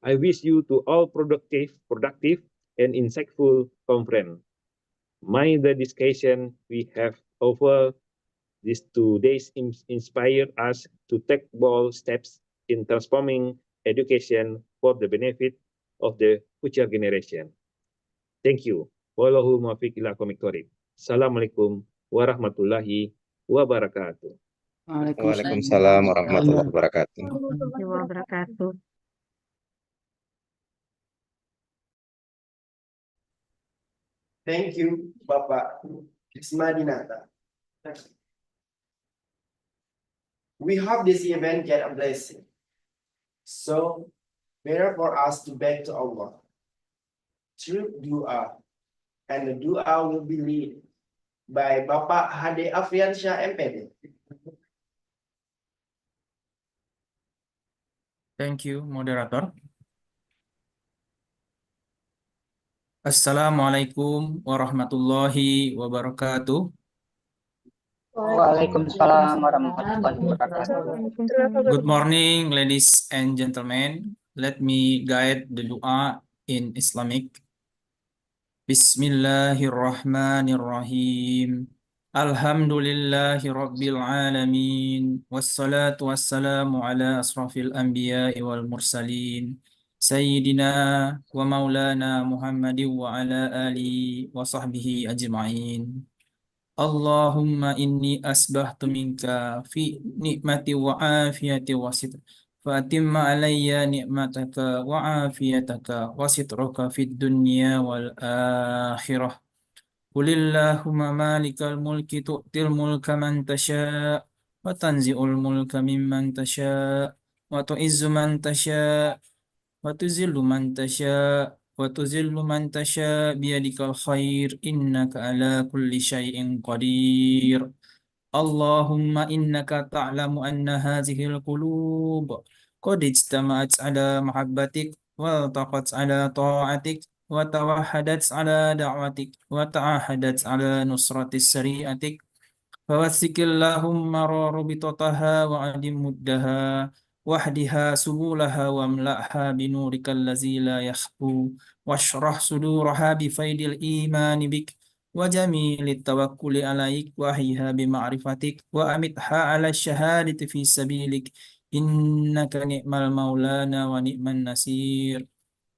I wish you to all productive and insightful conference. May the discussion we have over these 2 days inspire us to take bold steps in transforming education for the benefit of the future generation. Thank you. Wallahu muwaffiq ila aqwamit thoriq. Assalamualaikum warahmatullahi wabarakatuh. Waalaikumsalam warahmatullahi wabarakatuh. warahmatullahi wabarakatuh. Thank you, Bapak Ismadinata. We hope this event get a blessing. So, better for us to beg to Allah through dua, and the dua will be led by Bapak Hade Afriansyah MPD. Thank you, moderator. Assalamualaikum warahmatullahi wabarakatuh. Waalaikumsalam warahmatullahi wabarakatuh. Good morning, ladies and gentlemen. Let me guide the dua in Islamic. Bismillahirrahmanirrahim. Alhamdulillahi rabbil alamin. Wassalatu wassalamu ala asrafil anbiya'i wal mursalin. Sayyidina wa maulana Muhammadin wa ala alihi wa sahbihi ajma'in. Allahumma inni asbahtu minka fi nikmati wa afiyati wa sitr. Fatimma alayya ni'mataka wa afiyataka wa sitraka fid dunya wal akhirah. Qulillahumma malikal mulki tu'til mulka man tasha' wa tanzi'ul mulka mimman tasha' wa tu'izzu man tasha' wa tuzillu man tasha' wa tuzillu man tasha' biyadikal khair innaka ala kulli syai'in qadir. Allahumma innaka ta'lamu anna hazihil qulub qad ijtama'at ala mahabbatik wa taqat ala ta'atik wa tawahhadat ala da'watik wa ta'ahadat ala nusratis syari'atik. Fawassikillahumma rarubitataha wa adim muddaha wahdiha subulaha wa mla'ha binurikal lazi la yakhfu washrah suduraha bifaidil imani bik wa jamilit tawakkuli alaik wa hiha bima'rifatik wa amitha ala syahadati fi sabilik innaka ni'mal maulana wa ni'man nasir.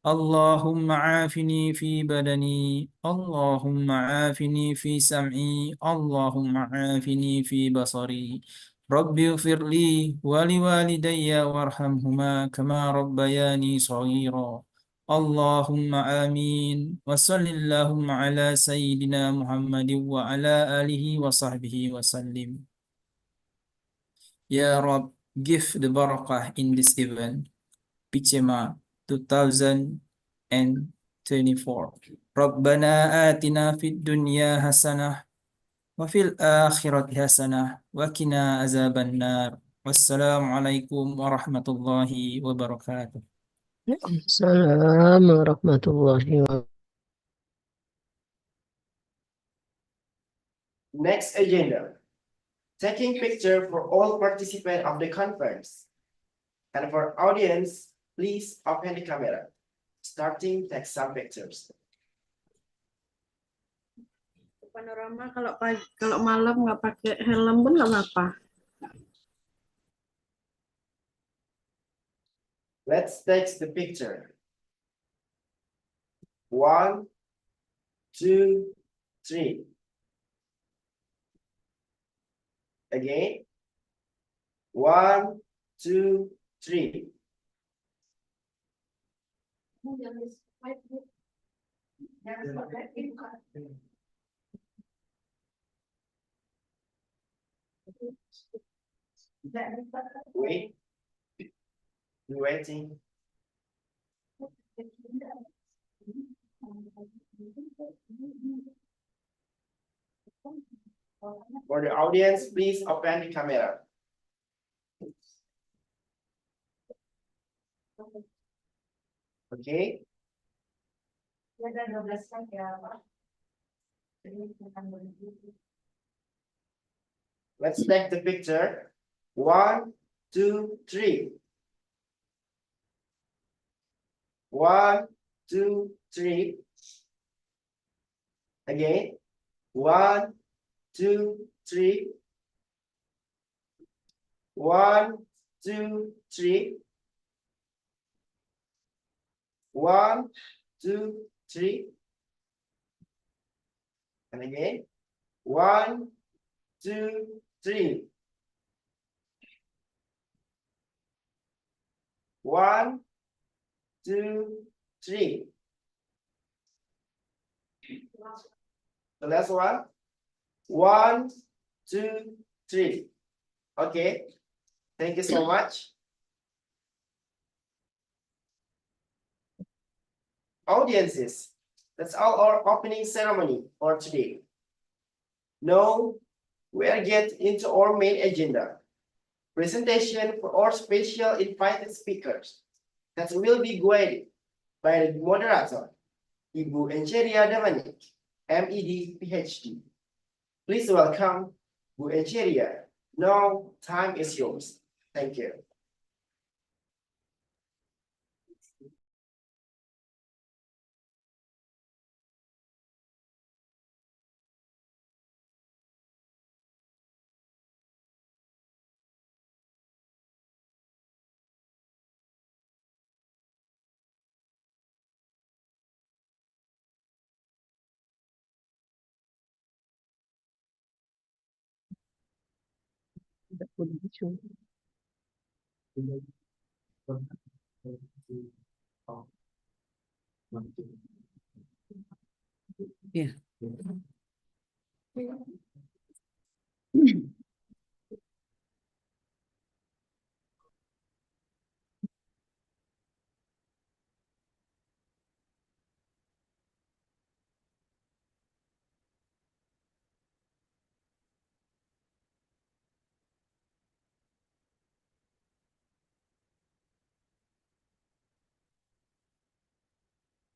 Allahumma afini fi badani, Allahumma afini fi sam'i, Allahumma afini fi basari. Rabbi ufirli wali walidayya warhamhuma kama rabbayani saghira. Allahumma amin. Wa sallillahumma ala sayyidina Muhammadin wa ala alihi wa sahbihi wa sallim. Ya Rabb, give the barakah in this event. PICEMA 2024. Rabbana atina fid dunya hasanah wa fil akhirati hasanah wa qina azabannar. Wassalamualaikum warahmatullahi wabarakatuh. Assalamualaikum warahmatullahi wabarakatuh. Next agenda. Taking picture for all participants of the conference. And for audience, please open the camera. Starting, take some pictures. Panorama kalau malam nggak pakai helm pun nggak apa-apa. Let's take the picture. 1, 2, 3. Again. 1, 2, 3. Wait. We're waiting. For the audience, please open the camera. Okay. Let's take the picture. 1, 2, 3. 1, 2, 3. Again. 1, 2, 3. 1, 2, 3. 1, 2, 3. And again. 1, 2, 3. 1, 2, 3. The last one. 1, 2, 3. Okay. Thank you so much. Audiences, that's all our opening ceremony for today. Now, we are getting into our main agenda. Presentation for our special invited speakers that will be guided by the moderator, Ibu Encheria Damanik, MED, PhD. Please welcome Bu Encheria. Now, time is yours. Thank you. Yeah.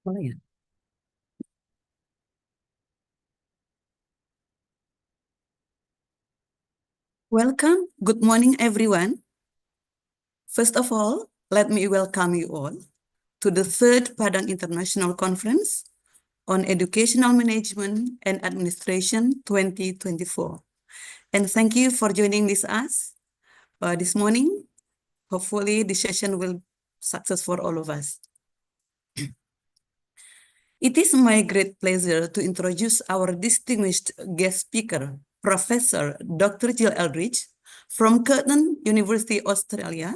Boleh ya? Welcome. Good morning, everyone. First of all, let me welcome you all to the third Padang International Conference on Educational Management and Administration 2024. And thank you for joining with us this morning. Hopefully, the session will be successful for all of us. It is my great pleasure to introduce our distinguished guest speaker, Professor Dr. Jill Eldridge from Curtin University, Australia.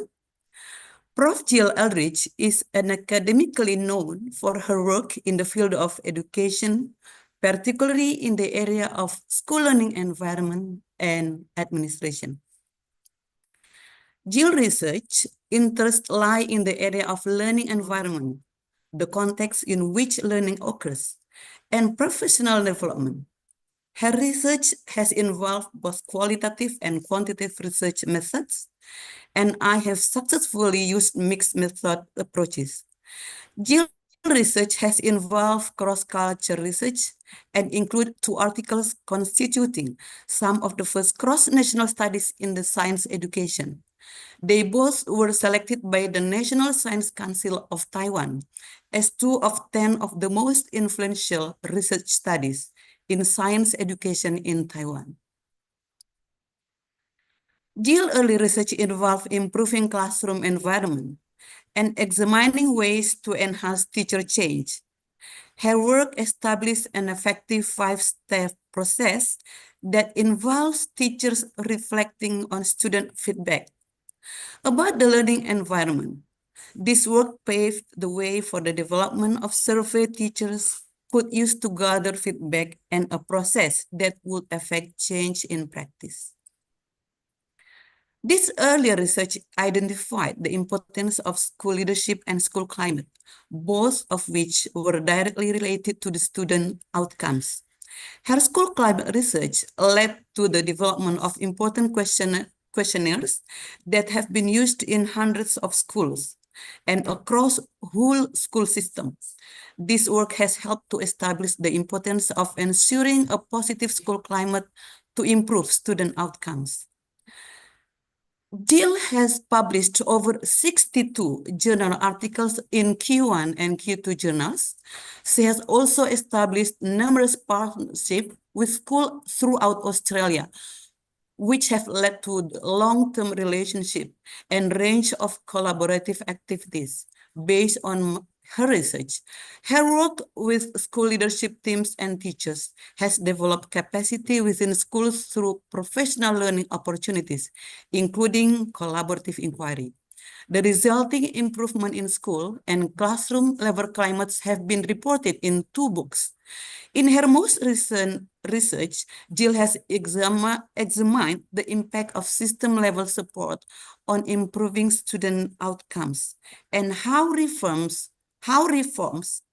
Prof. Jill Eldridge is academically known for her work in the field of education, particularly in the area of school learning environment and administration. Jill's research interests lie in the area of learning environment, the context in which learning occurs, and professional development. Her research has involved both qualitative and quantitative research methods, and I have successfully used mixed method approaches. Jill's research has involved cross-culture research and include 2 articles constituting some of the first cross-national studies in the science education. They both were selected by the National Science Council of Taiwan as 2 of 10 of the most influential research studies in science education in Taiwan. Jill's early research involved improving classroom environment and examining ways to enhance teacher change. Her work established an effective 5-step process that involves teachers reflecting on student feedback about the learning environment. This work paved the way for the development of survey teachers could use to gather feedback and a process that would affect change in practice. This earlier research identified the importance of school leadership and school climate, both of which were directly related to the student outcomes. Her school climate research led to the development of important questionnaires that have been used in hundreds of schools and across whole school systems. This work has helped to establish the importance of ensuring a positive school climate to improve student outcomes. Jill has published over 62 journal articles in Q1 and Q2 journals. She has also established numerous partnerships with schools throughout Australia, which have led to long-term relationship and range of collaborative activities based on her research. Her work with school leadership teams and teachers has developed capacity within schools through professional learning opportunities, including collaborative inquiry. The resulting improvement in school and classroom level climates have been reported in 2 books. In her most recent research, Jill has examined the impact of system-level support on improving student outcomes and how reforms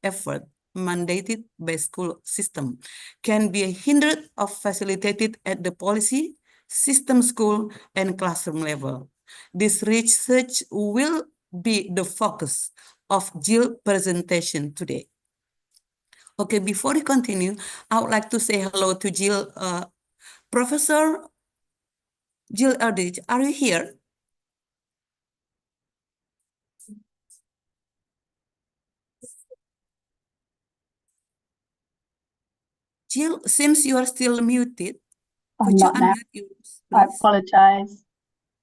effort mandated by school system can be hindered or facilitated at the policy, system, school, and classroom level. This research will be the focus of Jill's presentation today. Okay, before we continue, I would like to say hello to Jill. Professor Jill Eldridge, are you here? Jill, seems you are still muted. I'm Could you not now. unmute yours, I please? apologize.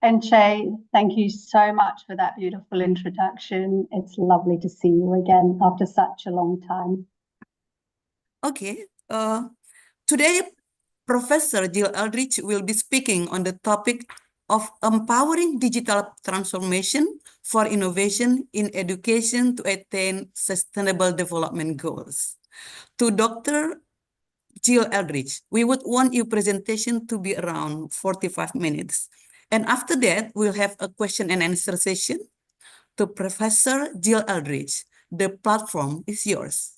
Enche, thank you so much for that beautiful introduction. It's lovely to see you again after such a long time. Okay. Today, Professor Jill Eldridge will be speaking on the topic of empowering digital transformation for innovation in education to attain sustainable development goals. To Dr. Jill Eldridge, we would want your presentation to be around 45 minutes. And after that, we'll have a question and answer session. To Professor Jill Eldridge, the platform is yours.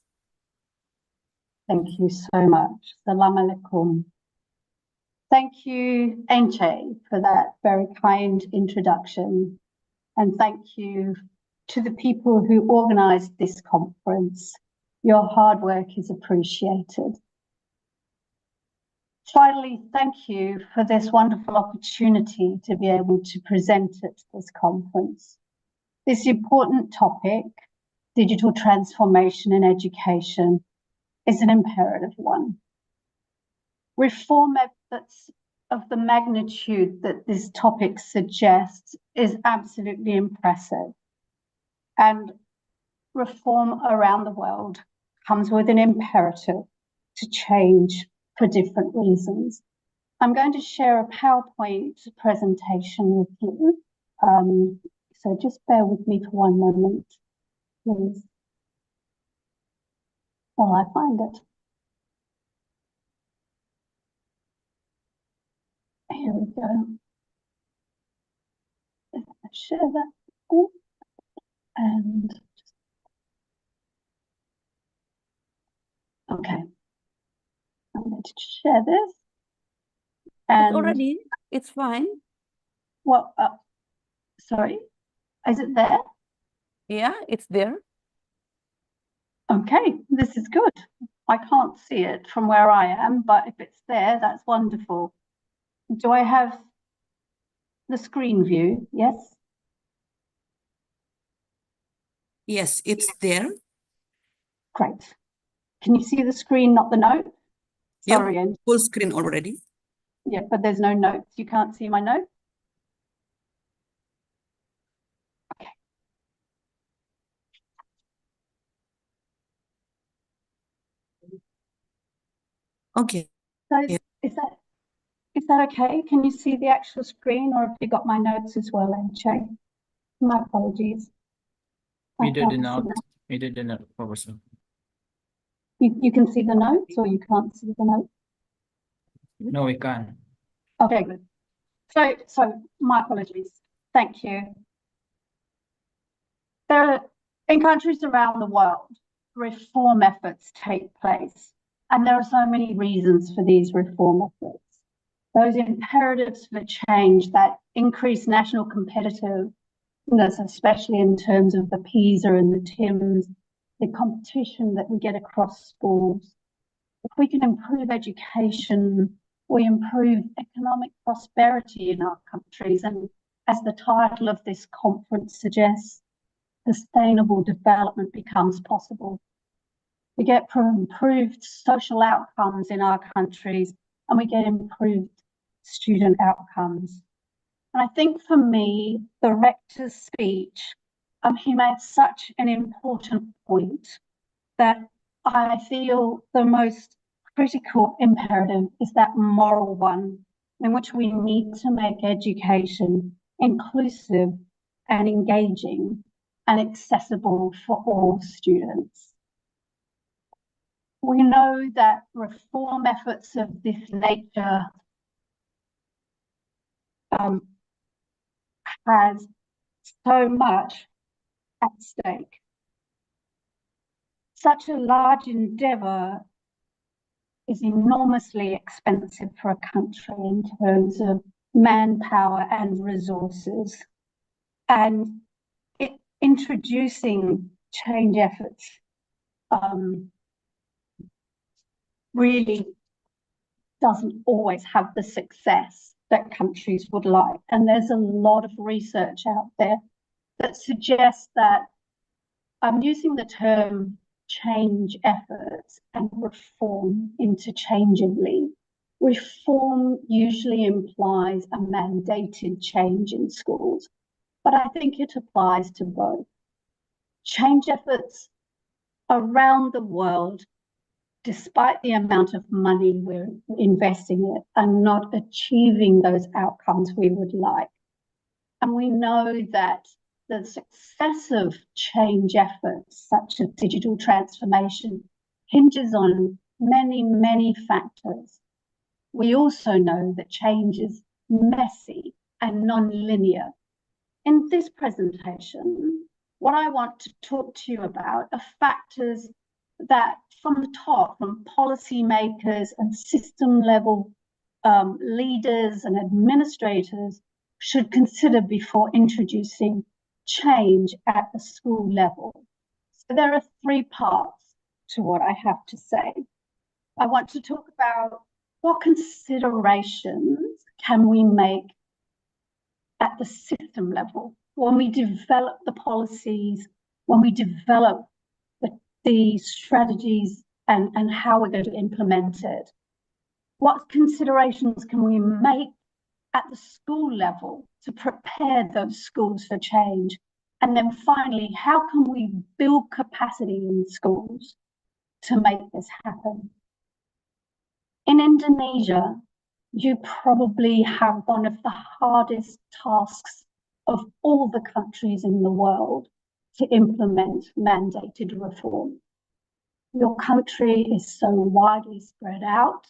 Thank you so much. Salam alaikum. Thank you, Enche, for that very kind introduction. And thank you to the people who organized this conference. Your hard work is appreciated. Finally, thank you for this wonderful opportunity to be able to present at this conference. This important topic, digital transformation in education, is an imperative one. Reform efforts of the magnitude that this topic suggests is absolutely impressive. And reform around the world comes with an imperative to change for different reasons. I'm going to share a PowerPoint presentation with you. So just bear with me for one moment, please, while I find it. Here we go. Share that. And okay. I'm going to share this. And it's fine. well, sorry, is it there? Yeah, it's there. Okay, this is good. I can't see it from where I am, but if it's there, that's wonderful. Do I have the screen view? Yes? Yes, it's there. Great. Can you see the screen, not the note? Yep, Sorry, Ange. full screen already. Yeah, but there's no notes. You can't see my note? Okay. Okay. So Yeah. is that okay? Can you see the actual screen, or have you got my notes as well, Enche? My apologies. We did not. We did not, Professor. You can see the notes, or you can't see the notes? No, we can't. Okay, good. So my apologies. Thank you. In countries around the world, reform efforts take place, and there are so many reasons for these reform efforts. Those imperatives for change that increase national competitiveness, especially in terms of the PISA and the TIMS, the competition that we get across schools. If we can improve education, we improve economic prosperity in our countries, and as the title of this conference suggests, sustainable development becomes possible. We get improved social outcomes in our countries, and we get improved student outcomes. And I think for me, the rector's speech, he made such an important point that I feel the most critical imperative is that moral one, in which we need to make education inclusive and engaging and accessible for all students. We know that reform efforts of this nature has so much at stake. Such a large endeavour is enormously expensive for a country in terms of manpower and resources. And introducing change efforts really doesn't always have the success that countries would like. And there's a lot of research out there that suggests that I'm using the term change efforts and reform interchangeably. Reform usually implies a mandated change in schools, but I think it applies to both. Change efforts around the world, despite the amount of money we're investing in it, are not achieving those outcomes we would like. And we know that the success of change efforts, such as digital transformation, hinges on many, many factors. We also know that change is messy and non-linear. In this presentation, what I want to talk to you about are factors that from the top, from policymakers and system level leaders and administrators should consider before introducing change at the school level. So there are three parts to what I have to say. I want to talk about what considerations can we make at the system level when we develop the policies, when we develop the strategies and how we're going to implement it. What considerations can we make at the school level to prepare those schools for change? And then finally, how can we build capacity in schools to make this happen? In Indonesia, you probably have one of the hardest tasks of all the countries in the world to implement mandated reform. Your country is so widely spread out.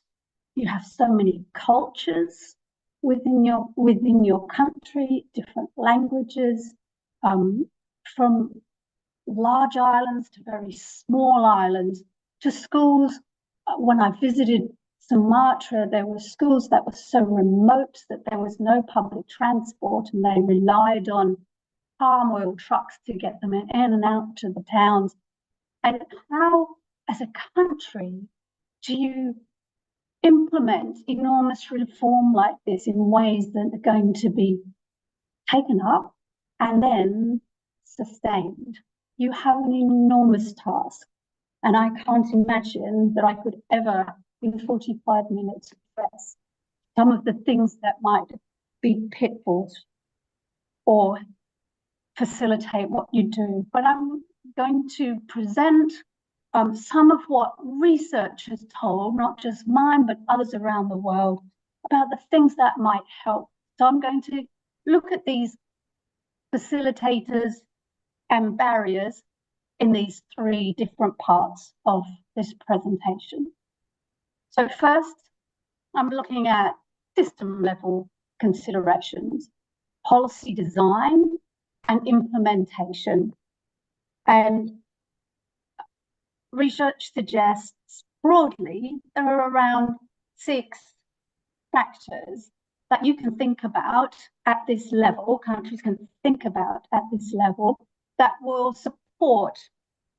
You have so many cultures within your country, different languages, from large islands to very small islands, to schools. When I visited Sumatra, there were schools that were so remote that there was no public transport, and they relied on palm oil trucks to get them in and out to the towns. And how, as a country, do you implement enormous reform like this in ways that are going to be taken up and then sustained? You have an enormous task, and I can't imagine that I could ever, in 45 minutes, address some of the things that might be pitfalls or facilitate what you do. But I'm going to present some of what research has told, not just mine, but others around the world, about the things that might help. So I'm going to look at these facilitators and barriers in these three different parts of this presentation. So first, I'm looking at system level considerations, policy design and implementation. And research suggests broadly there are around 6 factors that you can think about at this level, countries can think about at this level, that will support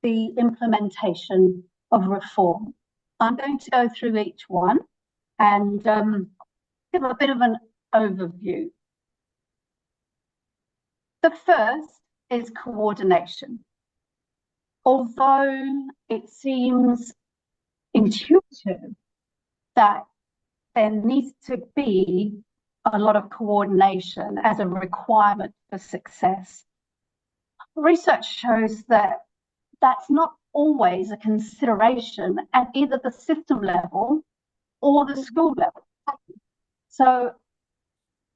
the implementation of reform. I'm going to go through each one and give a bit of an overview. The first is coordination. Although it seems intuitive that there needs to be a lot of coordination as a requirement for success, research shows that that's not always a consideration at either the system level or the school level. So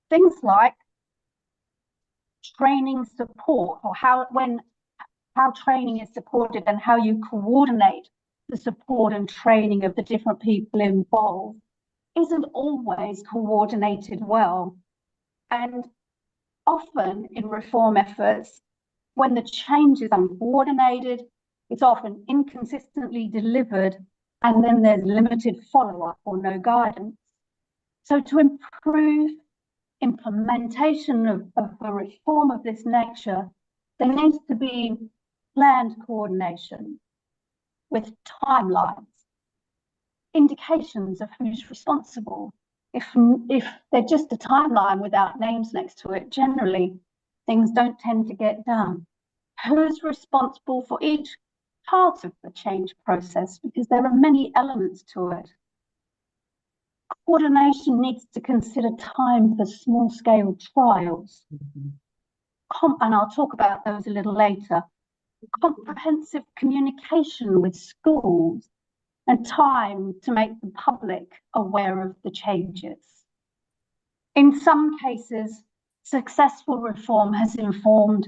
things like training support, or how training is supported and how you coordinate the support and training of the different people involved, isn't always coordinated well. And often in reform efforts, when the change is uncoordinated, it's often inconsistently delivered, and then there's limited follow-up or no guidance. So to improve implementation of a reform of this nature, there needs to be planned coordination with timelines, indications of who's responsible. If they're just a timeline without names next to it, generally things don't tend to get done. Who's responsible for each part of the change process, because there are many elements to it. Coordination needs to consider time for small-scale trials. And I'll talk about those a little later. Comprehensive communication with schools and time to make the public aware of the changes. In some cases, successful reform has informed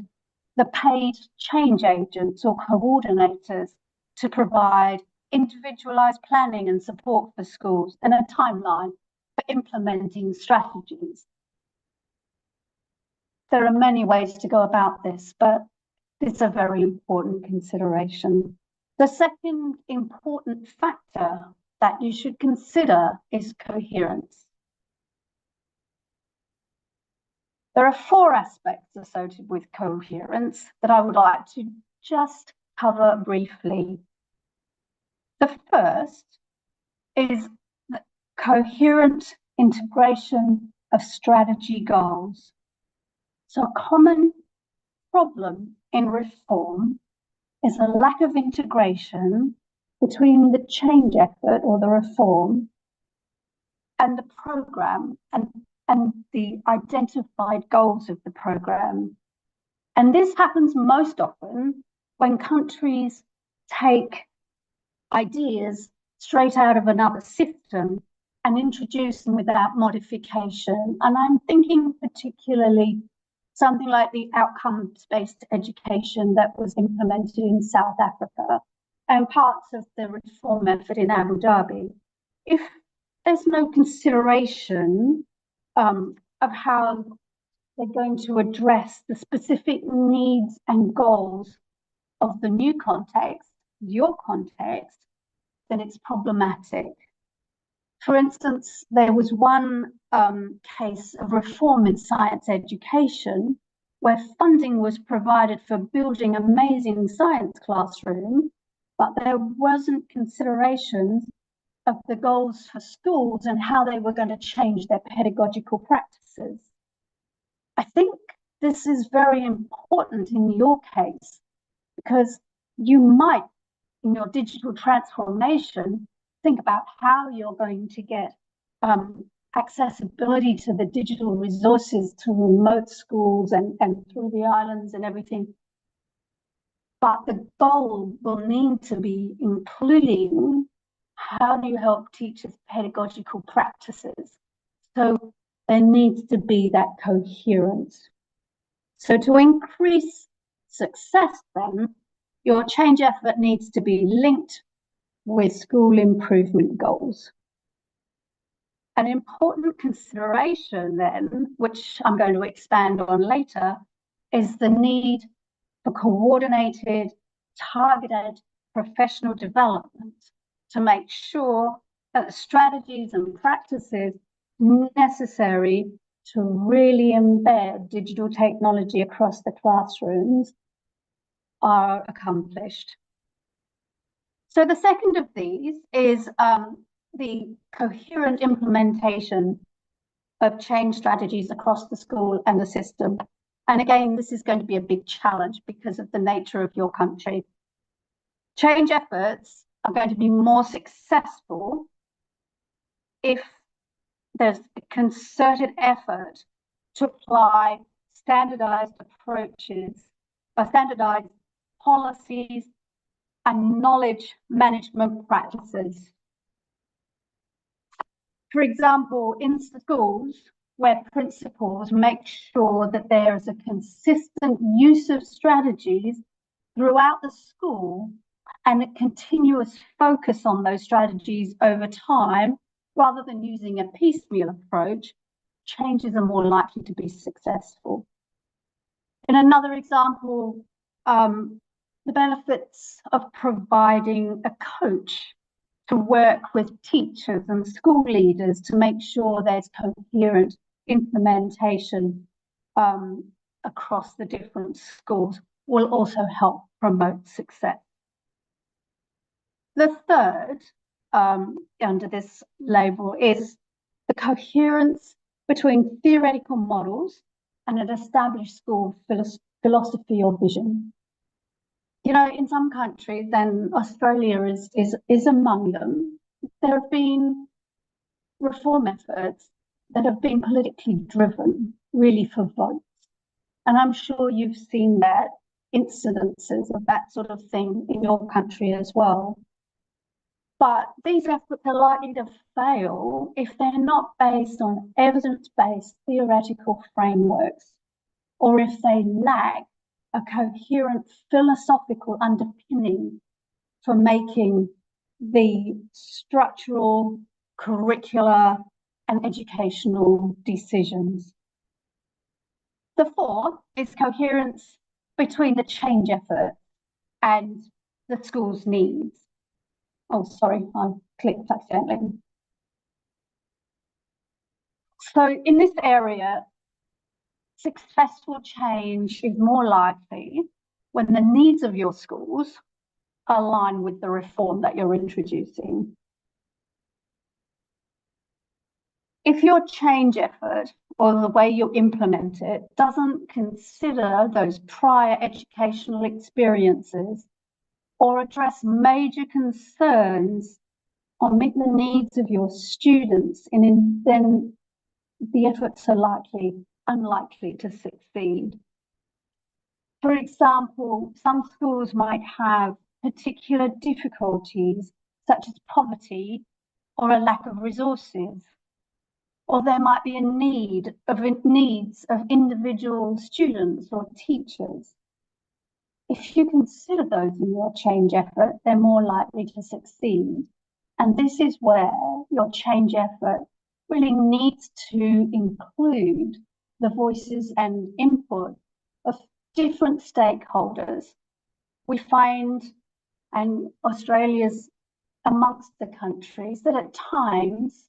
the paid change agents or coordinators to provide individualized planning and support for schools and a timeline for implementing strategies. There are many ways to go about this, but it's a very important consideration. The second important factor that you should consider is coherence. There are 4 aspects associated with coherence that I would like to just cover briefly. The first is the coherent integration of strategy goals. So a common problem in reform is a lack of integration between the change effort or the reform and the program and the identified goals of the program. And this happens most often when countries take ideas straight out of another system and introduce them without modification. And I'm thinking particularly something like the outcomes-based education that was implemented in South Africa and parts of the reform effort in Abu Dhabi. If there's no consideration of how they're going to address the specific needs and goals of the new context, your context, then it's problematic. For instance, there was one case of reform in science education where funding was provided for building amazing science classrooms, but there wasn't considerations of the goals for schools and how they were going to change their pedagogical practices. I think this is very important in your case, because you might, in your digital transformation, think about how you're going to get accessibility to the digital resources to remote schools and through the islands and everything. But the goal will need to be including how do you help teachers' pedagogical practices. So there needs to be that coherence. So to increase success then, your change effort needs to be linked with school improvement goals. An important consideration then, which I'm going to expand on later, is the need for coordinated, targeted professional development to make sure that the strategies and practices necessary to really embed digital technology across the classrooms are accomplished. So the second of these is the coherent implementation of change strategies across the school and the system. And again, this is going to be a big challenge because of the nature of your country. Change efforts are going to be more successful if there's a concerted effort to apply standardized approaches, standardized policies and knowledge management practices. For example, in schools where principals make sure that there is a consistent use of strategies throughout the school and a continuous focus on those strategies over time, rather than using a piecemeal approach, changes are more likely to be successful. In another example, the benefits of providing a coach to work with teachers and school leaders to make sure there's coherent implementation across the different schools will also help promote success. The third under this label is the coherence between theoretical models and an established school philosophy or vision. You know, in some countries, and Australia is among them, there have been reform efforts that have been politically driven, really for votes. And I'm sure you've seen that, incidences of that sort of thing in your country as well. But these efforts are likely to fail if they're not based on evidence-based theoretical frameworks, or if they lack a coherent philosophical underpinning for making the structural, curricular, and educational decisions. The fourth is coherence between the change effort and the school's needs. Oh, sorry, I clicked accidentally. So in this area, successful change is more likely when the needs of your schools align with the reform that you're introducing. If your change effort or the way you implement it doesn't consider those prior educational experiences or address major concerns or meet the needs of your students, then the efforts are unlikely to succeed. For example, some schools might have particular difficulties such as poverty or a lack of resources, or there might be a needs of individual students or teachers. If you consider those in your change effort, they're more likely to succeed. And this is where your change effort really needs to include the voices and input of different stakeholders. We find, and Australia's amongst the countries, that at times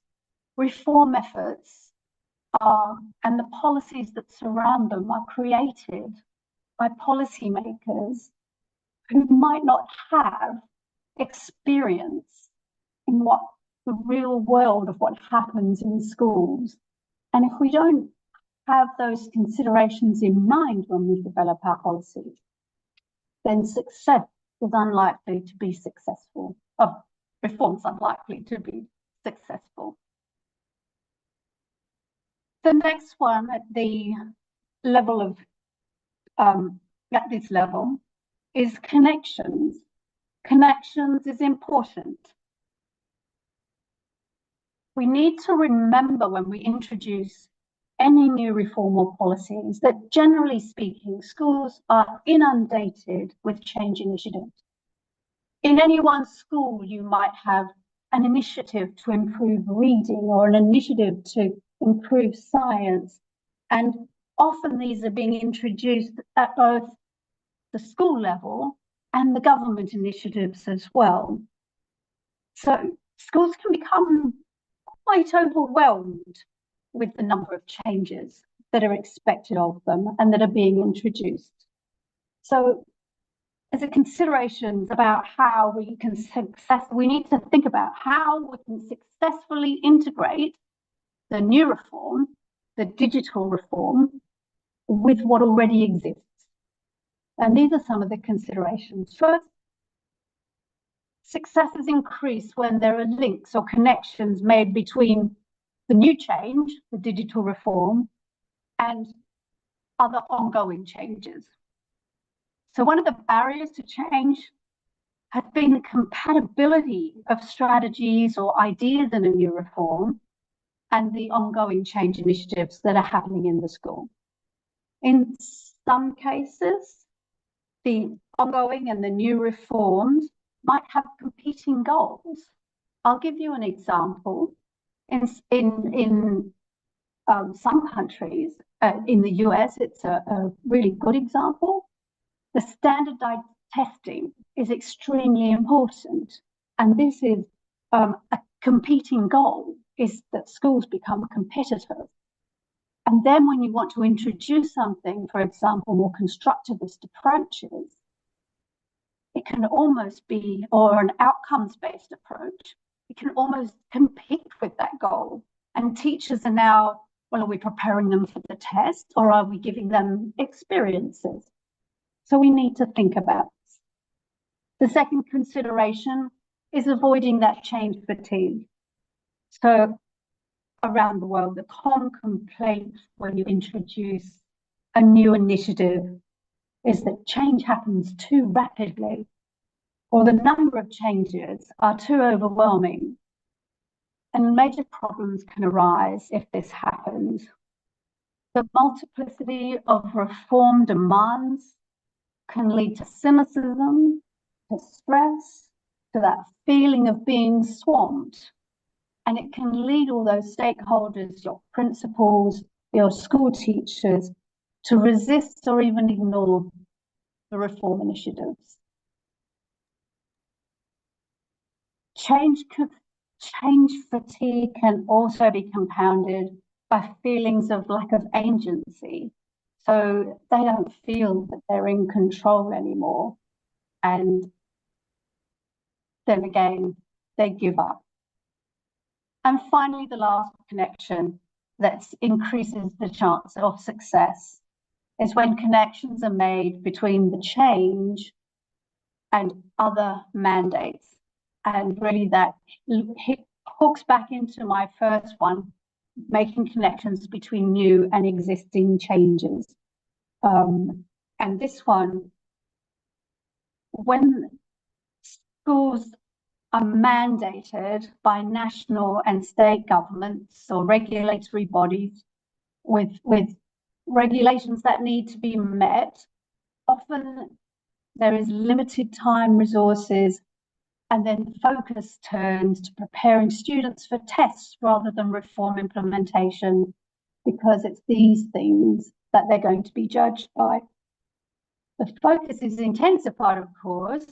reform efforts and the policies that surround them are created by policymakers who might not have experience in what the real world of what happens in schools. And if we don't have those considerations in mind when we develop our policies, then success is unlikely to be successful. Reform's unlikely to be successful. The next one at the level of at this level is connections. Connections is important. We need to remember when we introduce any new reform or policies that, generally speaking, schools are inundated with change initiatives. In any one school, you might have an initiative to improve reading or an initiative to improve science, and often these are being introduced at both the school level and the government initiatives as well. So schools can become quite overwhelmed with the number of changes that are expected of them and that are being introduced. So as a considerations about how we can we need to think about how we can successfully integrate the new reform, the digital reform, with what already exists. And these are some of the considerations. First, successes increase when there are links or connections made between the new change, the digital reform, and other ongoing changes. So one of the barriers to change has been the compatibility of strategies or ideas in a new reform and the ongoing change initiatives that are happening in the school. In some cases, the ongoing and the new reforms might have competing goals. I'll give you an example. In some countries, in the US, it's a really good example. The standardized testing is extremely important. And this is a competing goal, is that schools become competitive. And then when you want to introduce something, for example, more constructivist approaches, it can almost be, or an outcomes-based approach, it can almost compete with that goal. And teachers are now, well, are we preparing them for the test or are we giving them experiences? So we need to think about this. The second consideration is avoiding that change fatigue. So around the world, the common complaint when you introduce a new initiative is that change happens too rapidly, or the number of changes are too overwhelming. And major problems can arise if this happens. The multiplicity of reform demands can lead to cynicism, to stress, to that feeling of being swamped. And it can lead all those stakeholders, your principals, your school teachers, to resist or even ignore the reform initiatives. Change fatigue can also be compounded by feelings of lack of agency. So they don't feel that they're in control anymore. And then again, they give up. And finally, the last connection that increases the chance of success is when connections are made between the change and other mandates. And really that hooks back into my first one, making connections between new and existing changes. And this one, when schools are mandated by national and state governments or regulatory bodies with regulations that need to be met, often there is limited time, resources, and then focus turns to preparing students for tests rather than reform implementation, because it's these things that they're going to be judged by. The focus is intensified, of course,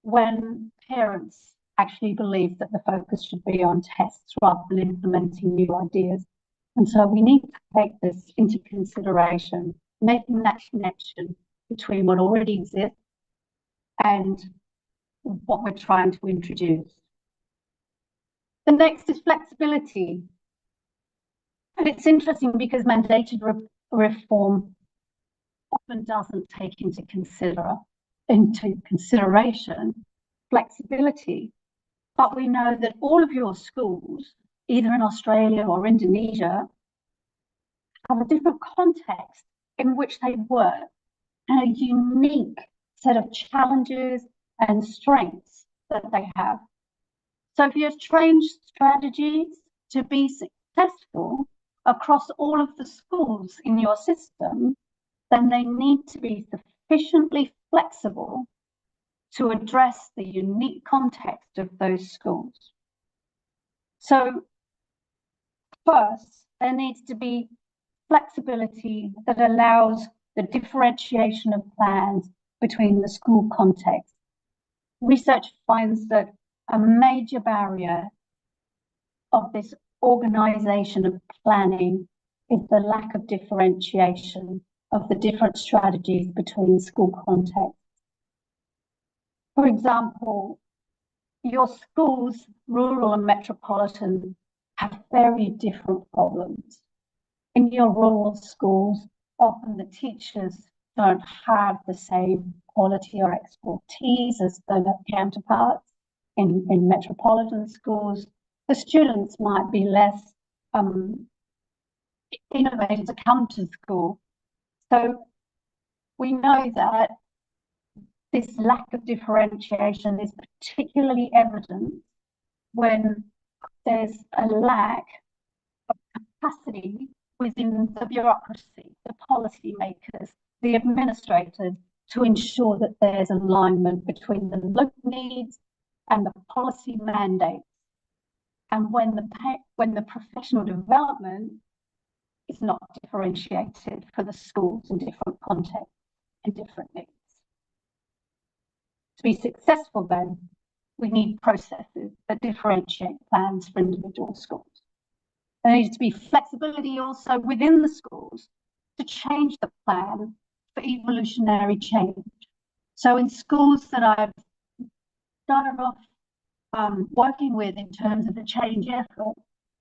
when parents actually believe that the focus should be on tests rather than implementing new ideas. And so we need to take this into consideration, making that connection between what already exists and what we're trying to introduce. The next is flexibility. And it's interesting because mandated reform often doesn't take into consideration flexibility. But we know that all of your schools, either in Australia or Indonesia, have a different context in which they work and a unique set of challenges and strengths that they have. So if you've trained strategies to be successful across all of the schools in your system, then they need to be sufficiently flexible to address the unique context of those schools. So first, there needs to be flexibility that allows the differentiation of plans between the school context. Research finds that a major barrier of this organization of planning is the lack of differentiation of the different strategies between school contexts. For example, your schools, rural and metropolitan, have very different problems. In your rural schools, often the teachers don't have the same quality or expertise as their counterparts in metropolitan schools. The students might be less innovative to come to school. So we know that this lack of differentiation is particularly evident when there's a lack of capacity within the bureaucracy, the policymakers, the administrators, to ensure that there's alignment between the local needs and the policy mandates. And when the professional development is not differentiated for the schools in different contexts and different needs. To be successful then, we need processes that differentiate plans for individual schools. There needs to be flexibility also within the schools to change the plan for evolutionary change. So in schools that I've started off working with in terms of the change effort,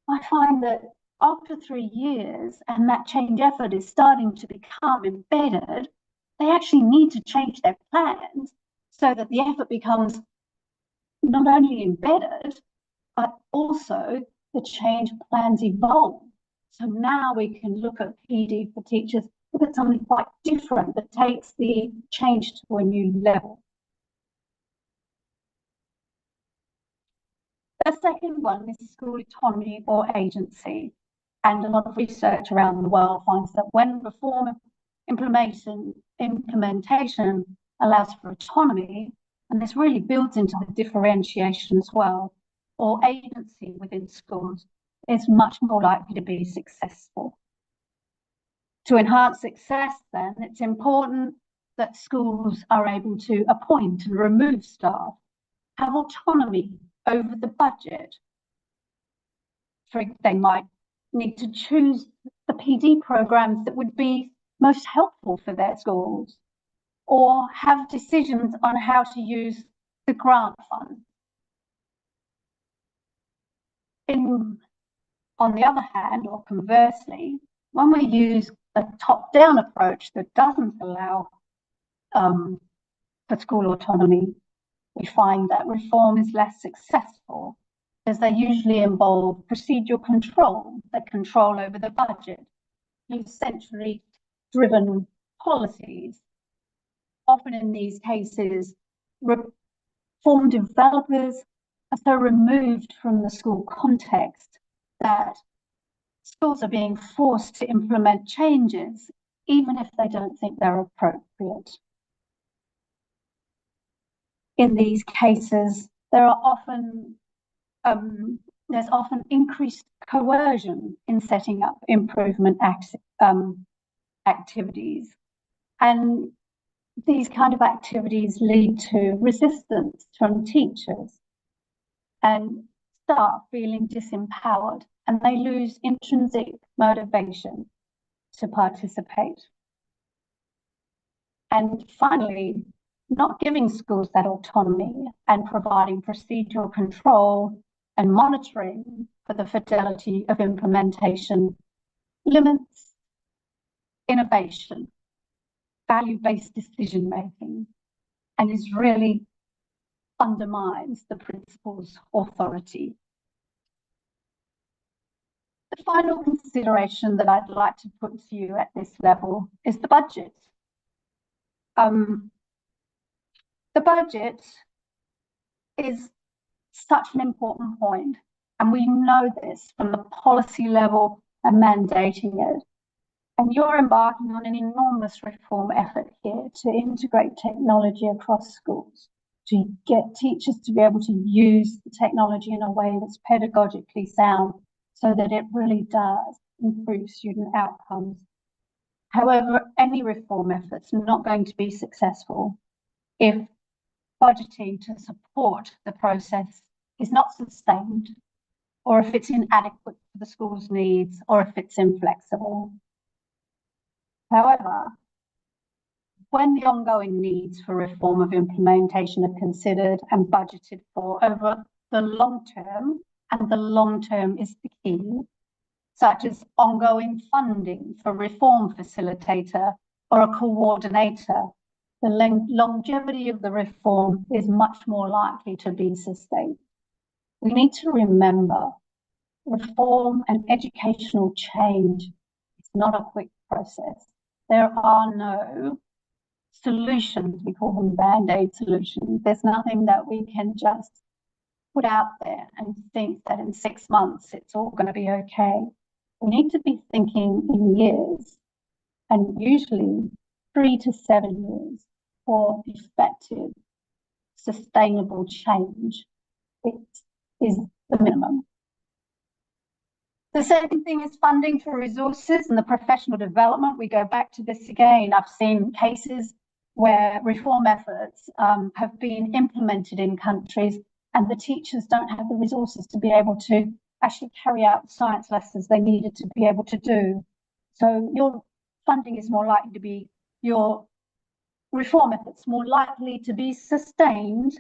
I find that after 3 years, and that change effort is starting to become embedded, they actually need to change their plans so that the effort becomes not only embedded, but also the change plans evolve. So now we can look at PD for teachers, look at something quite different that takes the change to a new level. The second one is school autonomy or agency. And a lot of research around the world finds that when reform implementation allows for autonomy, and this really builds into the differentiation as well, or agency within schools, is much more likely to be successful. To enhance success, then, it's important that schools are able to appoint and remove staff, have autonomy over the budget. They might need to choose the PD programs that would be most helpful for their schools, or have decisions on how to use the grant fund. On the other hand, or conversely, when we use a top-down approach that doesn't allow for school autonomy, we find that reform is less successful, as they usually involve procedural control, the control over the budget, centrally driven policies. Often in these cases, reform developers are so removed from the school context that schools are being forced to implement changes, even if they don't think they're appropriate. In these cases, there's often increased coercion in setting up improvement activities. And these kind of activities lead to resistance from teachers and staff feeling disempowered, and they lose intrinsic motivation to participate. And finally, not giving schools that autonomy and providing procedural control and monitoring for the fidelity of implementation limits innovation, value-based decision-making, and is really undermines the principal's authority. The final consideration that I'd like to put to you at this level is the budget. The budget is such an important point, and we know this from the policy level and mandating it. And you're embarking on an enormous reform effort here to integrate technology across schools, to get teachers to be able to use the technology in a way that's pedagogically sound so that it really does improve student outcomes. However, any reform effort's not going to be successful if budgeting to support the process is not sustained, or if it's inadequate for the school's needs, or if it's inflexible. However, when the ongoing needs for reform of implementation are considered and budgeted for over the long term, and the long term is the key, such as ongoing funding for reform facilitator or a coordinator, the longevity of the reform is much more likely to be sustained. We need to remember reform and educational change is not a quick process. There are no solutions, we call them band-aid solutions. There's nothing that we can just put out there and think that in 6 months it's all going to be okay. We need to be thinking in years, and usually 3 to 7 years for effective, sustainable change. It is the minimum. The second thing is funding for resources and the professional development. We go back to this again. I've seen cases where reform efforts have been implemented in countries and the teachers don't have the resources to be able to actually carry out the science lessons they needed to be able to do. So your funding is more likely to be, your reform efforts more likely to be sustained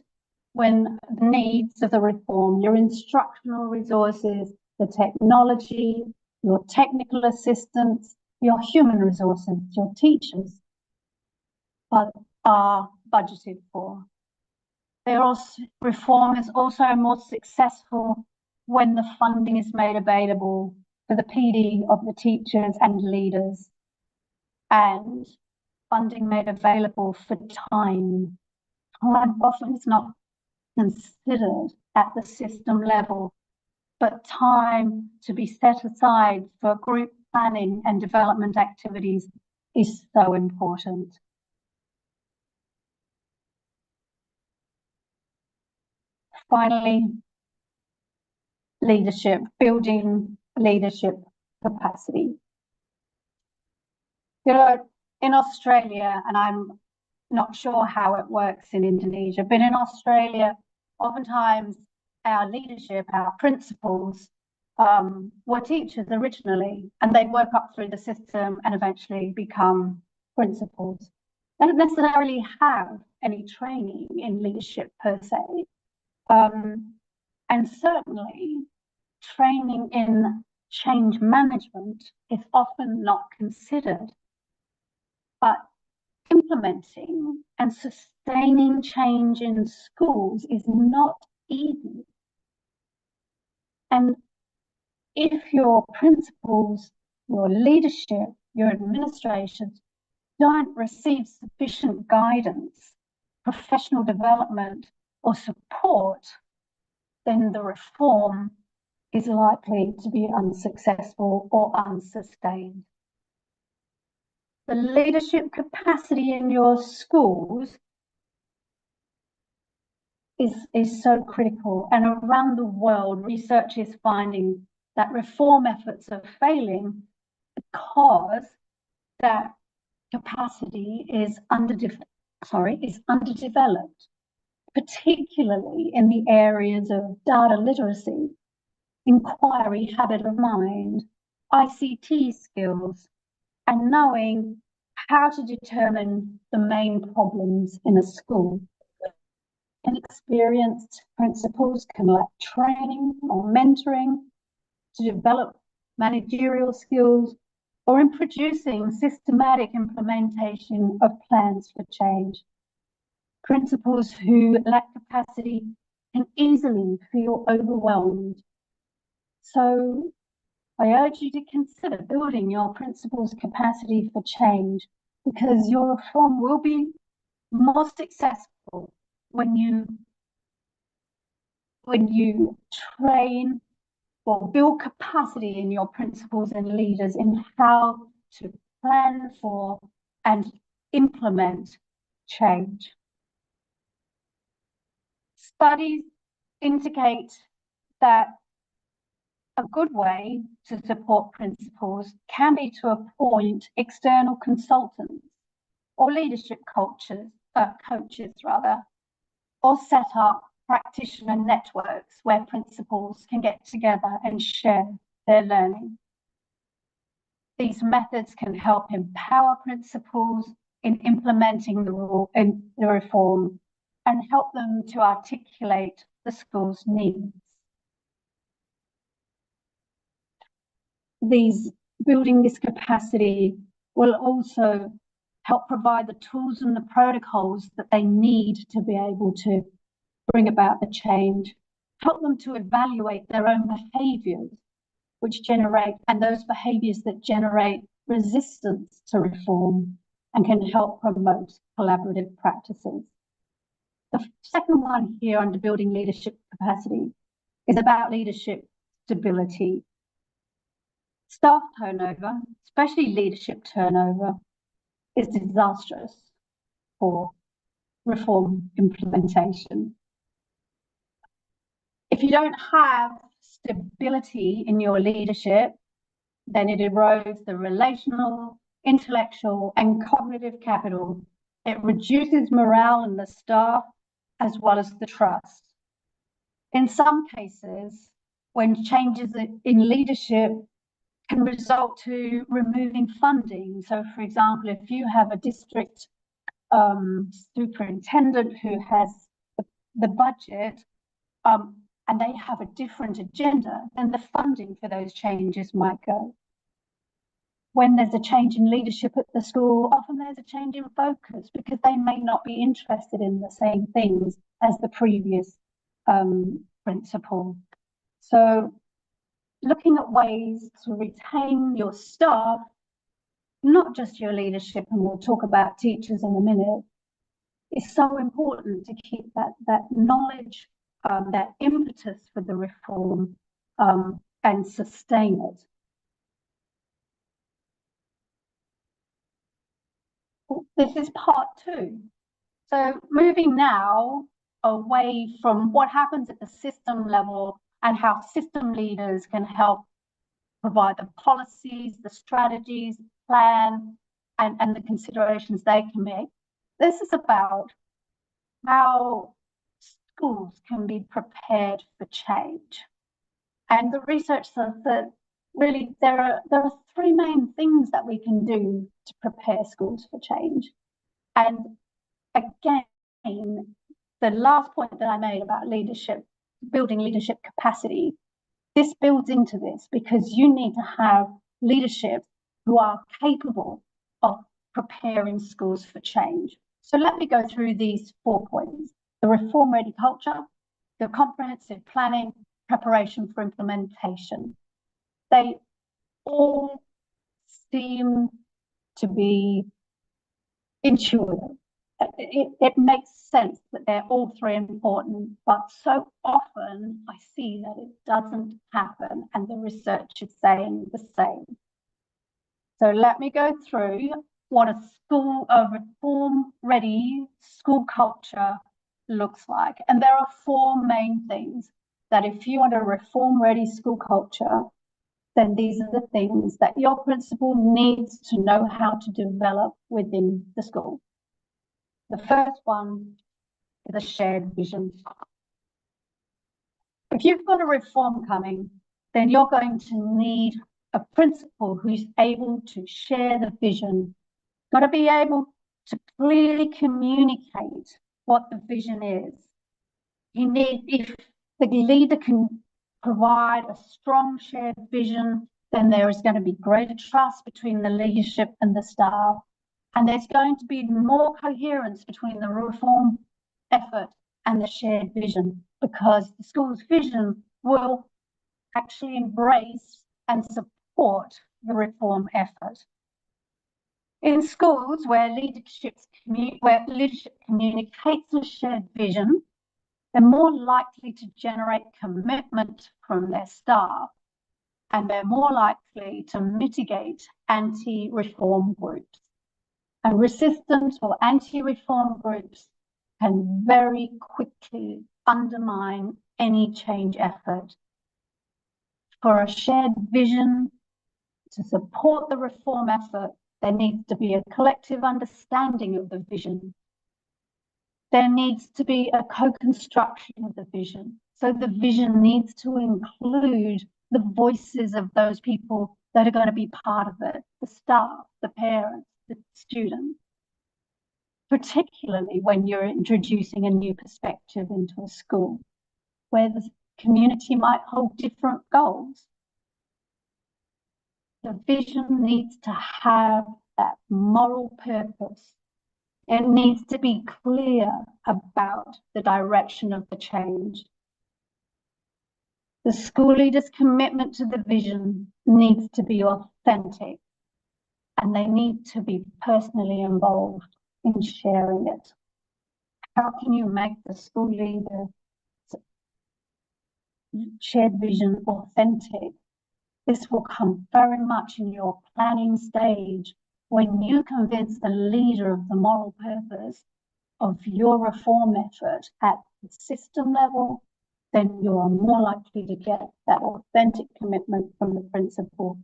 when the needs of the reform, your instructional resources, the technology, your technical assistance, your human resources, your teachers are budgeted for. Reform is also more successful when the funding is made available for the PD of the teachers and leaders, and funding made available for time. Time often is not considered at the system level, but time to be set aside for group planning and development activities is so important. Finally, leadership, building leadership capacity. You know, in Australia, and I'm not sure how it works in Indonesia, but in Australia, oftentimes our leadership, our principals, were teachers originally, and they work up through the system and eventually become principals. They don't necessarily have any training in leadership per se. And certainly training in change management is often not considered, but implementing and sustaining change in schools is not easy. And if your principals, your leadership, your administrations don't receive sufficient guidance, professional development, or support, then the reform is likely to be unsuccessful or unsustained. The leadership capacity in your schools is so critical, and around the world, research is finding that reform efforts are failing because that capacity is underdeveloped, particularly in the areas of data literacy, inquiry, habit of mind, ICT skills, and knowing how to determine the main problems in a school. Inexperienced principals can lack training or mentoring to develop managerial skills or in producing systematic implementation of plans for change. Principals who lack capacity can easily feel overwhelmed. So I urge you to consider building your principals' capacity for change, because your reform will be more successful when you train or build capacity in your principals and leaders in how to plan for and implement change. Studies indicate that a good way to support principals can be to appoint external consultants or leadership coaches, or set up practitioner networks where principals can get together and share their learning. These methods can help empower principals in implementing the reform and help them to articulate the school's needs. building this capacity will also help provide the tools and the protocols that they need to be able to bring about the change, help them to evaluate their own behaviours, and those behaviours that generate resistance to reform and can help promote collaborative practices. The second one here under building leadership capacity is about leadership stability. Staff turnover, especially leadership turnover, is disastrous for reform implementation. If you don't have stability in your leadership, then it erodes the relational, intellectual, and cognitive capital. It reduces morale in the staff as well as the trust. In some cases, when changes in leadership can result to removing funding. So, for example, if you have a district superintendent who has the budget and they have a different agenda, then the funding for those changes might go. When there's a change in leadership at the school, often there's a change in focus because they may not be interested in the same things as the previous principal. So looking at ways to retain your staff, not just your leadership, and we'll talk about teachers in a minute, is so important to keep that knowledge, that impetus for the reform and sustain it. This is part two. So moving now away from what happens at the system level and how system leaders can help provide the policies, the strategies, plan, and the considerations they can make. This is about how schools can be prepared for change. And the research says that really there are three main things that we can do to prepare schools for change. And again, the last point that I made about leadership, building leadership capacity, this builds into this because you need to have leadership who are capable of preparing schools for change. So let me go through these 4 points: the reform-ready culture, the comprehensive planning, preparation for implementation. They all seem to be intuitive. It makes sense that they're all three important, but so often I see that it doesn't happen, and the research is saying the same. So let me go through what a reform-ready school culture looks like. And there are 4 main things that if you want a reform-ready school culture, then these are the things that your principal needs to know how to develop within the school. The first one is a shared vision. If you've got a reform coming, then you're going to need a principal who's able to share the vision. Got to be able to clearly communicate what the vision is. If the leader can provide a strong shared vision, then there is going to be greater trust between the leadership and the staff. And there's going to be more coherence between the reform effort and the shared vision, because the school's vision will actually embrace and support the reform effort. In schools where leadership communicates a shared vision, they're more likely to generate commitment from their staff, and they're more likely to mitigate anti-reform groups. And resistant or anti-reform groups can very quickly undermine any change effort. For a shared vision to support the reform effort, there needs to be a collective understanding of the vision. There needs to be a co-construction of the vision. So the vision needs to include the voices of those people that are going to be part of it, the staff, the parents, the students, particularly when you're introducing a new perspective into a school where the community might hold different goals. the vision needs to have that moral purpose. It needs to be clear about the direction of the change. The school leader's commitment to the vision needs to be authentic, and they need to be personally involved in sharing it. How can you make the school leader's shared vision authentic? This will come very much in your planning stage when you convince the leader of the moral purpose of your reform effort at the system level, then you are more likely to get that authentic commitment from the principal.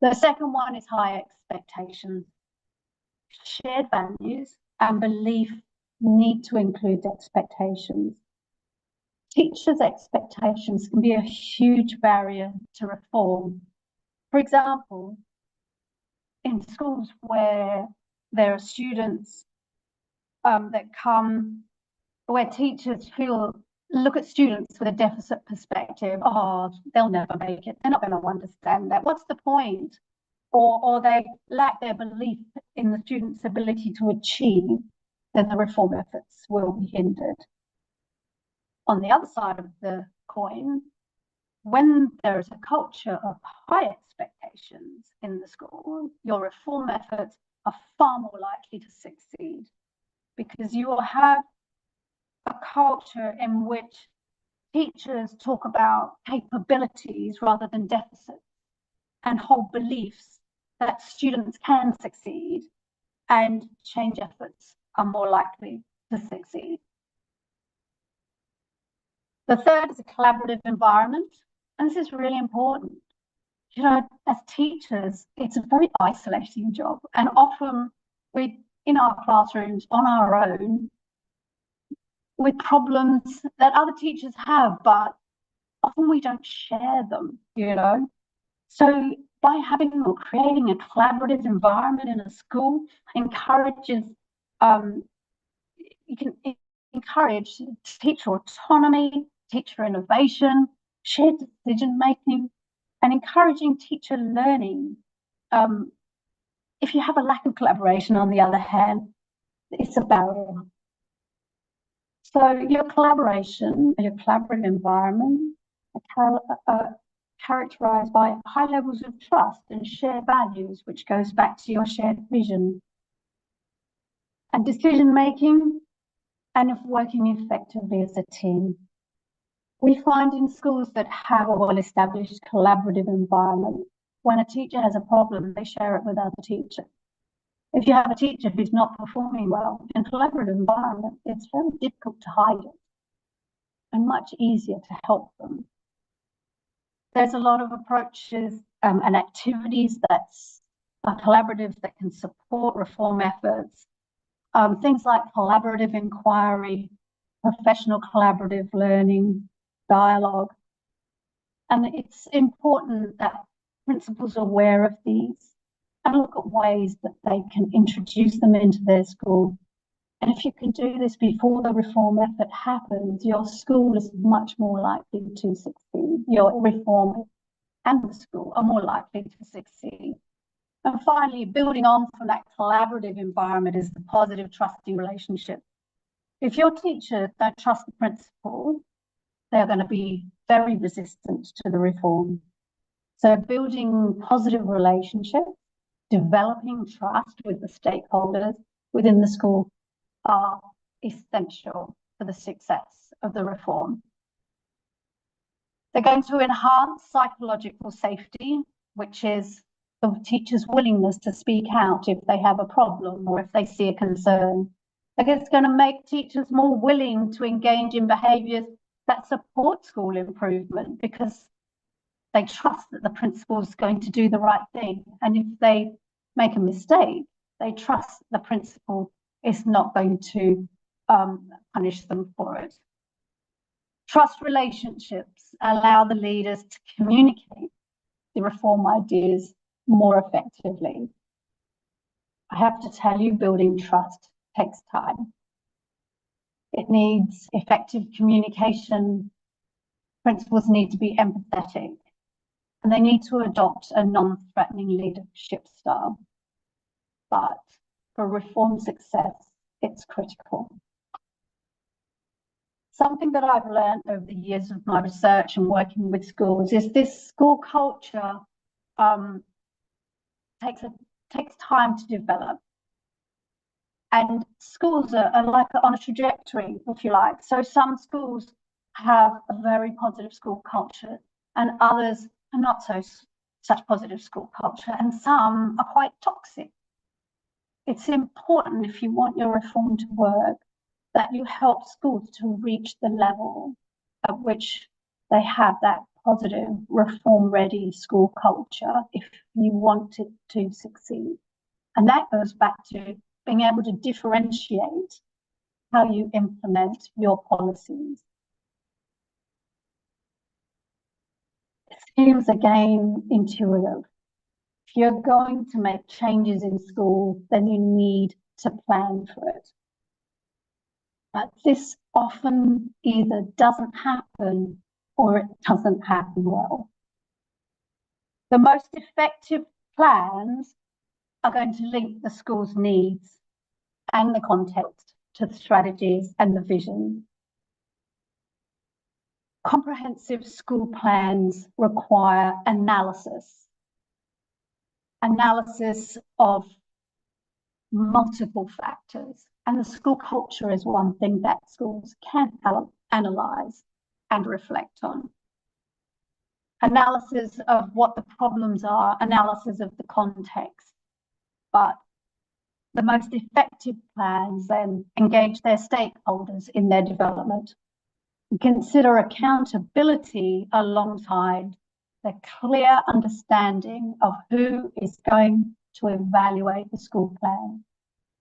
The second one is high expectations. Shared values and belief need to include expectations. Teachers' expectations can be a huge barrier to reform. For example, in schools where there are students that come, where teachers look at students with a deficit perspective, oh, they'll never make it, they're not going to understand that, what's the point? Or they lack their belief in the student's ability to achieve, then the reform efforts will be hindered. On the other side of the coin, when there is a culture of high expectations in the school, your reform efforts are far more likely to succeed, because you will have a culture in which teachers talk about capabilities rather than deficits, and hold beliefs that students can succeed, and change efforts are more likely to succeed. The third is a collaborative environment, and this is really important. You know, as teachers, it's a very isolating job, and often we're in our classrooms on our own with problems that other teachers have, but often we don't share them, you know. So by having or creating a collaborative environment in a school encourages, you can encourage teacher autonomy, teacher innovation, shared decision-making, and encouraging teacher learning. If you have a lack of collaboration, on the other hand, it's a barrier. So your collaborative environment are characterized by high levels of trust and shared values, which goes back to your shared vision. And decision-making, and of working effectively as a team. We find in schools that have a well-established collaborative environment, when a teacher has a problem, they share it with other teachers. If you have a teacher who's not performing well in a collaborative environment, it's very difficult to hide it and much easier to help them. There's a lot of approaches and activities that are collaborative that can support reform efforts. Things like collaborative inquiry, professional collaborative learning, dialogue. And it's important that principals are aware of these and look at ways that they can introduce them into their school. And if you can do this before the reform effort happens, your school is much more likely to succeed. Your reform and the school are more likely to succeed. And finally, building on from that collaborative environment is the positive, trusting relationship. If your teachers don't trust the principal, they're going to be very resistant to the reform. So building positive relationships, developing trust with the stakeholders within the school are essential for the success of the reform. They're going to enhance psychological safety, which is the teacher's willingness to speak out if they have a problem or if they see a concern. It's going to make teachers more willing to engage in behaviours that support school improvement, because they trust that the principal is going to do the right thing. And if they make a mistake, they trust the principal is not going to punish them for it. Trust relationships allow the leaders to communicate the reform ideas more effectively. I have to tell you, building trust takes time. It needs effective communication. Principals need to be empathetic, and and they need to adopt a non-threatening leadership style. But for reform success, it's critical. Something that I've learned over the years of my research and working with schools is this school culture takes time to develop. And schools are like on a trajectory, if you like. So some schools have a very positive school culture and others are not such positive school culture, and some are quite toxic. It's important, if you want your reform to work, that you help schools to reach the level at which they have that positive reform-ready school culture if you want it to succeed. And that goes back to being able to differentiate how you implement your policies. It seems again intuitive. If you're going to make changes in school, then you need to plan for it. But this often either doesn't happen or it doesn't happen well. The most effective plans are going to link the school's needs and the context to the strategies and the vision. Comprehensive school plans require analysis of multiple factors. And the school culture is one thing that schools can analyze and reflect on. Analysis of what the problems are, analysis of the context. But the most effective plans then engage their stakeholders in their development. Consider accountability alongside the clear understanding of who is going to evaluate the school plan.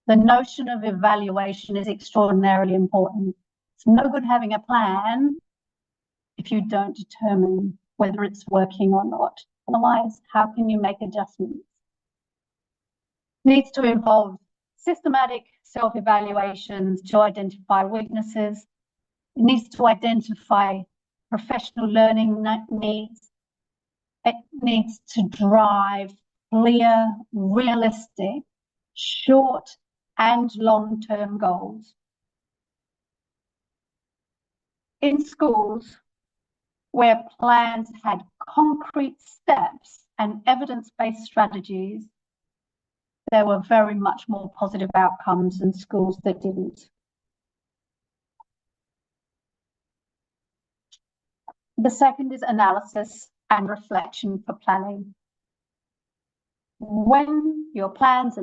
The notion of evaluation is extraordinarily important. It's no good having a plan if you don't determine whether it's working or not. Otherwise, how can you make adjustments? It needs to involve systematic self-evaluations to identify weaknesses. It needs to identify professional learning needs. It needs to drive clear, realistic, short and long-term goals. In schools where plans had concrete steps and evidence-based strategies, there were very much more positive outcomes than schools that didn't. The second is analysis and reflection for planning. When your plans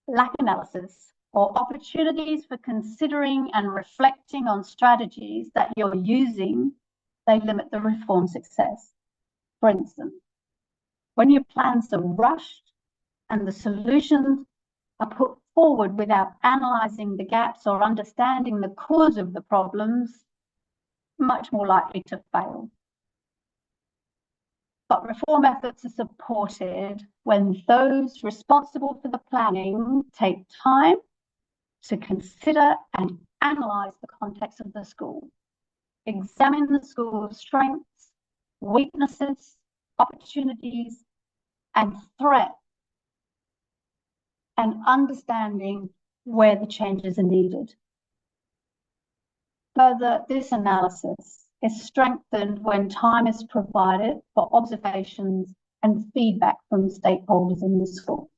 lack analysis or opportunities for considering and reflecting on strategies that you're using, they limit the reform success. For instance, when your plans are rushed and the solutions are put forward without analysing the gaps or understanding the cause of the problems, much more likely to fail. But reform efforts are supported when those responsible for the planning take time to consider and analyse the context of the school, examine the school's strengths, weaknesses, opportunities, and threats, and understanding where the changes are needed. Further, this analysis is strengthened when time is provided for observations and feedback from stakeholders in the school.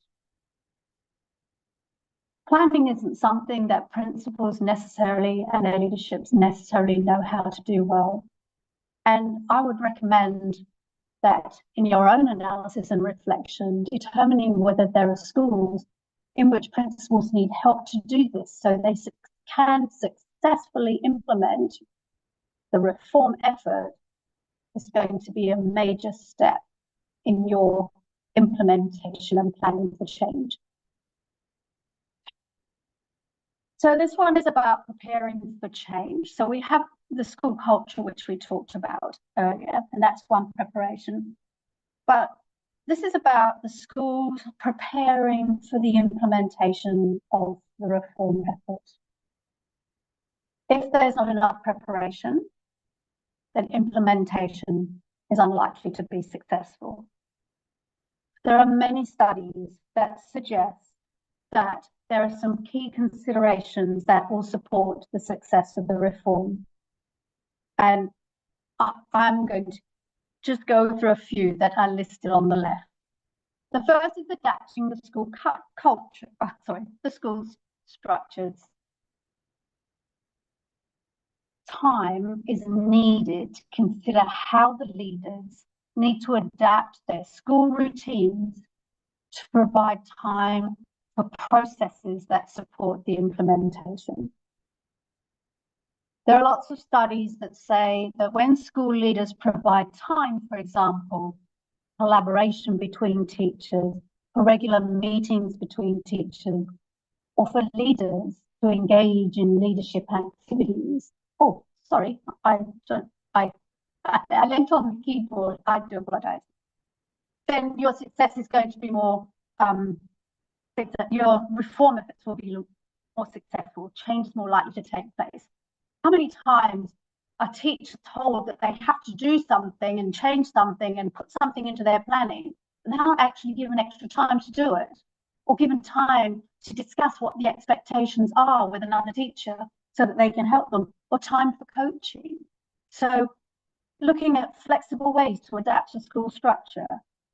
Planning isn't something that principals necessarily and their leaderships necessarily know how to do well. And I would recommend that in your own analysis and reflection, determining whether there are schools in which principals need help to do this so they can successfully implement the reform effort is going to be a major step in your implementation and planning for change. So this one is about preparing for change. So we have the school culture, which we talked about earlier, and that's one preparation. But this is about the schools preparing for the implementation of the reform effort. If there's not enough preparation, then implementation is unlikely to be successful. There are many studies that suggest that there are some key considerations that will support the success of the reform. And I'm going to just go through a few that are listed on the left. The first is adapting the school culture, the school's structures. Time is needed to consider how the leaders need to adapt their school routines to provide time for processes that support the implementation. There are lots of studies that say that when school leaders provide time, for example, collaboration between teachers, for regular meetings between teachers, or for leaders to engage in leadership activities. Oh, sorry, I leant on the keyboard, I do apologize. Then your success is going to be more, your reform efforts will be more successful, change is more likely to take place. How many times are teachers told that they have to do something and change something and put something into their planning, and they're not actually given extra time to do it, or given time to discuss what the expectations are with another teacher so that they can help them, or time for coaching? So looking at flexible ways to adapt a school structure.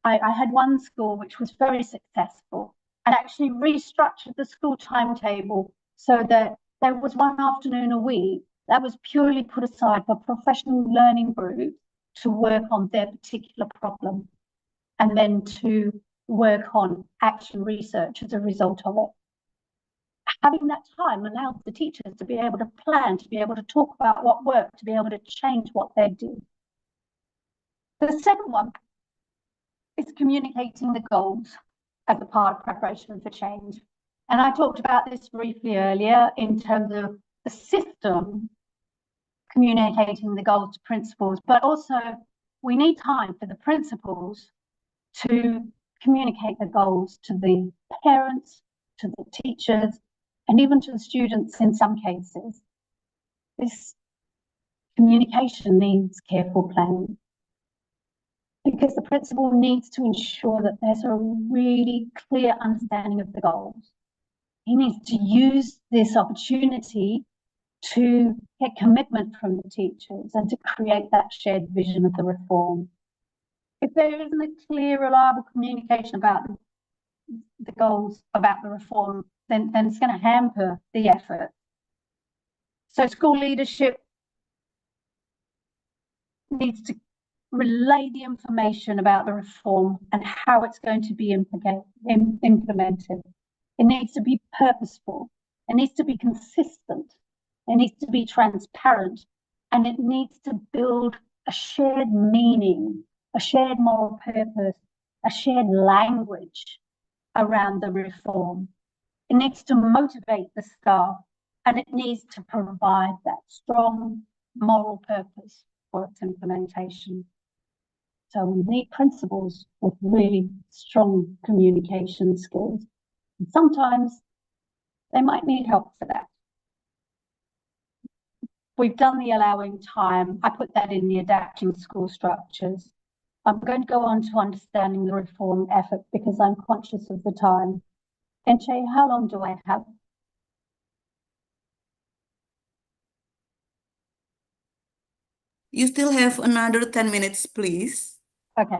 I had one school which was very successful and actually restructured the school timetable so that there was one afternoon a week that was purely put aside for professional learning groups to work on their particular problem and then to work on action research as a result of it. Having that time allows the teachers to be able to plan, to be able to talk about what worked, to be able to change what they do. The second one is communicating the goals as a part of preparation for change. And I talked about this briefly earlier in terms of the system communicating the goals to principals, but also we need time for the principals to communicate the goals to the parents, to the teachers, and even to the students in some cases. This communication needs careful planning, because the principal needs to ensure that there's a really clear understanding of the goals. He needs to use this opportunity to get commitment from the teachers and to create that shared vision of the reform. If there isn't a clear, reliable communication about the goals, about the reform, then it's going to hamper the effort. So school leadership needs to relay the information about the reform and how it's going to be implemented. It needs to be purposeful. It needs to be consistent. It needs to be transparent. And it needs to build a shared meaning, a shared moral purpose, a shared language around the reform. It needs to motivate the staff, and it needs to provide that strong moral purpose for its implementation. So we need principals with really strong communication skills. And sometimes they might need help for that. We've done the allowing time. I put that in the adapting school structures. I'm going to go on to understanding the reform effort because I'm conscious of the time. Enche, how long do I have? You still have another 10 minutes, please. Okay.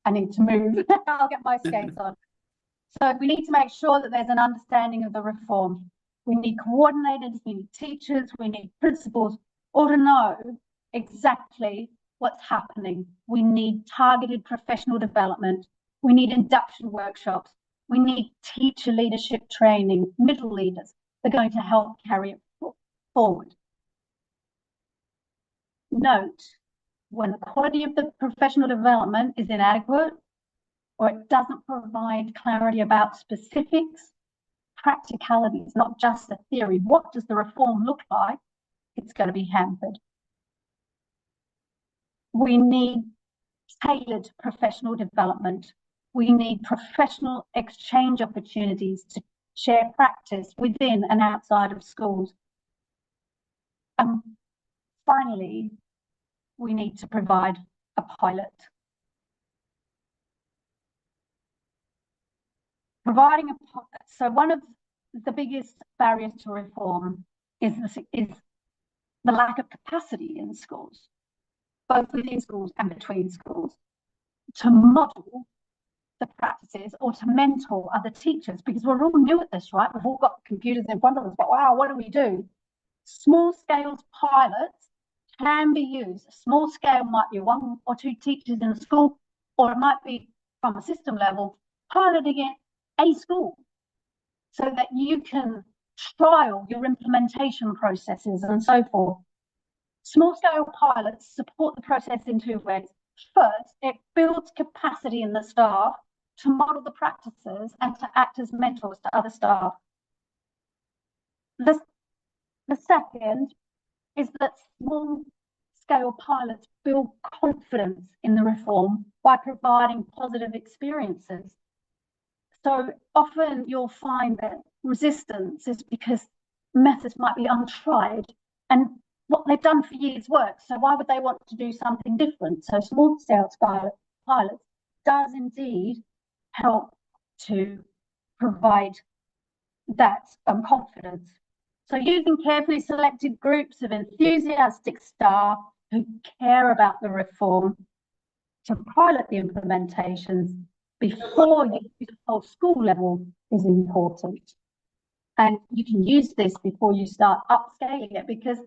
I need to move. I'll get my skates on. So we need to make sure that there's an understanding of the reform. We need coordinators, we need teachers, we need principals, all to know exactly what's happening. We need targeted professional development. We need induction workshops. We need teacher leadership training, middle leaders. They're going to help carry it forward. Note, when the quality of the professional development is inadequate or it doesn't provide clarity about specifics, practicalities, not just the theory, what does the reform look like? It's going to be hampered. We need tailored professional development. We need professional exchange opportunities to share practice within and outside of schools. And finally, we need to provide a pilot. So one of the biggest barriers to reform is the lack of capacity in schools, both within schools and between schools, to model the practices or to mentor other teachers, because we're all new at this, right? We've all got computers in front of us, but wow, what do we do? Small scale pilots can be used. Small scale might be 1 or 2 teachers in a school, or it might be from a system level, piloting it a school, so that you can trial your implementation processes and so forth. Small scale pilots support the process in 2 ways. First, it builds capacity in the staff to model the practices and to act as mentors to other staff. The second is that small scale pilots build confidence in the reform by providing positive experiences. So often you'll find that resistance is because methods might be untried and what they've done for years works. So why would they want to do something different? So small scale pilots does indeed help to provide that confidence. So using carefully selected groups of enthusiastic staff who care about the reform to pilot the implementations before you use a whole school level is important. And you can use this before you start upscaling it, because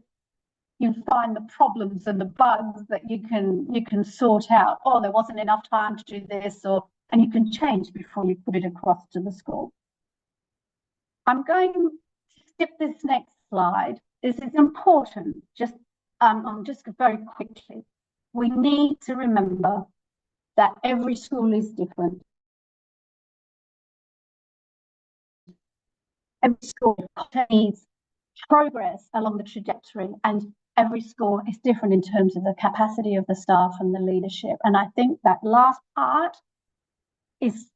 you find the problems and the bugs that you can sort out. Oh, there wasn't enough time to do this, and you can change before you put it across to the school. I'm going to skip this next slide. This is important. Just very quickly. We need to remember that every school is different. Every school needs progress along the trajectory, and every school is different in terms of the capacity of the staff and the leadership. And I think that last part is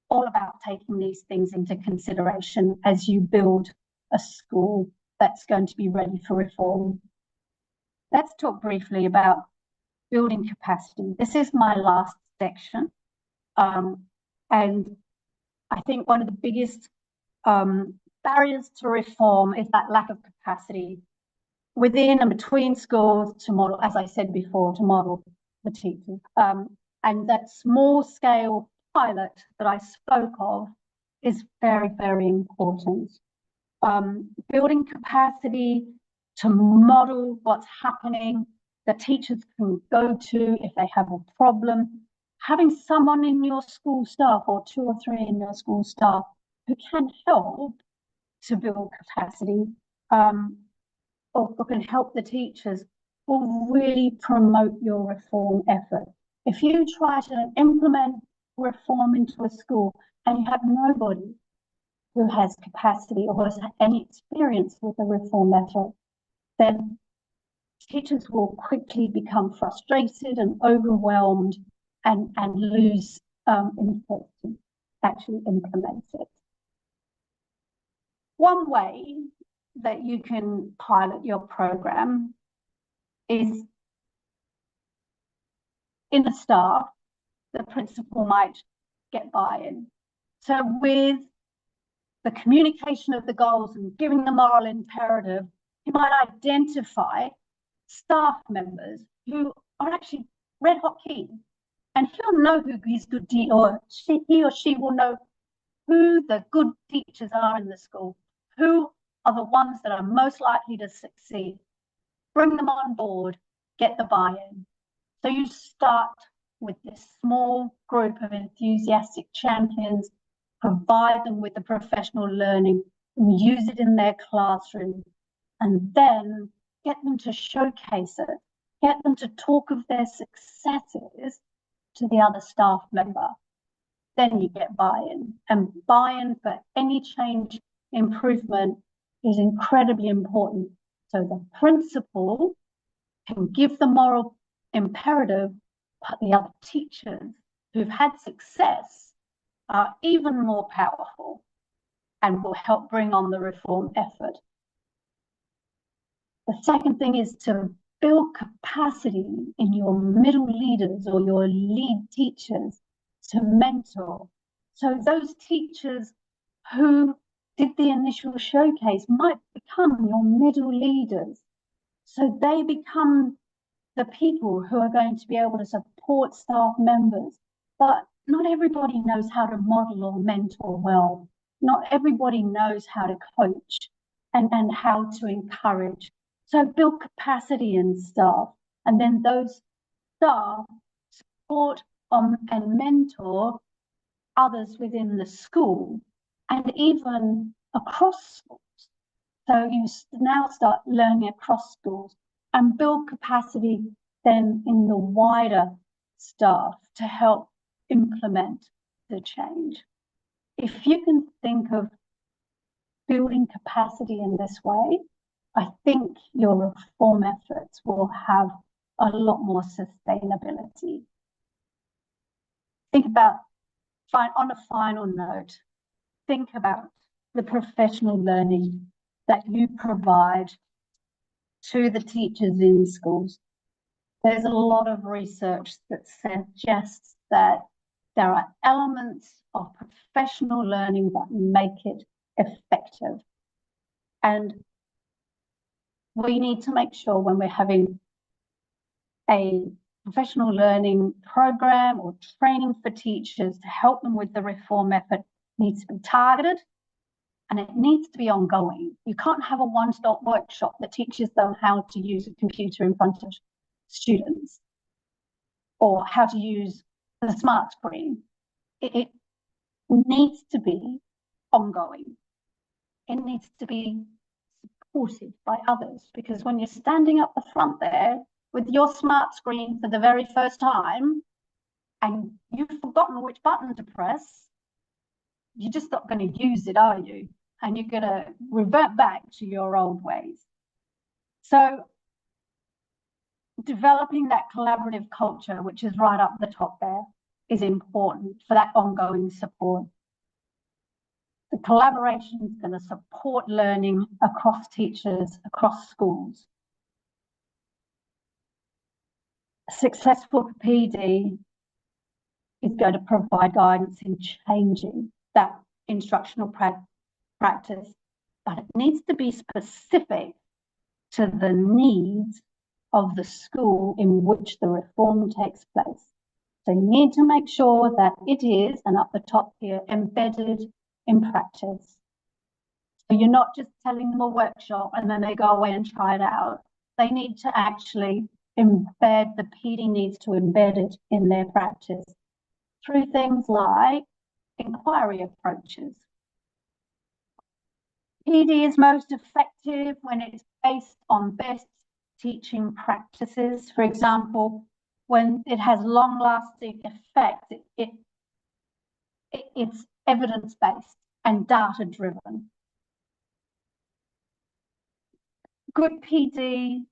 all about taking these things into consideration as you build a school that's going to be ready for reform. Let's talk briefly about building capacity. This is my last section. And I think one of the biggest barriers to reform is that lack of capacity within and between schools to model, as I said before, to model the teachers. And that small scale pilot that I spoke of is very, very important. Building capacity to model what's happening, that teachers can go to if they have a problem. Having someone in your school staff, or 2 or 3 in your school staff, who can help to build capacity, or can help the teachers, will really promote your reform effort. If you try to implement reform into a school and you have nobody who has capacity or has any experience with the reform effort, then teachers will quickly become frustrated and overwhelmed and lose interest to actually implement it. One way that you can pilot your program is in the staff, the principal might get buy-in. So with the communication of the goals and giving the moral imperative, you might identify staff members who are actually red hot keen, and he'll know who his good teacher, or he or she will know who the good teachers are in the school, who are the ones that are most likely to succeed. Bring them on board, get the buy-in. So you start with this small group of enthusiastic champions, provide them with the professional learning, use it in their classroom, and then get them to showcase it, get them to talk of their successes to the other staff member. Then you get buy-in, and buy-in for any change improvement is incredibly important. So the principal can give the moral imperative, but the other teachers who've had success are even more powerful and will help bring on the reform effort. The second thing is to build capacity in your middle leaders or your lead teachers to mentor. So those teachers who did the initial showcase might become your middle leaders. So they become the people who are going to be able to support staff members. But not everybody knows how to model or mentor well. Not everybody knows how to coach and how to encourage. So build capacity in staff, and then those staff support and mentor others within the school and even across schools. So you now start learning across schools and build capacity then in the wider staff to help implement the change. If you can think of building capacity in this way, I think your reform efforts will have a lot more sustainability. Think about, on a final note, think about the professional learning that you provide to the teachers in schools. There's a lot of research that suggests that there are elements of professional learning that make it effective. And we need to make sure when we're having a professional learning program or training for teachers to help them with the reform effort, needs to be targeted and it needs to be ongoing. You can't have a one-stop workshop that teaches them how to use a computer in front of students or how to use the smart screen. It needs to be ongoing. It needs to be supported by others, because when you're standing up the front there with your smart screen for the very first time and you've forgotten which button to press, you're just not going to use it, are you? And you're going to revert back to your old ways. So developing that collaborative culture, which is right up the top there, is important for that ongoing support. The collaboration is going to support learning across teachers, across schools. A successful PD is going to provide guidance in changing that instructional practice, but it needs to be specific to the needs of the school in which the reform takes place. So you need to make sure that it is, and up the top here, embedded in practice. So you're not just telling them a workshop and then they go away and try it out. They need to actually embed, the PD needs to embed it in their practice through things like inquiry approaches. PD is most effective when it's based on best teaching practices. For example, when it has long-lasting effect, it's evidence-based and data-driven. Good PD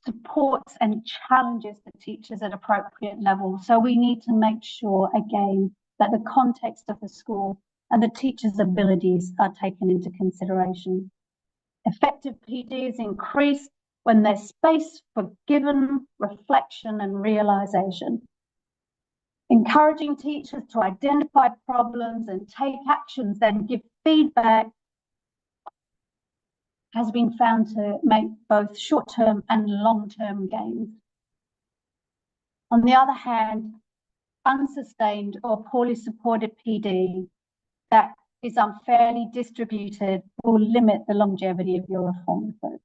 supports and challenges the teachers at appropriate level. So we need to make sure, again, that the context of the school and the teacher's abilities are taken into consideration. Effective PD is increased when there's space for given reflection and realization. Encouraging teachers to identify problems and take actions, then give feedback, has been found to make both short-term and long-term gains. On the other hand, unsustained or poorly supported PD that is unfairly distributed will limit the longevity of your reform effort.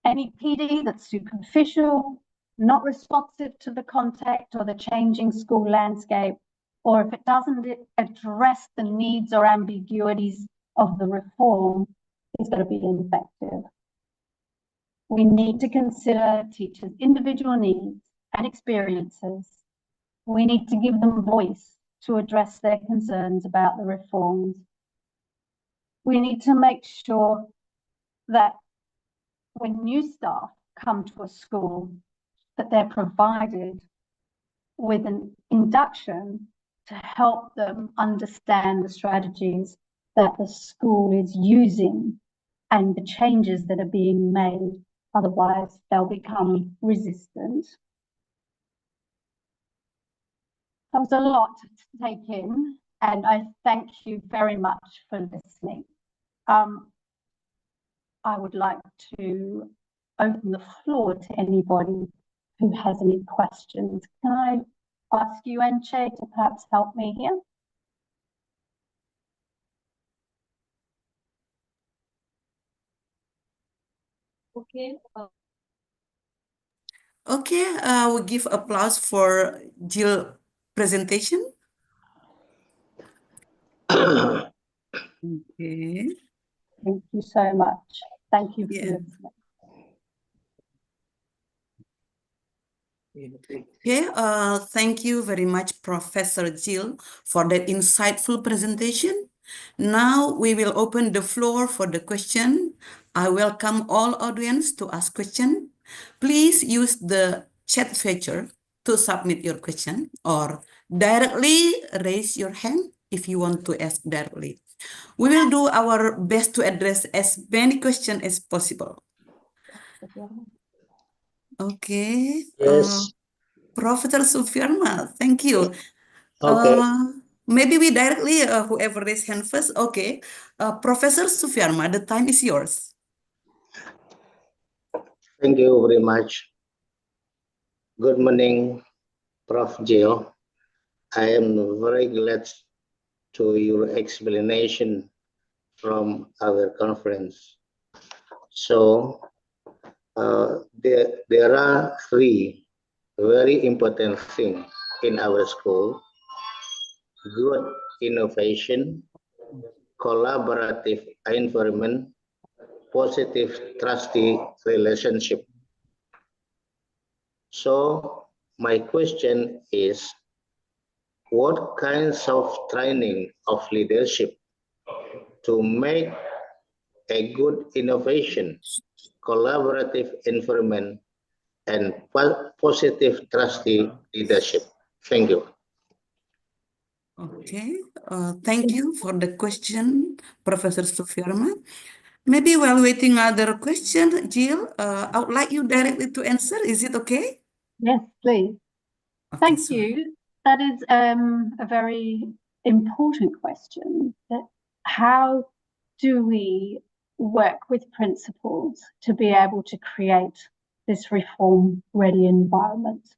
Any PD that's superficial, not responsive to the context or the changing school landscape, or if it doesn't address the needs or ambiguities of the reform, is going to be ineffective. We need to consider teachers' individual needs and experiences. We need to give them voice to address their concerns about the reforms. We need to make sure that when new staff come to a school, that they're provided with an induction to help them understand the strategies that the school is using and the changes that are being made Otherwise, they'll become resistant. That was a lot to take in, and I thank you very much for listening. I would like to open the floor to anybody who has any questions. Can I ask you, Enche, to perhaps help me here? Okay. Okay, we'll give applause for Jill's presentation. Okay. Thank you so much. Thank you for Yeah. listening. Okay, thank you very much, Professor Jill, for that insightful presentation. Now we will open the floor for the question. I welcome all audience to ask question. Please use the chat feature to submit your question or directly raise your hand if you want to ask directly. We will do our best to address as many questions as possible. Okay. Yes. Professor Sufirma, thank you. Okay. Maybe we directly, whoever raised hand first. Okay. Professor Sufirma, the time is yours. Thank you very much. Good morning, Prof. Gio. I am very glad to your explanation from our conference. So there are three very important things in our school: good innovation, collaborative environment, positive trusty relationship. So my question is, what kinds of training of leadership to make a good innovation, collaborative environment, and positive trusty leadership? Thank you. Okay. Thank you for the question, Professor Sufirma. Maybe while waiting other question, Jill, I would like you directly to answer. Is it okay? Yes, please. Okay, Thank so- you. That is a very important question. How do we work with principals to be able to create this reform-ready environment?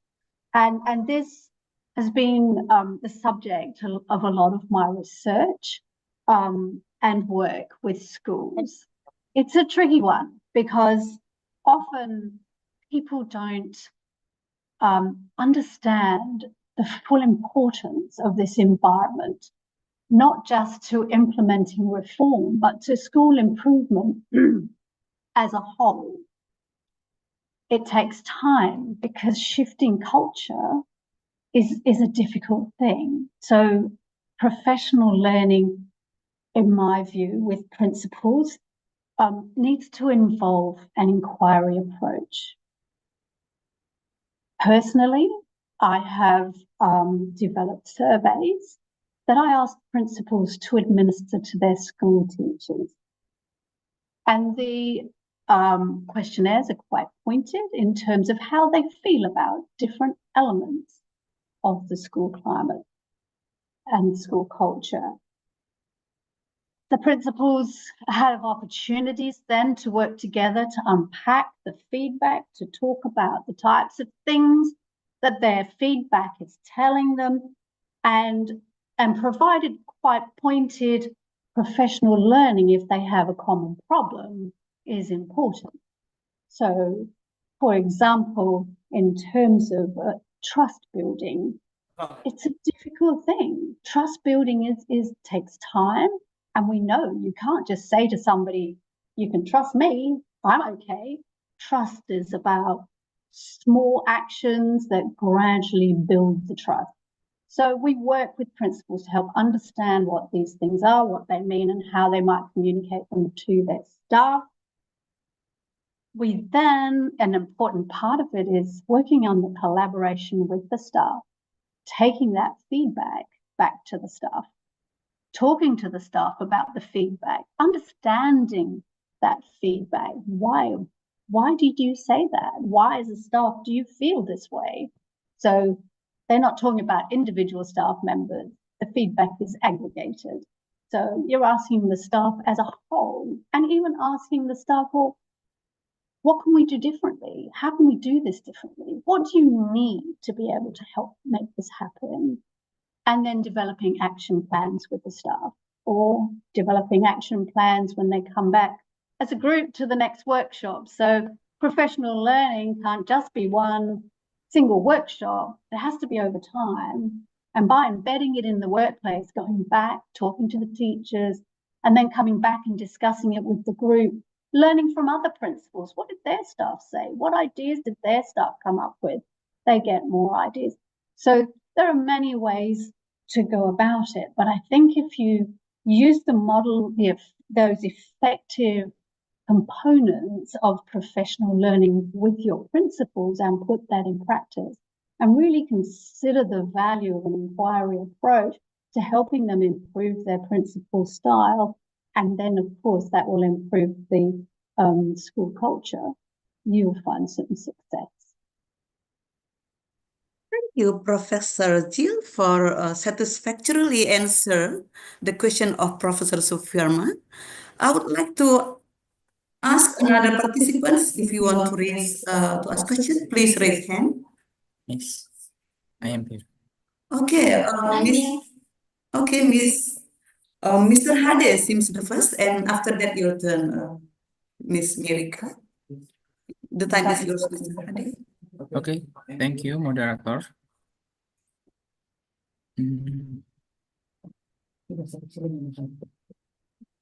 And this has been the subject of a lot of my research and work with schools. It's a tricky one because often people don't understand the full importance of this environment, not just to implementing reform, but to school improvement as a whole. It takes time because shifting culture is a difficult thing. So professional learning, in my view, with principals, needs to involve an inquiry approach. Personally, I have developed surveys that I ask principals to administer to their school teachers. And the questionnaires are quite pointed in terms of how they feel about different elements of the school climate and school culture. The principals have opportunities then to work together to unpack the feedback, to talk about the types of things that their feedback is telling them, and provided quite pointed professional learning if they have a common problem is important. So, for example, in terms of trust building, it's a difficult thing. Trust building takes time. And we know you can't just say to somebody, you can trust me, I'm okay. Trust is about small actions that gradually build the trust. So we work with principals to help understand what these things are, what they mean, and how they might communicate them to their staff. We then, an important part of it is working on the collaboration with the staff, taking that feedback back to the staff, talking to the staff about the feedback, understanding that feedback. Why why did you say that? Why, as a staff, do you feel this way? So they're not talking about individual staff members. The feedback is aggregated. So you're asking the staff as a whole, and even asking the staff, well, what can we do differently? How can we do this differently? What do you need to be able to help make this happen? And then developing action plans with the staff, or developing action plans when they come back as a group to the next workshop. So professional learning can't just be one single workshop. It has to be over time. And by embedding it in the workplace, going back, talking to the teachers, and then coming back and discussing it with the group, learning from other principals. What did their staff say? What ideas did their staff come up with? They get more ideas. So there are many ways to go about it. But I think if you use the model, those effective components of professional learning with your principals and put that in practice, and really consider the value of an inquiry approach to helping them improve their principal style, and then of course that will improve the school culture, you'll find some success. Thank you, Professor Jill, for satisfactorily answer the question of Professor Sufiarma. I would like to ask another participants, if you want to raise to ask question, please raise hand. Yes, I am here. Okay, Mr. Hade seems the first, and after that your turn, Miss Mirika. The time is yours, Mr. Hade. Okay, thank you, moderator.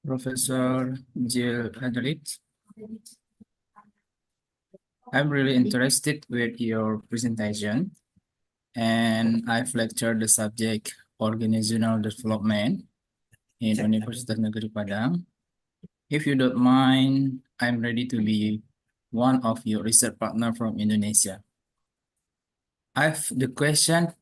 Professor Jill Adrit, I'm really interested with your presentation, and I've lectured the subject organizational development in Universitas Negeri Padang. If you don't mind, I'm ready to be one of your research partner from Indonesia. I've the question,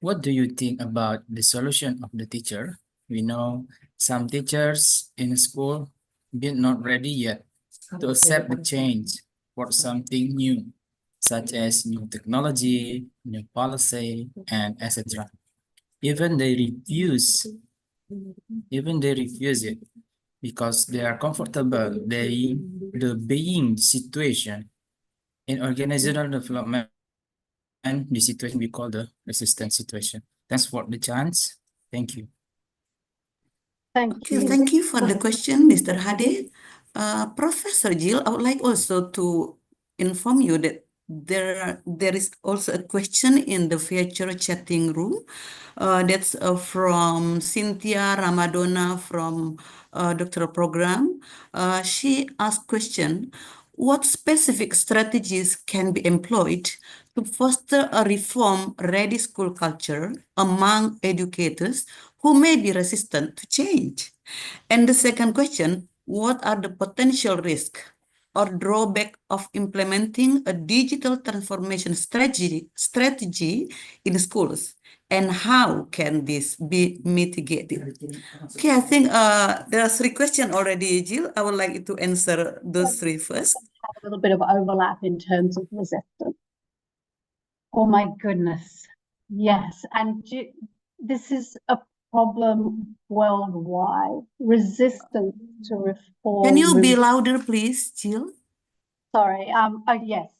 what do you think about the solution of the teacher? We know some teachers in school been not ready yet to accept the change for something new, such as new technology, new policy, and etc. Even they refuse it because they are comfortable the being situation in organizational development, and the situation we call the resistance situation. Thanks for the chance. Thank you. Thank you. Thank you for the question, Mr. Hade. Professor Jill, I would like also to inform you that there is also a question in the future chatting room. That's from Cynthia Ramadona from Doctoral Program. She asked question, what specific strategies can be employed to foster a reform-ready school culture among educators who may be resistant to change? And the second question, what are the potential risks or drawback of implementing a digital transformation strategy in schools? And how can this be mitigated? Okay, I think there are 3 questions already, Jill. I would like you to answer those 3 first. A little bit of overlap in terms of resistance. Oh my goodness. Yes. And this is a problem worldwide. Resistance to reform. Can you be louder, please, Jill? Sorry. Yes.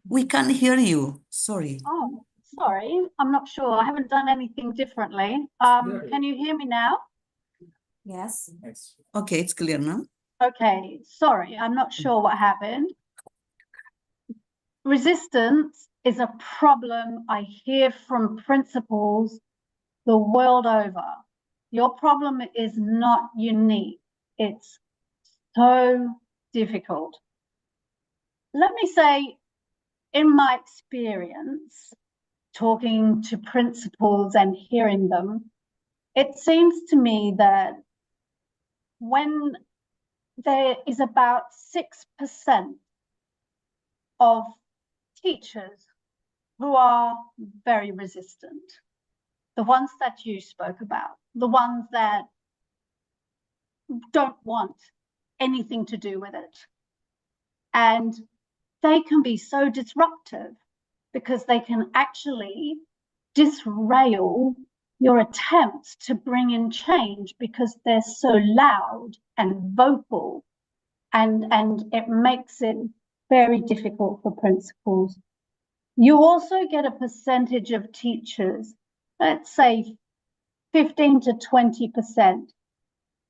We can't hear you. Sorry. Oh, sorry. I'm not sure. I haven't done anything differently. Can you hear me now? Yes. Okay, it's clear now. Okay. Sorry. I'm not sure what happened. Resistance is a problem I hear from principals the world over. Your problem is not unique. It's so difficult. Let me say, in my experience, talking to principals and hearing them, it seems to me that when there is about 6% of teachers who are very resistant, the ones that you spoke about, the ones that don't want anything to do with it. And they can be so disruptive because they can actually disrail your attempts to bring in change because they're so loud and vocal, and it makes it very difficult for principals. You also get a percentage of teachers, let's say 15 to 20%,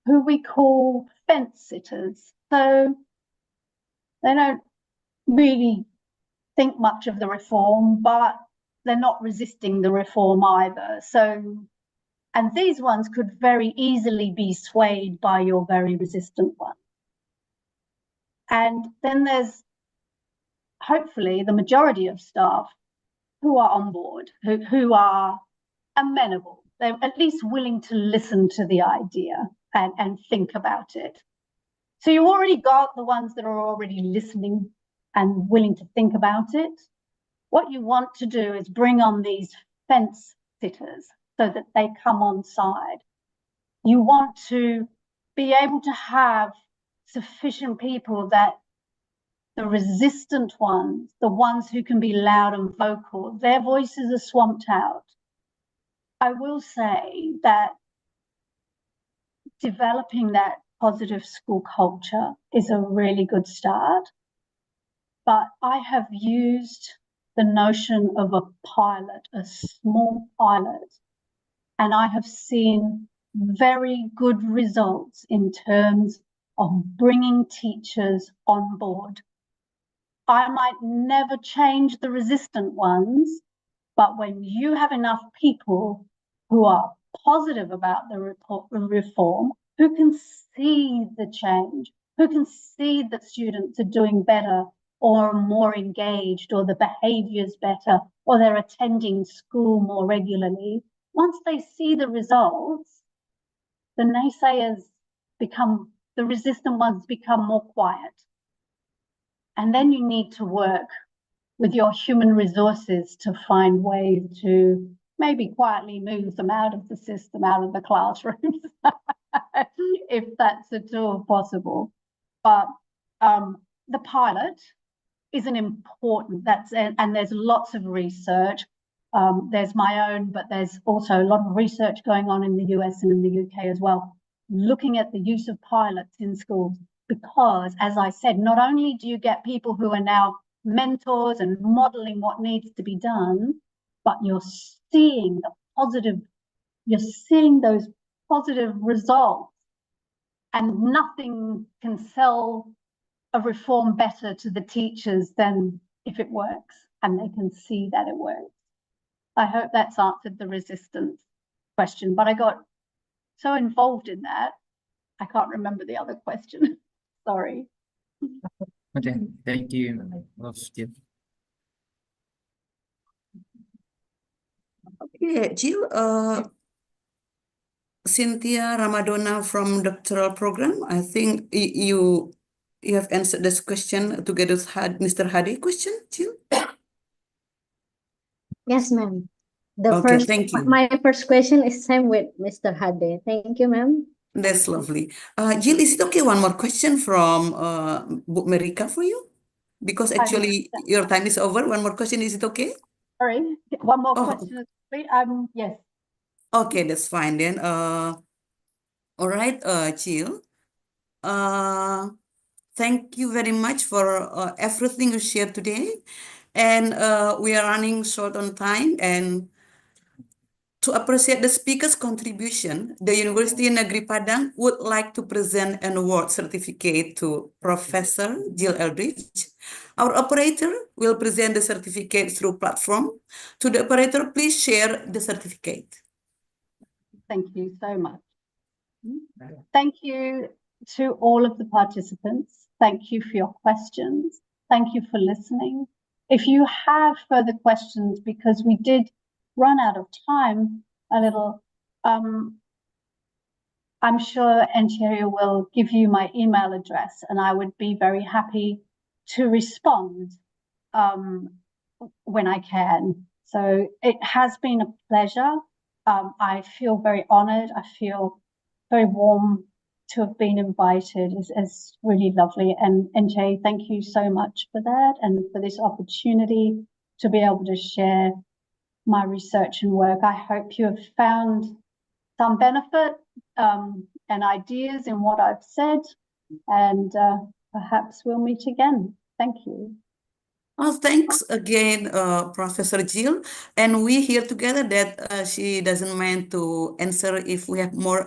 who we call fence sitters. So they don't really think much of the reform, but they're not resisting the reform either. So, and these ones could very easily be swayed by your very resistant one. And then there's hopefully the majority of staff who are on board, who are amenable. They're at least willing to listen to the idea and think about it. So you already got the ones that are already listening and willing to think about it. What you want to do is bring on these fence sitters so that they come on side. You want to be able to have sufficient people that the resistant ones, the ones who can be loud and vocal, their voices are swamped out. I will say that developing that positive school culture is a really good start, but I have used the notion of a pilot, a small pilot, and I have seen very good results in terms of bringing teachers on board. I might never change the resistant ones, but when you have enough people who are positive about the reform, who can see the change, who can see that students are doing better or more engaged, or the behavior's better, or they're attending school more regularly, once they see the results, the naysayers become, the resistant ones become more quiet. And then you need to work with your human resources to find ways to maybe quietly move them out of the system, out of the classrooms, if that's at all possible. But the pilot is an important, and there's lots of research. There's my own, but there's also a lot of research going on in the US and in the UK as well, looking at the use of pilots in schools. Because, as I said, not only do you get people who are now mentors and modeling what needs to be done, but you're seeing those positive results, and nothing can sell a reform better to the teachers than if it works and they can see that it works. I hope that's answered the resistance question, but I got so involved in that, I can't remember the other question. Sorry. Okay, thank you, Prof. Jill. Okay, Jill, Cynthia Ramadona from doctoral program. I think you have answered this question together with Mr. Hadi question, Jill? Yes, ma'am. Okay, thank you. My first question is same with Mr. Hadi. Thank you, ma'am. That's lovely. Jill, is it okay? One more question from Bu Merika for you? Because actually your time is over. One more question, is it okay? Sorry, one more question. Yes. Okay, that's fine then. All right, Jill. Thank you very much for everything you shared today. And we are running short on time, and to appreciate the speaker's contribution, the University Negeri Padang would like to present an award certificate to Professor Jill Eldridge. Our operator will present the certificate through platform. To the operator, please share the certificate. Thank you so much. Thank you to all of the participants. Thank you for your questions. Thank you for listening. If you have further questions, because we did run out of time a little, I'm sure Antonio will give you my email address, and I would be very happy to respond when I can. So it has been a pleasure. I feel very honored. I feel very warm to have been invited is really lovely. And NJ, thank you so much for that and for this opportunity to be able to share my research and work. I hope you have found some benefit and ideas in what I've said, and perhaps we'll meet again. Thank you. Oh, thanks again, Professor Jill. And we hear together that she doesn't mind to answer if we have more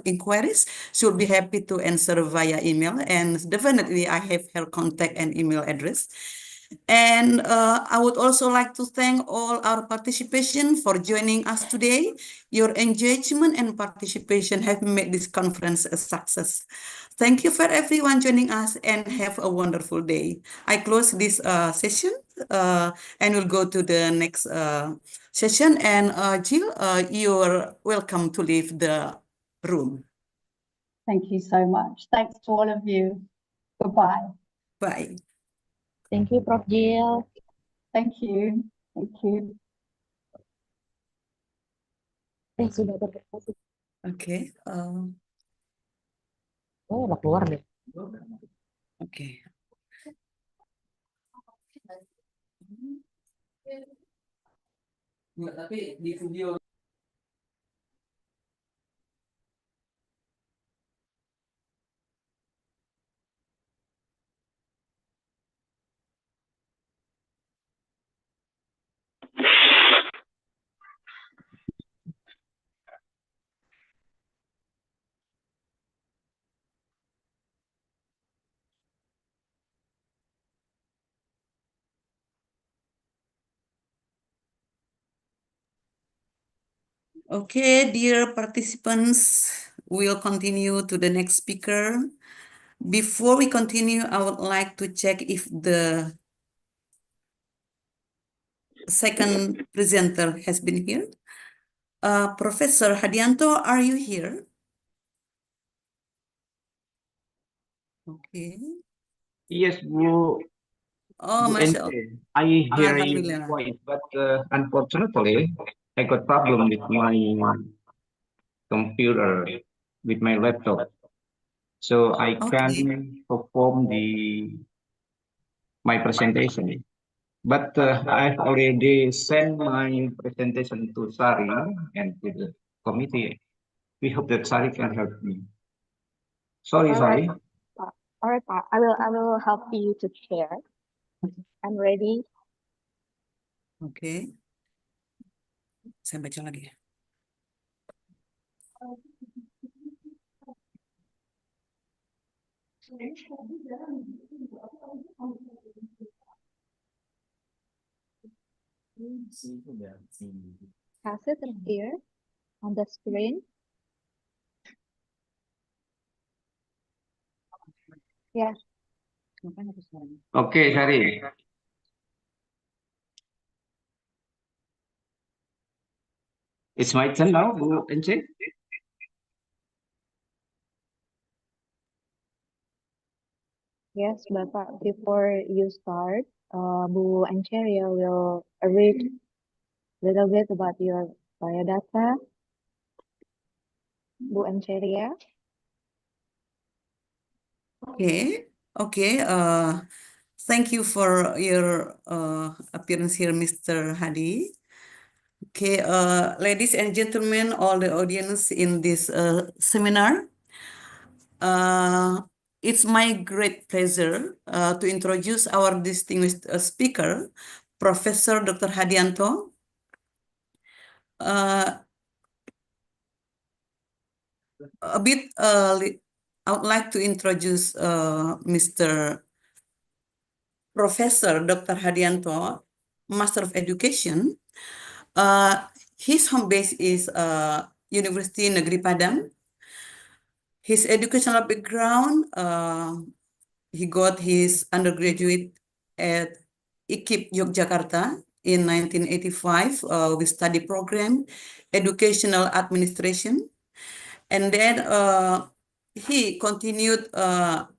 inquiries. She will be happy to answer via email. And definitely, I have her contact and email address. And I would also like to thank all our participation for joining us today. Your engagement and participation have made this conference a success. Thank you for everyone joining us and have a wonderful day. I close this session and we'll go to the next session. And Jill, you're welcome to leave the room. Thank you so much. Thanks to all of you. Goodbye. Bye. Thank you, Prof. Jill. Thank you. Thank you. Sudah terdeteksi. Okay. Oh, udah keluar deh. Okay. Enggak, tapi di video Okay, dear participants, we'll continue to the next speaker. Before we continue, I would like to check if the second presenter has been here. Professor Hadianto, are you here? Okay. Yes, Bu. Oh, Bu Masya NC. Allah. I hear your Alhamdulillah. voice, but unfortunately, I got problem with my computer, with my laptop, so I Okay. can perform my presentation. But I've already sent my presentation to Sari and to the committee. We hope that Sari can help me. Sorry, All Sari. right, Pak. All right, Pak. I will help you to share. I'm ready. Okay. Saya baca lagi. Has it appear on the screen? Yes. Okay, Sari. It's my turn now, Bu NC. Yes, Bapak. Before you start, Bu Ancheria will read a little bit about your biodata. Bu Ancheria. Okay. Okay. Thank you for your appearance here, Mr. Hadi. Okay, ladies and gentlemen, all the audience in this seminar, it's my great pleasure to introduce our distinguished speaker, Professor Dr. Hadianto. A bit, I would like to introduce Mr. Professor Dr. Hadianto, Master of Education. His home base is University Negeri Padang. His educational background, he got his undergraduate at IKIP Yogyakarta in 1985 with study program, educational administration. And then he continued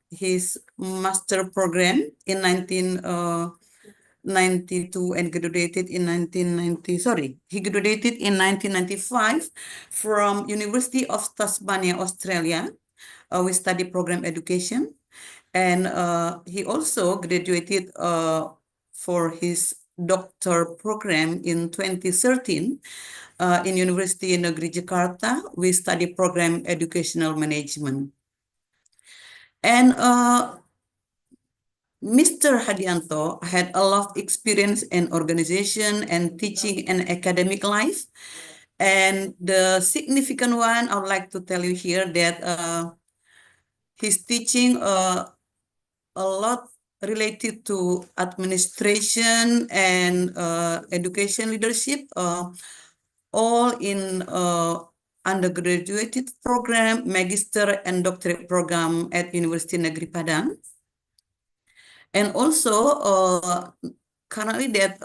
his master program in 1992 and graduated in 1990. He graduated in 1995 from University of Tasmania, Australia, with study program education. And he also graduated for his doctor program in 2013 in University Negeri Jakarta with study program educational management. And Mr. Hadianto had a lot of experience in organization and teaching and academic life. And the significant one, I would like to tell you here that he's teaching a lot related to administration and education leadership, all in undergraduate program, magister and doctorate program at University Negeri Padang. And also currently that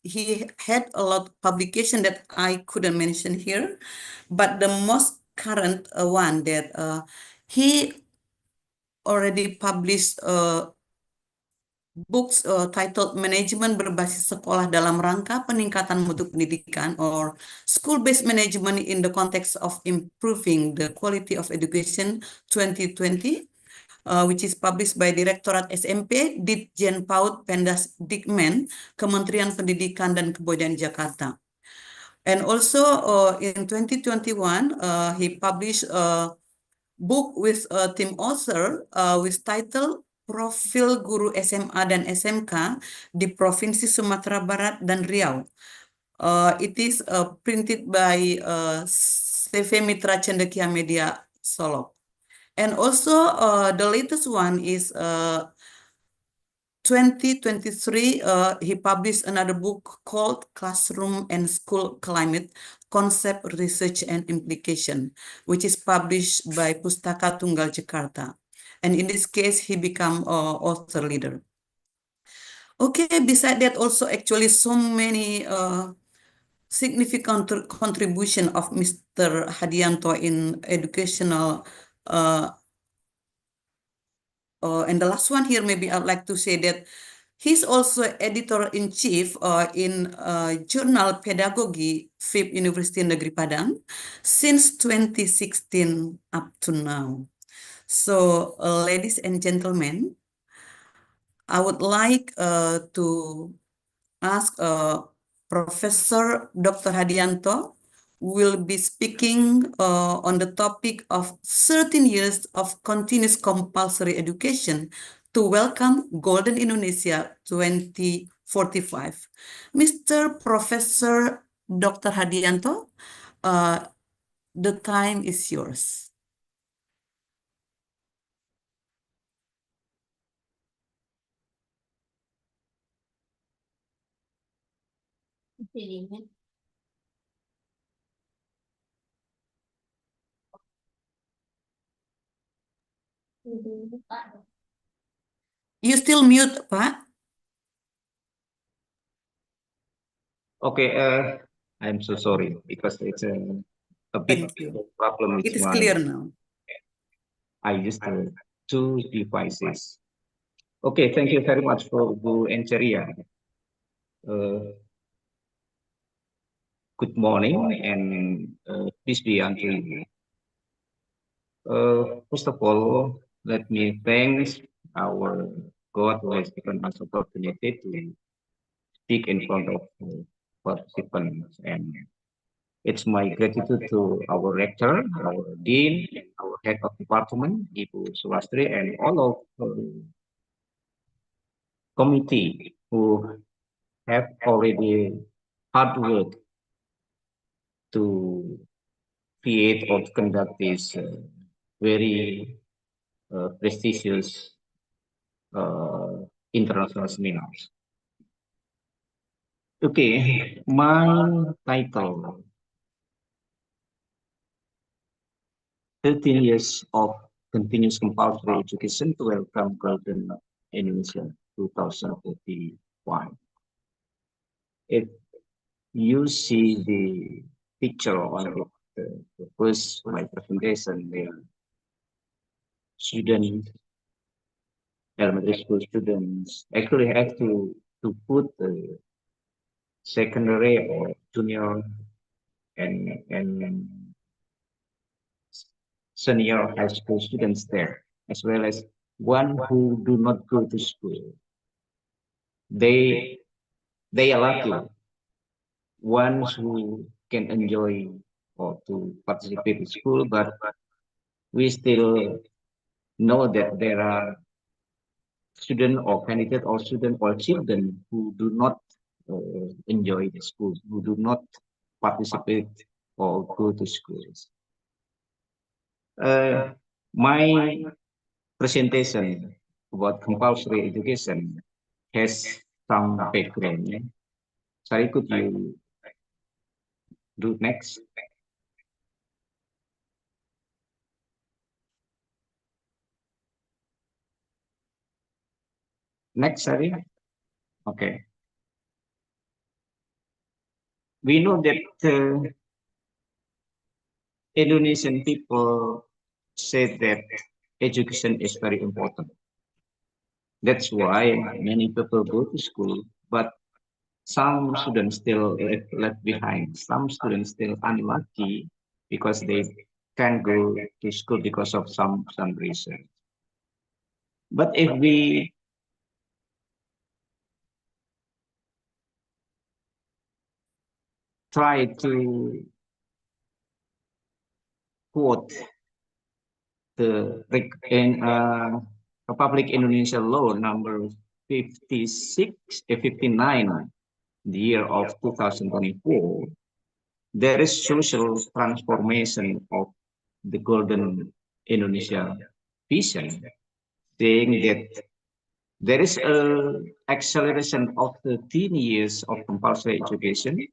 he had a lot of publication that I couldn't mention here, but the most current one that he already published books titled Manajemen Berbasis Sekolah dalam Rangka Peningkatan Mutu Pendidikan, or School-Based Management in the Context of Improving the Quality of Education 2020, which is published by Direktorat SMP Ditjen PAUD Pendas Dikmen, Kementerian Pendidikan dan Kebudayaan Jakarta. And also in 2021, he published a book with a team author with title Profil Guru SMA dan SMK di Provinsi Sumatera Barat dan Riau. It is printed by CV Mitra Cendekia Media Solo. And also the latest one is 2023, he published another book called Classroom and School Climate, Concept, Research, and Implication, which is published by Pustaka Tunggal Jakarta. And in this case, he became author leader. Okay, beside that, also actually so many significant contribution of Mr. Hadianto in educational and the last one here, maybe I'd like to say that he's also editor-in-chief in Journal Pedagogi FIP University Negeri Padang since 2016 up to now. So, ladies and gentlemen, I would like to ask Professor Dr. Hadianto will be speaking on the topic of 13 years of continuous compulsory education to welcome Golden Indonesia 2045. Mr. Professor Dr. Hadianto, the time is yours. You still mute, Pak? Okay, I'm so sorry because it's a bit problem with It is clear now. I used two devices. Okay, thank you very much for Bu Enceria. Good morning and peace be unto you. First of all, let me thank our God who has given us opportunity to speak in front of participants, and it's my gratitude to our rector, our dean, our head of department, Ibu Sulastri, and all of committee who have already hard work to create or to conduct this very prestigious international seminars. Okay, my title, 13 years of continuous compulsory education to welcome Golden Indonesia 2021. If you see the picture on the first my presentation, the students, elementary school students actually have to put the secondary or junior and senior high school students there, as well as one who do not go to school. They are lucky, ones who can enjoy or to participate in school, but we still know that there are student or candidate or student or children who do not enjoy the school, who do not participate or go to schools. My presentation about compulsory education has some background. Sorry, could you do next? Next, sorry. Okay. We know that Indonesian people say that education is very important. That's why many people go to school, but some students still left behind. Some students still unlucky because they can't go to school because of some reason. But if we try to quote the Republic Indonesia Law number 59, the year of 2024, there is social transformation of the Golden Indonesia vision, saying that there is an acceleration of 13 years of compulsory education.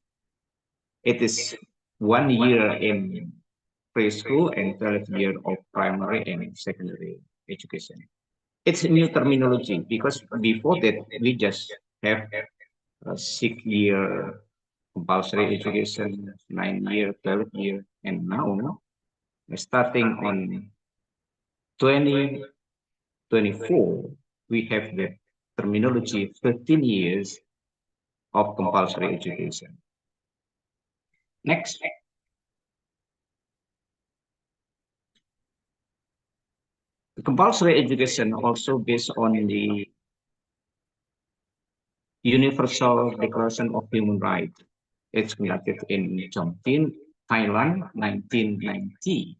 It is 1 year in preschool and 12 years of primary and secondary education. It's a new terminology because before that we just have a 6-year compulsory education, 9-year, 12-year, and now starting on 2024, we have the terminology 13 years of compulsory education. Next. The compulsory education also based on the Universal Declaration of Human Rights. It's conducted in Chongqing, Thailand, 1990.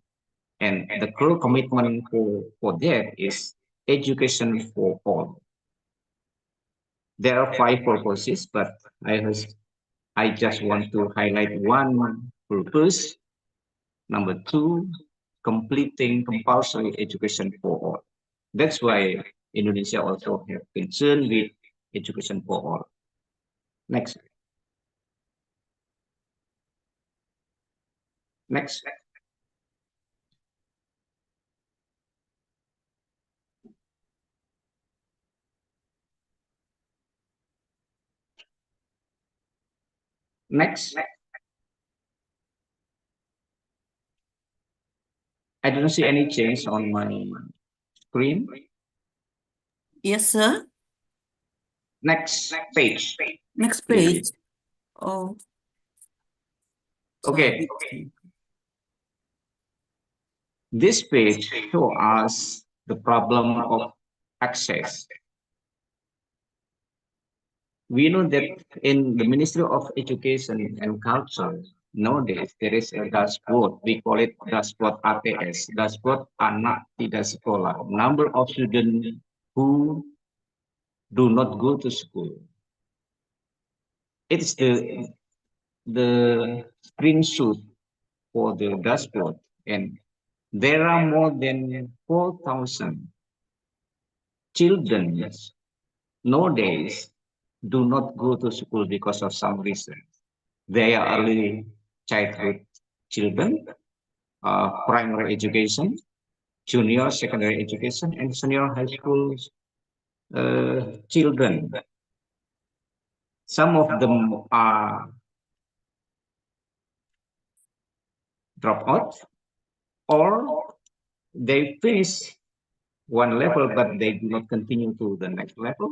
And the core commitment for that is education for all. There are 5 purposes, but I just want to highlight one purpose. Number 2, completing compulsory education for all. That's why Indonesia also have concern with education for all. Next. Next. Next. I don't see any change on my screen. Yes, sir. Next page. Next page. Oh. Okay. This page shows us the problem of access. We know that in the Ministry of Education and Culture, nowadays there is a dashboard. We call it dashboard ATS, dashboard anak tidak sekolah. Number of students who do not go to school. It's the screenshot for the dashboard, and there are more than 4,000 children nowadays do not go to school because of some reason. They are early childhood children, primary education, junior secondary education, and senior high school children. Some of them are drop out, or they finish one level but they do not continue to the next level,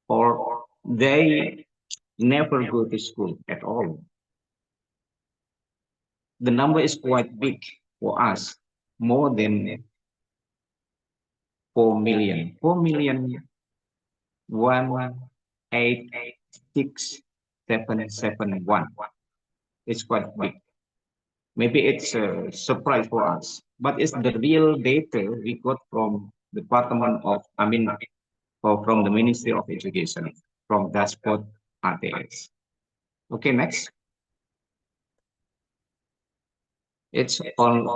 or they never go to school at all. The number is quite big for us. more than 4 million. 4,186,771. It's quite big. Maybe it's a surprise for us, but it's the real data we got from from the Ministry of Education, from dashboard ATS. Okay, next. It's on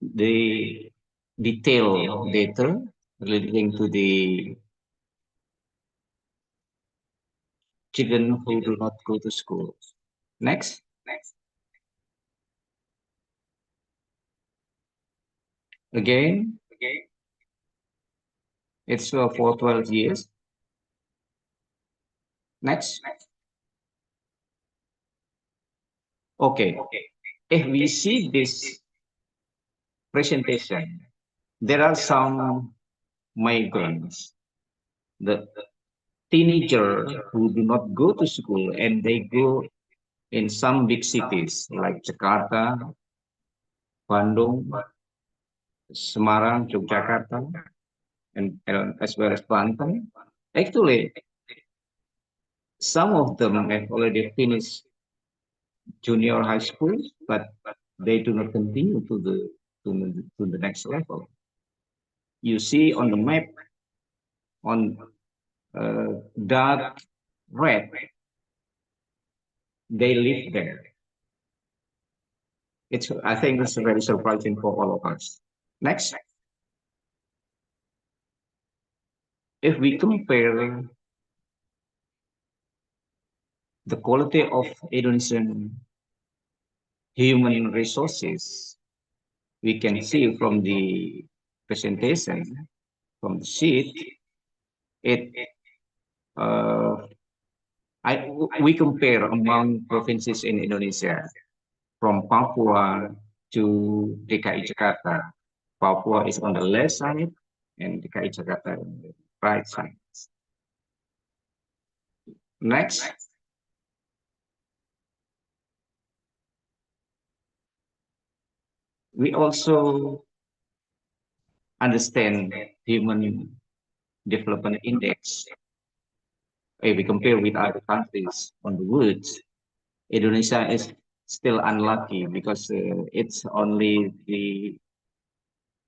the detailed data relating to the children who do not go to school. Next. Again, it's for 12 years. Next. Okay. If we see this presentation, there are some migrants, the teenagers who do not go to school and they go in some big cities like Jakarta, Bandung, Semarang, Yogyakarta, and as well as Banten. Actually, some of them have already finished junior high school, but they do not continue to the next level. You see on the map, on dark red, they live there. I think it's very surprising for all of us. Next. If we compare the quality of Indonesian human resources, we can see from the presentation, from the sheet, we compare among provinces in Indonesia, from Papua to DKI Jakarta. Papua is on the left side and DKI Jakarta on the right side. Next. We also understand Human Development Index. If we compare with other countries on the woods, Indonesia is still unlucky because it's only the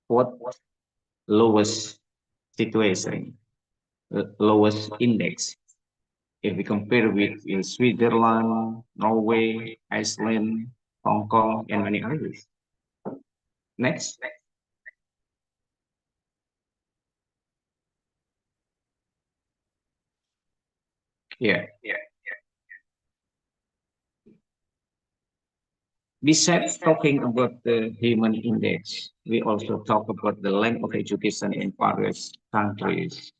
fourth lowest situation, lowest index. If we compare with Switzerland, Norway, Iceland, Hong Kong, and many others. Next. Yeah. Besides talking about the human index, we also talk about the length of education in various countries.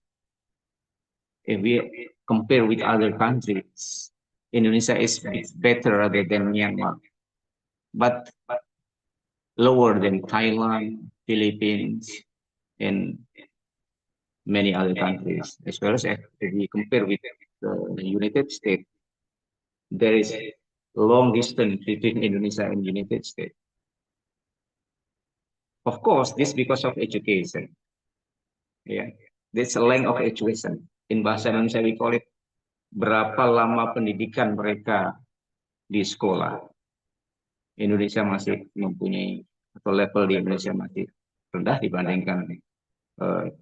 If we compare with other countries, Indonesia is better rather than Myanmar, but lower than Thailand, Philippines, and many other countries, as well as if we compare with the United States, there is a long distance between Indonesia and United States. Of course, this because of education. Yeah, this length of education. In bahasa Indonesia we call it berapa lama pendidikan mereka di sekolah. Indonesia masih mempunyai atau level di Indonesia masih rendah dibandingkan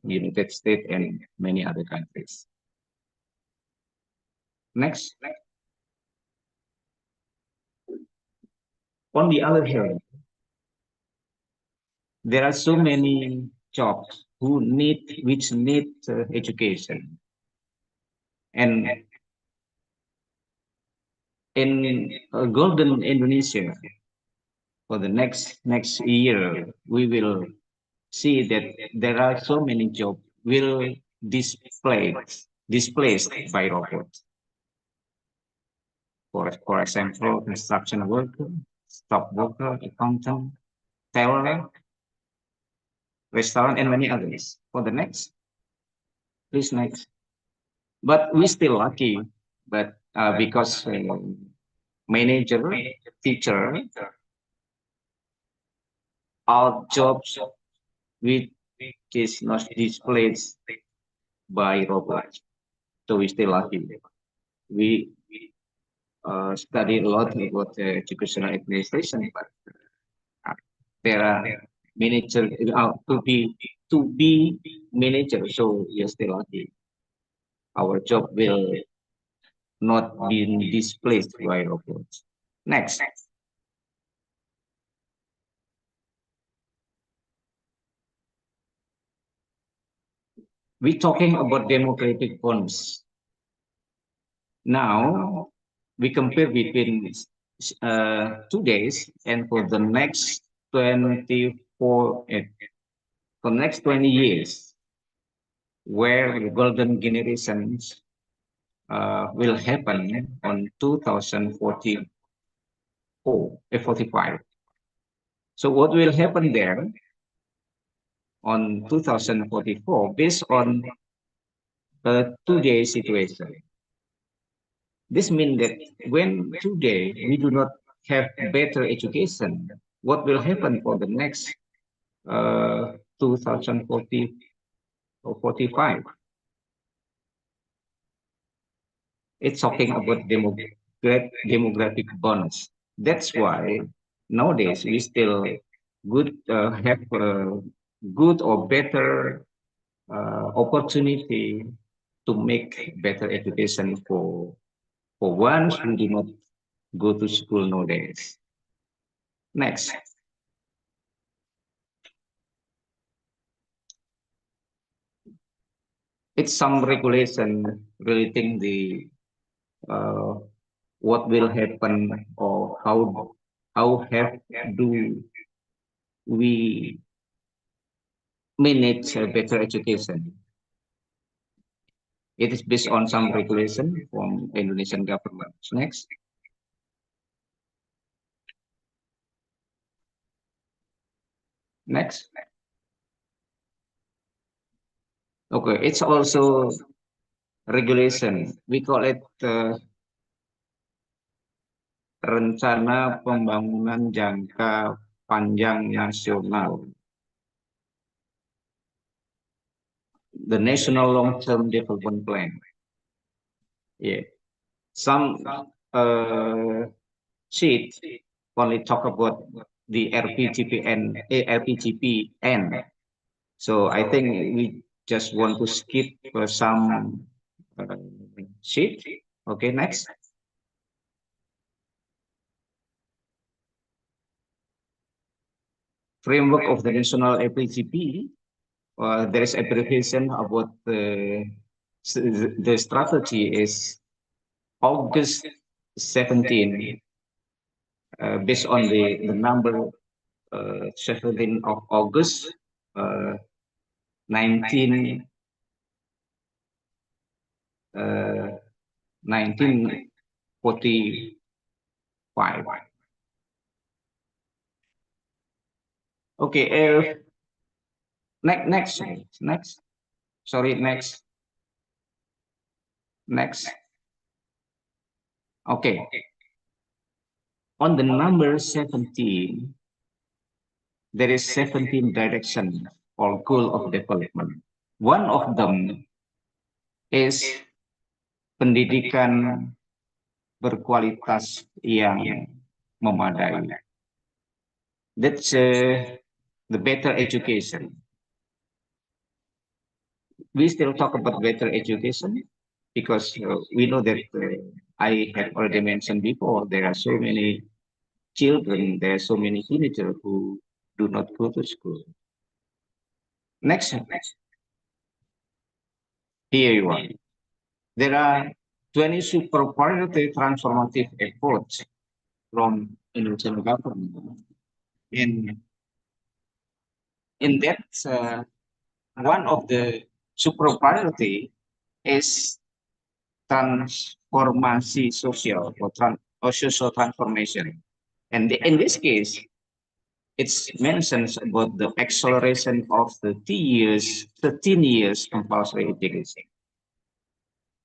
United States and many other countries. Next. On the other hand, there are so many jobs which need education, and in Golden Indonesia, for the next year, we will see that there are so many jobs will displaced by robots. For example, construction worker, stock worker, accountant, tailor, restaurant, and many others. For the next, please next. But we're still lucky, but because manager, teacher, our jobs which is not displaced by robots. So we still lucky. We study a lot about educational administration, but there are manager to be manager. So we are still lucky. Our job will not be displaced by robots. Next. We're talking about democratic bonds. Now, we compare between 2 days and for the next 24, for next 20 years, where the golden generations will happen on 2045. So what will happen there on 2044 based on today's situation? This means that when today we do not have better education, what will happen for the next 2040 or 45? It's talking about demographic bonds. That's why nowadays we still have good or better opportunity to make better education for ones who do not go to school nowadays. Next. It's some regulation relating the what will happen or how do we manage better education. It is based on some regulation from Indonesian government. Next. Next. Okay, it's also regulation. We call it Rencana Pembangunan Jangka Panjang Nasional. The National Long-Term Development Plan. Yeah. Some sheet only talk about the RPGPN. So I think we just want to skip some sheet. Okay, next. Framework of the National LPGP. There is abbreviation about the strategy is August 17, based on the number 17 of August 1945. Okay, next. Sorry, next. Okay. On the number 17, there is 17 directions or goal of development. One of them is pendidikan berkualitas yang memadai. That's the better education. We still talk about better education because we know that I have already mentioned before, there are so many children, there are so many teenagers who do not go to school. Next. Here you are. There are 20 super priority transformative efforts from Indonesian government. In that, one of the super priority is transformasi sosial or social transformation. And in this case, it's mentions about the acceleration of the 13 years compulsory education.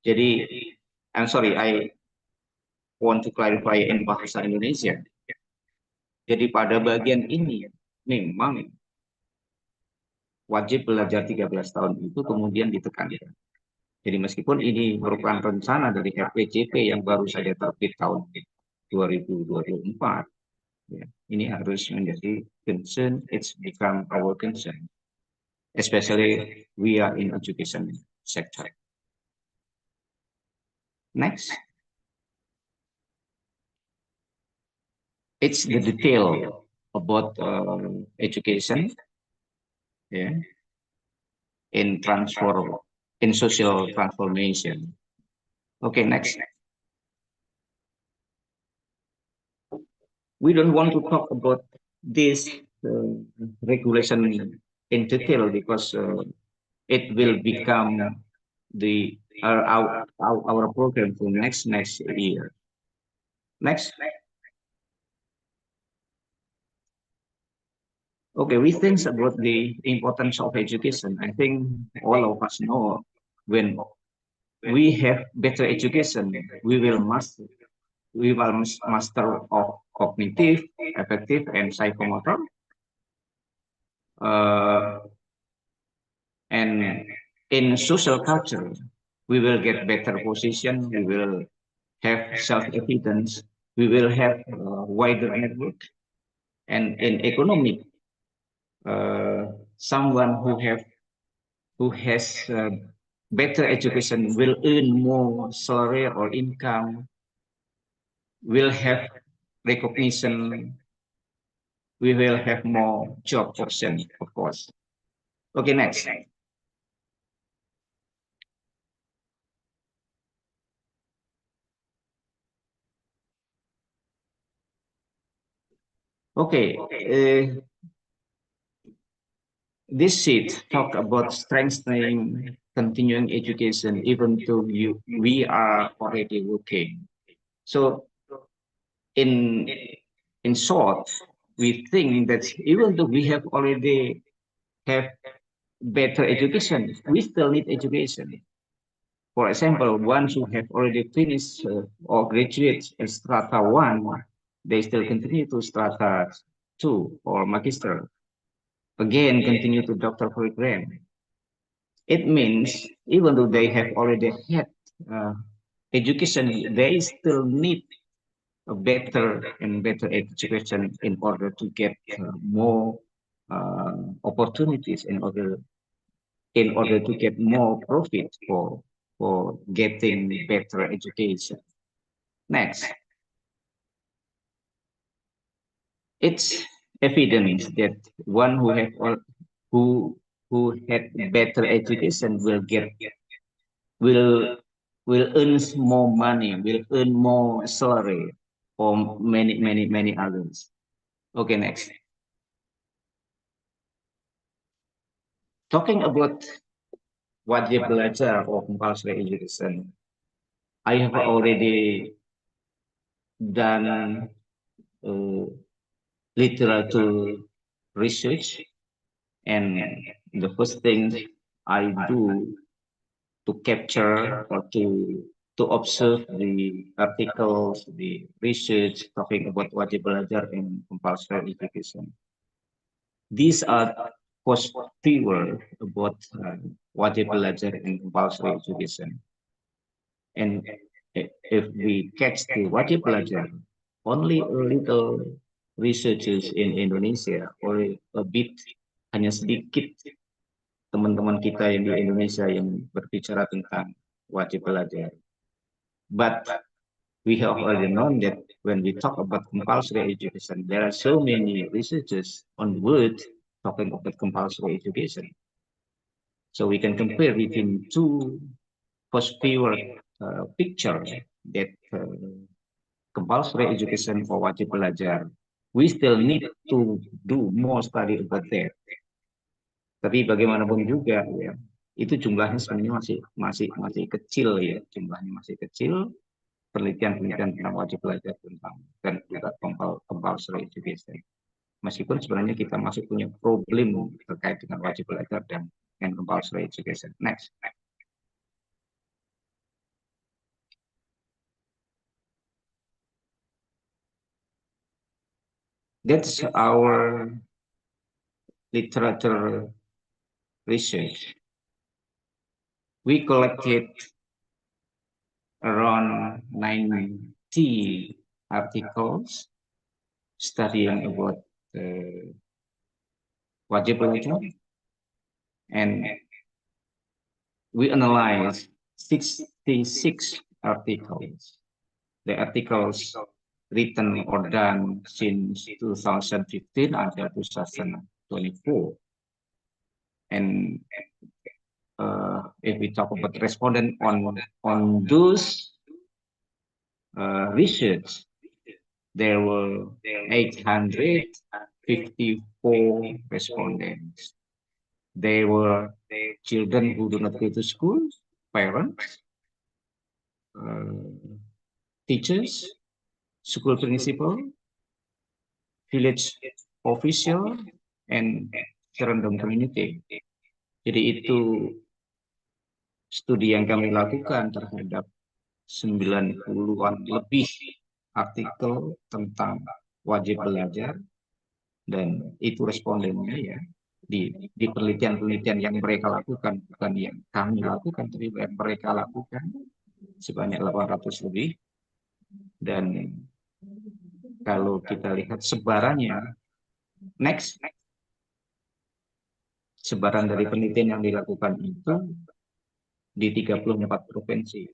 Jadi, I'm sorry, I want to clarify in bahasa Indonesia. Jadi pada bagian ini, memang wajib belajar 13 tahun itu kemudian ditekankan. Jadi meskipun ini merupakan rencana dari RPJP yang baru saja terbit tahun 2024, ya, ini harus menjadi concern, it's become our concern, especially we are in education sector. Next. It's the detail about education, yeah, in social transformation. Okay, next. We don't want to talk about this regulation in detail because it will become our program for next year. Next. Okay, we think about the importance of education. I think all of us know when we have better education, we will master of cognitive, affective, and psychomotor. And in social culture, we will get better position, we will have self-evidence, we will have a wider network. And in economic, someone who has better education will earn more salary or income, will have recognition, we will have more job option, of course. Okay, next. Okay, this sheet talk about strengthening continuing education, even though we are already working. So, in short, we think that even though we have already have better education, we still need education. For example, ones who have already finished or graduate in strata 1, they still continue to strata 2 or magister. Again, continue to doctor program. It means even though they have already had education, they still need a better and better education in order to get more opportunities, in order to get more profit for getting better education. Next. It's evident that one who had better education will earn more money, will earn more salary, or many others. Okay, next. Talking about wajib belajar or compulsory education, I have already done literature research, and the first thing I do to capture or to observe the articles, the research talking about wajib belajar and compulsory education. These are post fewer about wajib belajar and compulsory education. And if we catch the wajib belajar, only a little researchers in Indonesia, or a bit, hanya sedikit teman-teman kita yang di Indonesia yang berbicara tentang wajib belajar. But we have already known that when we talk about compulsory education, there are so many researchers on word talking about compulsory education. So we can compare between two post-viewer picture that compulsory education for wajib belajar. We still need to do more study about that. Tapi bagaimanapun juga, ya, itu jumlahnya sebenarnya masih kecil, ya, jumlahnya masih kecil. Penelitian tentang wajib belajar tentang dan juga compulsory education. Meskipun sebenarnya kita masih punya problem terkait dengan wajib belajar dan compulsory education. Next. That's our literature research. We collected around 90 articles studying about wajib belajar, and we analyzed 66 articles. The articles written or done since 2015 until 2024. And if we talk about respondent on those research, there were 854 respondents. They were children who do not go to school, parents, teachers, school principal, village official, and random community. Jadi itu studi yang kami lakukan terhadap 90-an lebih artikel tentang wajib belajar, dan itu respondennya ya di penelitian-penelitian yang mereka lakukan, bukan yang kami lakukan, tapi yang mereka lakukan sebanyak 800 lebih. Dan kalau kita lihat sebarannya, sebaran dari penelitian yang dilakukan itu di 34 provinsi.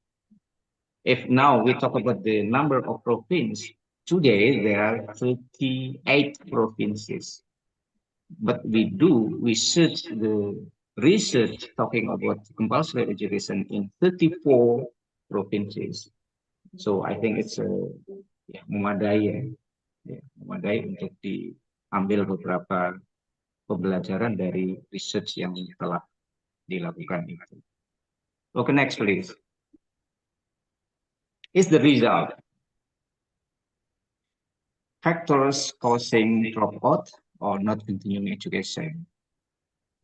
If now we talk about the number of provinces, today there are 38 provinces. But we search the research talking about compulsory education in 34 provinces. So I think it's memadai untuk diambil beberapa pembelajaran dari research yang telah dilakukan itu. Okay, next please. Is the result factors causing dropout or not continuing education?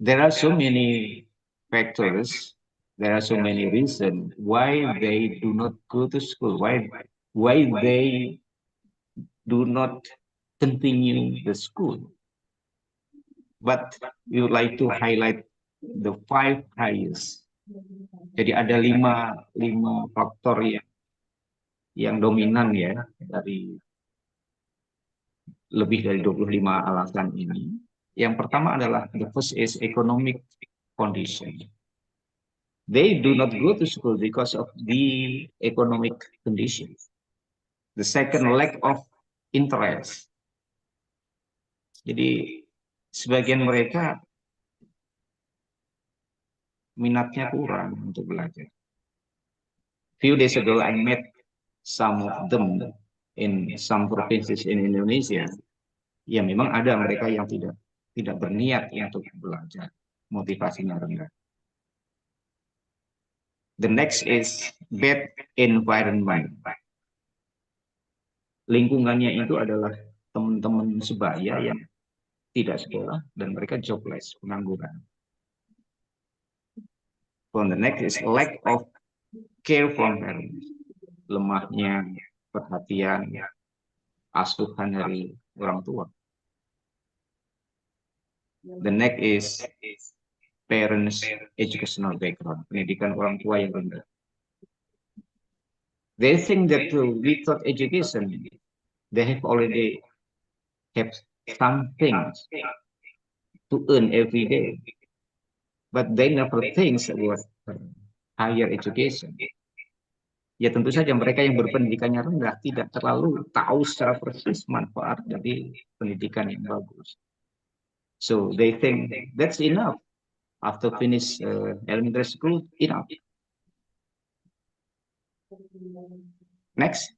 There are so many factors, there are so many reasons why they do not go to school, why they do not continue the school. But we would like to highlight the 5 highest. Jadi ada 5 faktor yang dominan ya dari lebih dari 25 alasan ini. Yang pertama adalah the first is economic condition. They do not go to school because of the economic condition. The second, lack of interest. Jadi sebagian mereka minatnya kurang untuk belajar. Few days ago I met some of them in some provinces in Indonesia. Ya memang ada mereka yang tidak berniat untuk belajar, motivasinya rendah. The next is bad environment. Lingkungannya itu adalah teman-teman sebaya yang tidak sekolah dan mereka jobless, pengangguran. So the next is lack of care from parents. Lemahnya perhatian, asuhan dari orang tua. The next is parents educational background, pendidikan orang tua yang rendah. They think that without education, they have already have something to earn every day, but they never think about higher education. Ya tentu saja mereka yang berpendidikannya rendah tidak terlalu tahu secara persis manfaat dari pendidikan yang bagus. So they think that's enough. After finish elementary school, enough. Next.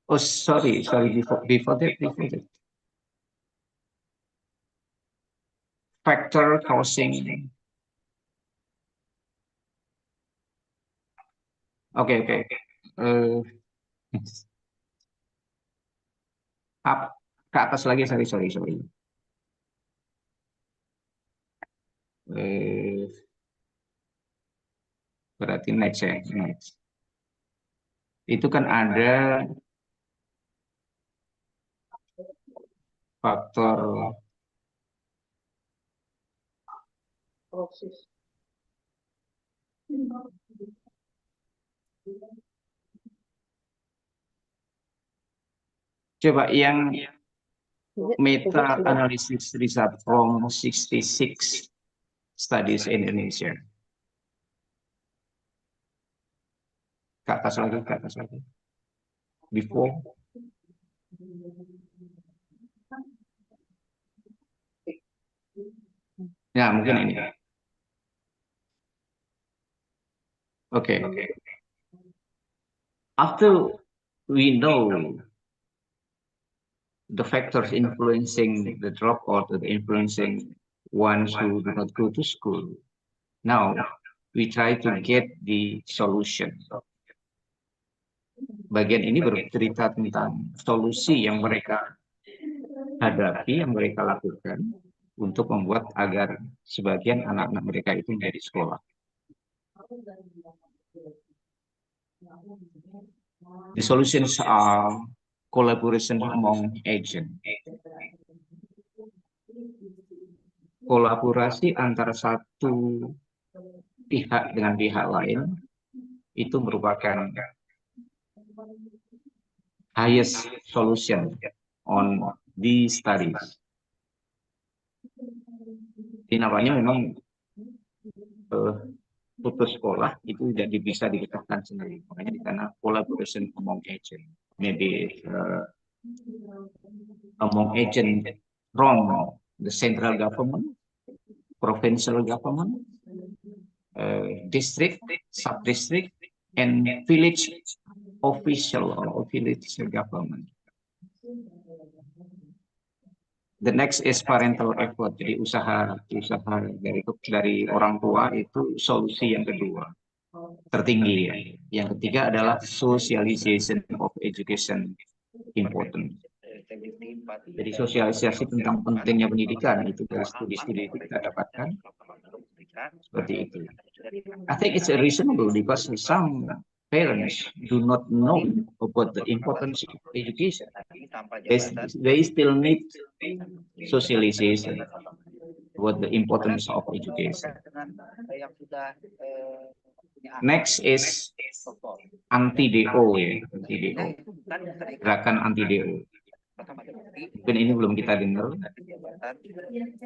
Oh, sorry. Before that. Factor causing. Okay. Up ke atas lagi, sorry. Berarti next ya, next. Itu kan ada faktor coba yang meta analysis result from 66 studies in Indonesia. Ke atas lagi. Before. Ya, mungkin ini. Oke. After we know the factors influencing the dropout, the influencing ones who do not go to school, now we try to get the solution. Bagian ini bercerita tentang solusi yang mereka hadapi, yang mereka lakukan untuk membuat agar sebagian anak-anak mereka itu menjadi sekolah. The solutions are collaboration among agents. Kolaborasi antara satu pihak dengan pihak lain itu merupakan highest solution on these studies. Ini namanya memang putus sekolah itu tidak bisa dikatakan sendiri. Makanya di sana collaboration among agent, maybe among agent from the central government, provincial government, district, sub-district, and village official or village government. The next is parental effort. Jadi usaha dari orang tua itu solusi yang kedua tertinggi ya. Yang ketiga adalah socialization of education important. Jadi sosialisasi tentang pentingnya pendidikan itu dari studi-studi itu kita dapatkan seperti itu. I think it's reasonable because some parents do not know about the importance of education. They still need socialization about the importance of education. Next is anti-DO ya, anti-DO. Gerakan anti-DO. Mungkin ini belum kita dengar,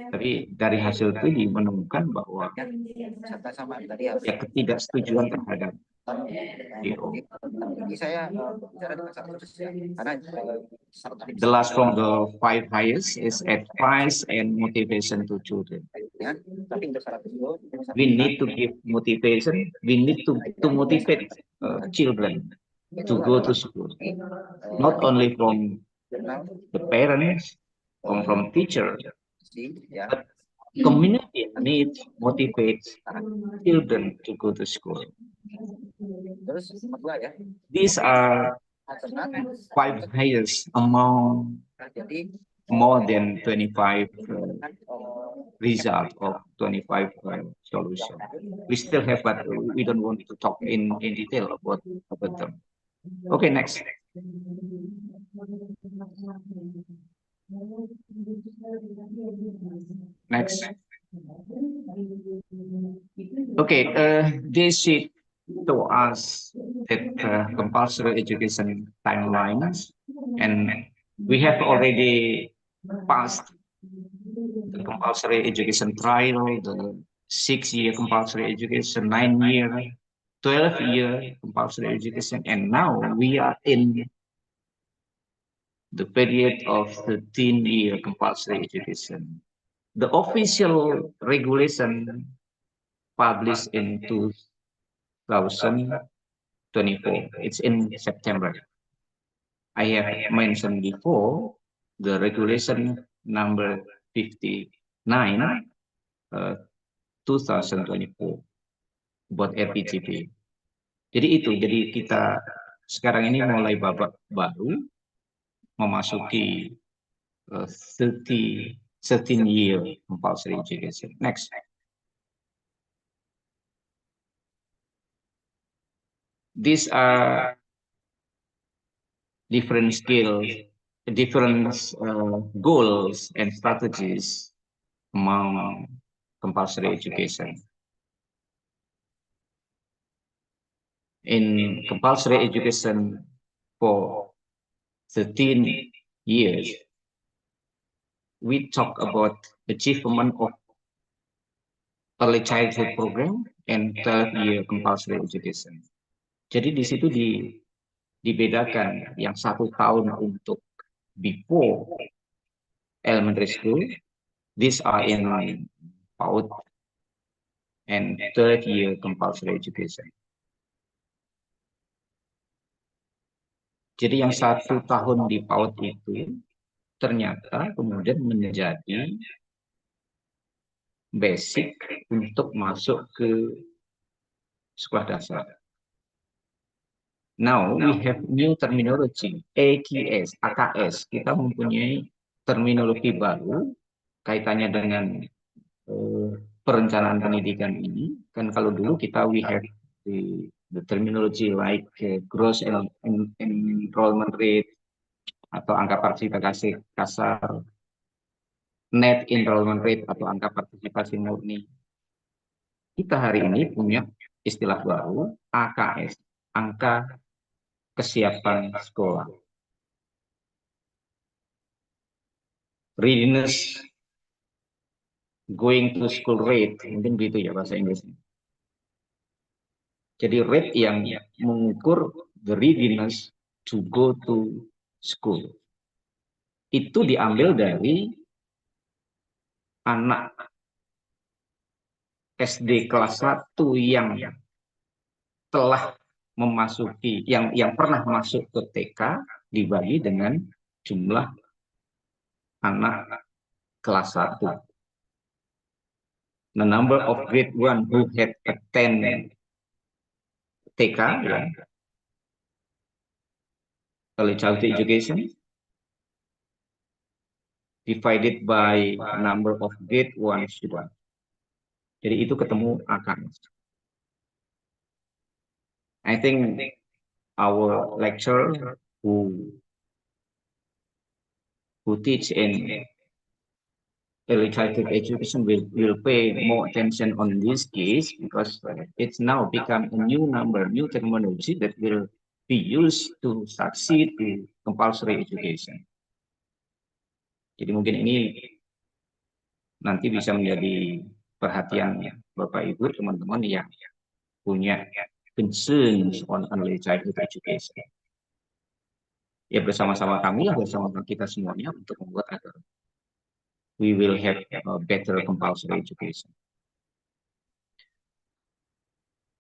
tapi dari hasil studi menemukan bahwa ya ketidaksetujuan terhadap DO. The last from the 5 highest is advice and motivation to children. We need to give motivation. We need to motivate children to go to school, not only from the parents, from teachers, but community needs motivate children to go to school. These are 5 highest among more than 25 result of 25 solution. We still have, but we don't want to talk in detail about them. Okay, next. Next. Okay, this sheet to us that compulsory education timelines, and we have already passed the compulsory education trial, the 6-year compulsory education, 9-year, 12-year compulsory education, and now we are in the period of 13-year compulsory education. The official regulation published in 2024, it's in September. I have mentioned before the regulation number 59, 2024 buat RPJP. Jadi kita sekarang ini mulai babak baru memasuki 13-year compulsory education. Next. These are different skills different goals and strategies among compulsory education. In compulsory education for 13 years, we talk about achievement of early childhood program and 12-year compulsory education. Jadi di situ dibedakan yang 1 tahun untuk before elementary school, these are in PAUD and 3rd-year compulsory education. Jadi yang 1 tahun di PAUD itu ternyata kemudian menjadi basic untuk masuk ke sekolah dasar. Now we have new terminology, AKS, AKS. Kita mempunyai terminologi baru kaitannya dengan perencanaan pendidikan ini. Kan kalau dulu kita we have the terminology like gross enrollment rate atau angka partisipasi kasar, net enrollment rate atau angka partisipasi murni. Kita hari ini punya istilah baru, AKS, angka kesiapan sekolah. Readiness going to school rate, mungkin begitu ya bahasa Inggrisnya. Jadi rate yang mengukur the readiness to go to school. Itu diambil dari anak SD kelas 1 yang telah memasuki, yang pernah masuk ke TK dibagi dengan jumlah anak kelas 1. The number of grade 1 who had attended TK, ya, early childhood education, divided by number of grade 1 student. Jadi itu ketemu angka. I think our lecturer who teach in early childhood education will pay more attention on this case, because it's now become a new number, new terminology that will be used to succeed in compulsory education. Jadi mungkin ini nanti bisa menjadi perhatian Bapak Ibu, teman-teman yang punya concerns on early childhood education. Ya bersama-sama kami, bersama kita semuanya untuk membuat agar we will have a better compulsory education.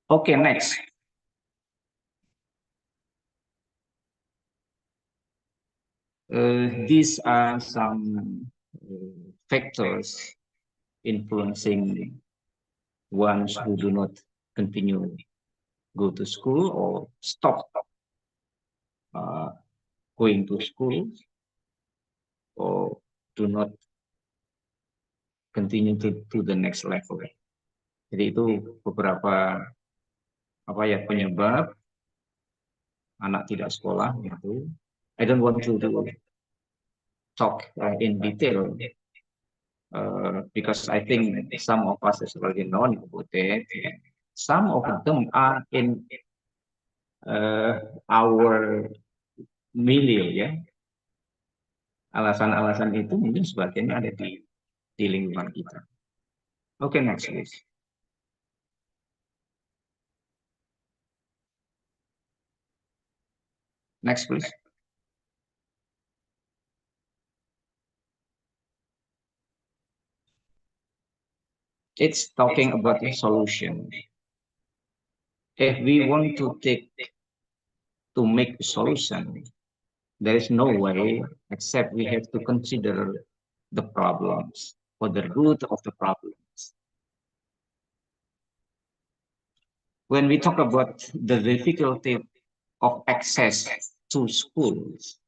Okay, next. These are some factors influencing ones who do not continue go to school or stop going to school or do not continue to the next level. Jadi itu beberapa penyebab anak tidak sekolah gitu. I don't want to talk in detail because I think some of us is already known about it. Some of them are in our milieu, ya. Alasan-alasan itu mungkin sebagiannya ada di lingkungan kita. Okay, next please. Next please. It's talking about a solution. If we want to make a solution, there is no way except we have to consider the problems or the root of the problems. When we talk about the difficulty of access to schools,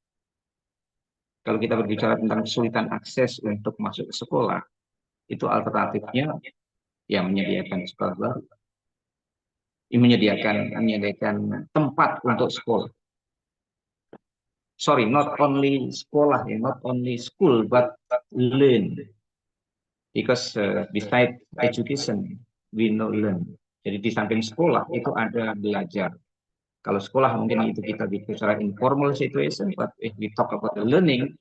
kalau kita berbicara tentang kesulitan akses untuk masuk ke sekolah, itu alternatifnya ya menyediakan sekolah baru, menyediakan tempat untuk sekolah. sorry, not only sekolah, not only school, but learn. Because beside education, we know learn. Jadi di samping sekolah itu ada belajar. Kalau sekolah mungkin itu kita bicara informal situation, but if we talk about the learning,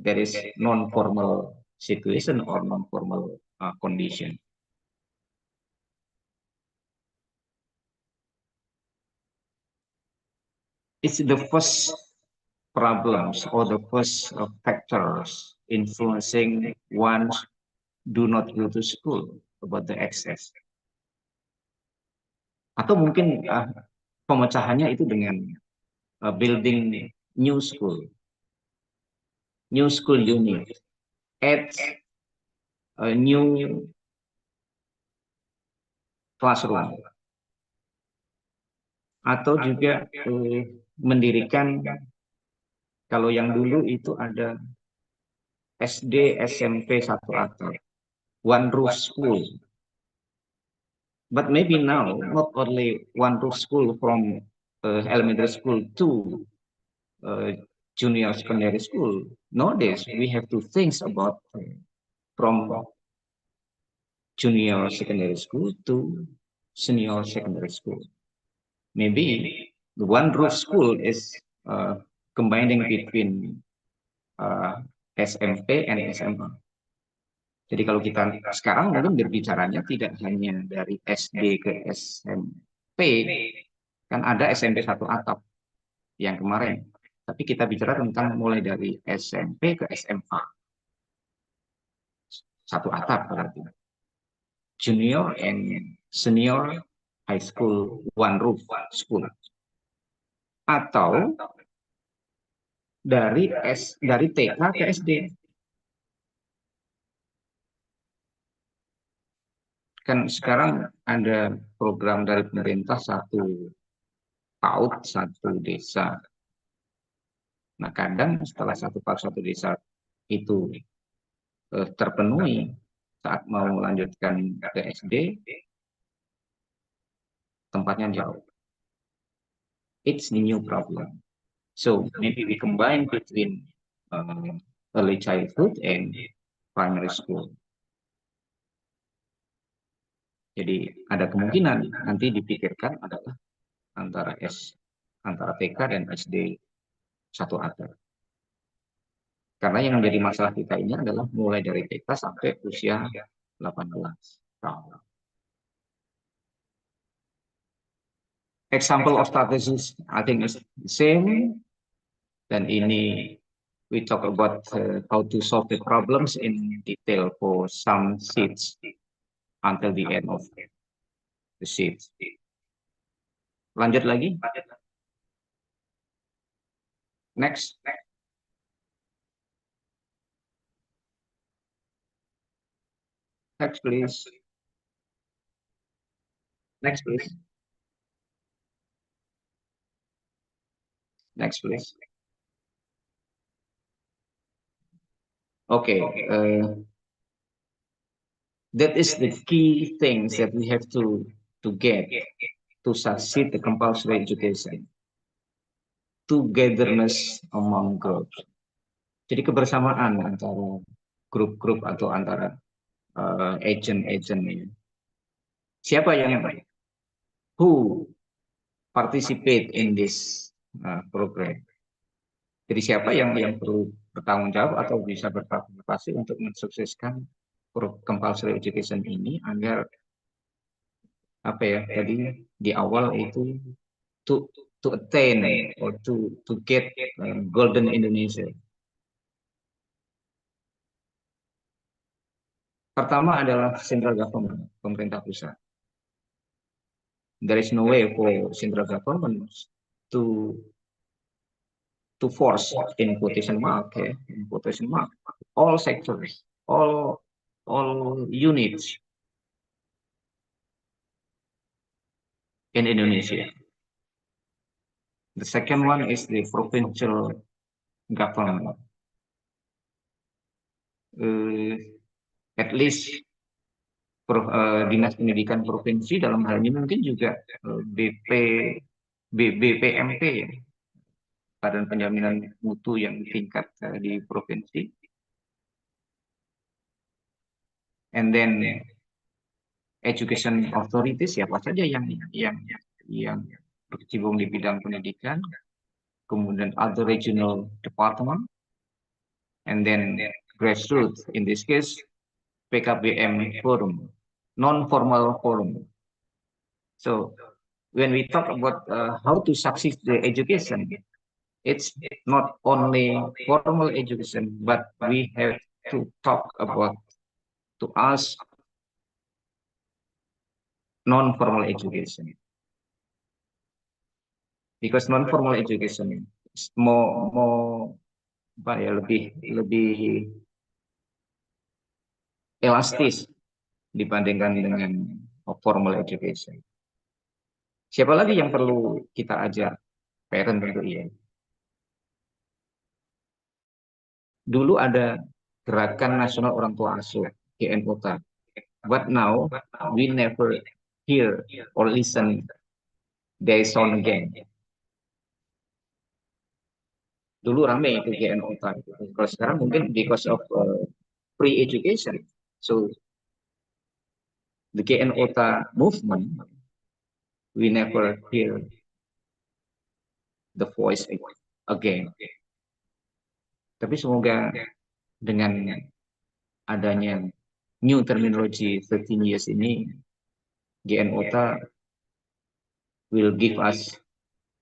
there is non-formal situation or non-formal condition. It's the first problems or the first factors influencing one's do not go to school about the excess. Atau mungkin pemecahannya itu dengan building new school unit, add a new classroom, atau juga mendirikan, kalau yang dulu itu ada SD, SMP satu atap, one roof school. But maybe now, not only one roof school from elementary school to junior secondary school. Nowadays, we have to think about from junior secondary school to senior secondary school. Maybe the one roof school is combining between SMP and SMA. Jadi kalau kita sekarang mungkin berbicaranya tidak hanya dari SD ke SMP, kan ada SMP satu atap yang kemarin. Tapi kita bicara tentang mulai dari SMP ke SMA. Satu atap berarti. Junior and senior high school, one roof school. Atau dari TK ke SD. Kan sekarang ada program dari pemerintah satu PAUD, satu desa. Nah, kadang setelah satu PAUD, satu desa itu terpenuhi saat mau melanjutkan ke SD, tempatnya jauh. It's the new problem. So maybe we combine between early childhood and primary school. Jadi ada kemungkinan nanti dipikirkan adalah antara TK dan SD satu atap. Karena yang menjadi masalah kita ini adalah mulai dari TK sampai usia 18 tahun. Example of strategies, I think is the same. Dan ini we talk about how to solve the problems in detail for some seats until the end of the sheet. Lanjut lagi. Next. Next, please. Next, please. Next, please. Okay. That is the key things that we have to get to succeed the compulsory education. Togetherness among groups. Jadi kebersamaan antara grup-grup atau antara agent-agent. Siapa yang who participate in this program? Jadi siapa yang perlu bertanggung jawab atau bisa berpartisipasi untuk mensukseskan compulsory education ini agar apa ya tadi di awal itu to attain or to get Golden Indonesia. Pertama adalah central government, pemerintah pusat. There is no way for central government to force in quotation mark all sectors, all units in Indonesia. The second one is the provincial government. At least dinas pendidikan provinsi dalam hal ini mungkin juga BPMP ya. Badan Penjaminan Mutu yang tingkat di provinsi. And then education authorities, siapa saja yang berkecimpung di bidang pendidikan, kemudian other regional department, and then grassroots, in this case PKBM forum, non-formal forum. So when we talk about how to succeed the education, it's not only formal education, but we have to talk about, to ask non-formal education. Because non-formal education is more lebih elastis dibandingkan dengan formal education. Siapa lagi yang perlu kita ajar? Parent tentu iya. Dulu ada Gerakan Nasional Orang Tua Asuh, GNOTA. But now we never hear or listen their sound again. Dulu rame itu GNOTA. Kalau sekarang mungkin because of free education. So the GNOTA movement, we never hear the voice again. Tapi semoga dengan adanya new terminology 13 years ini, GNOTA will give us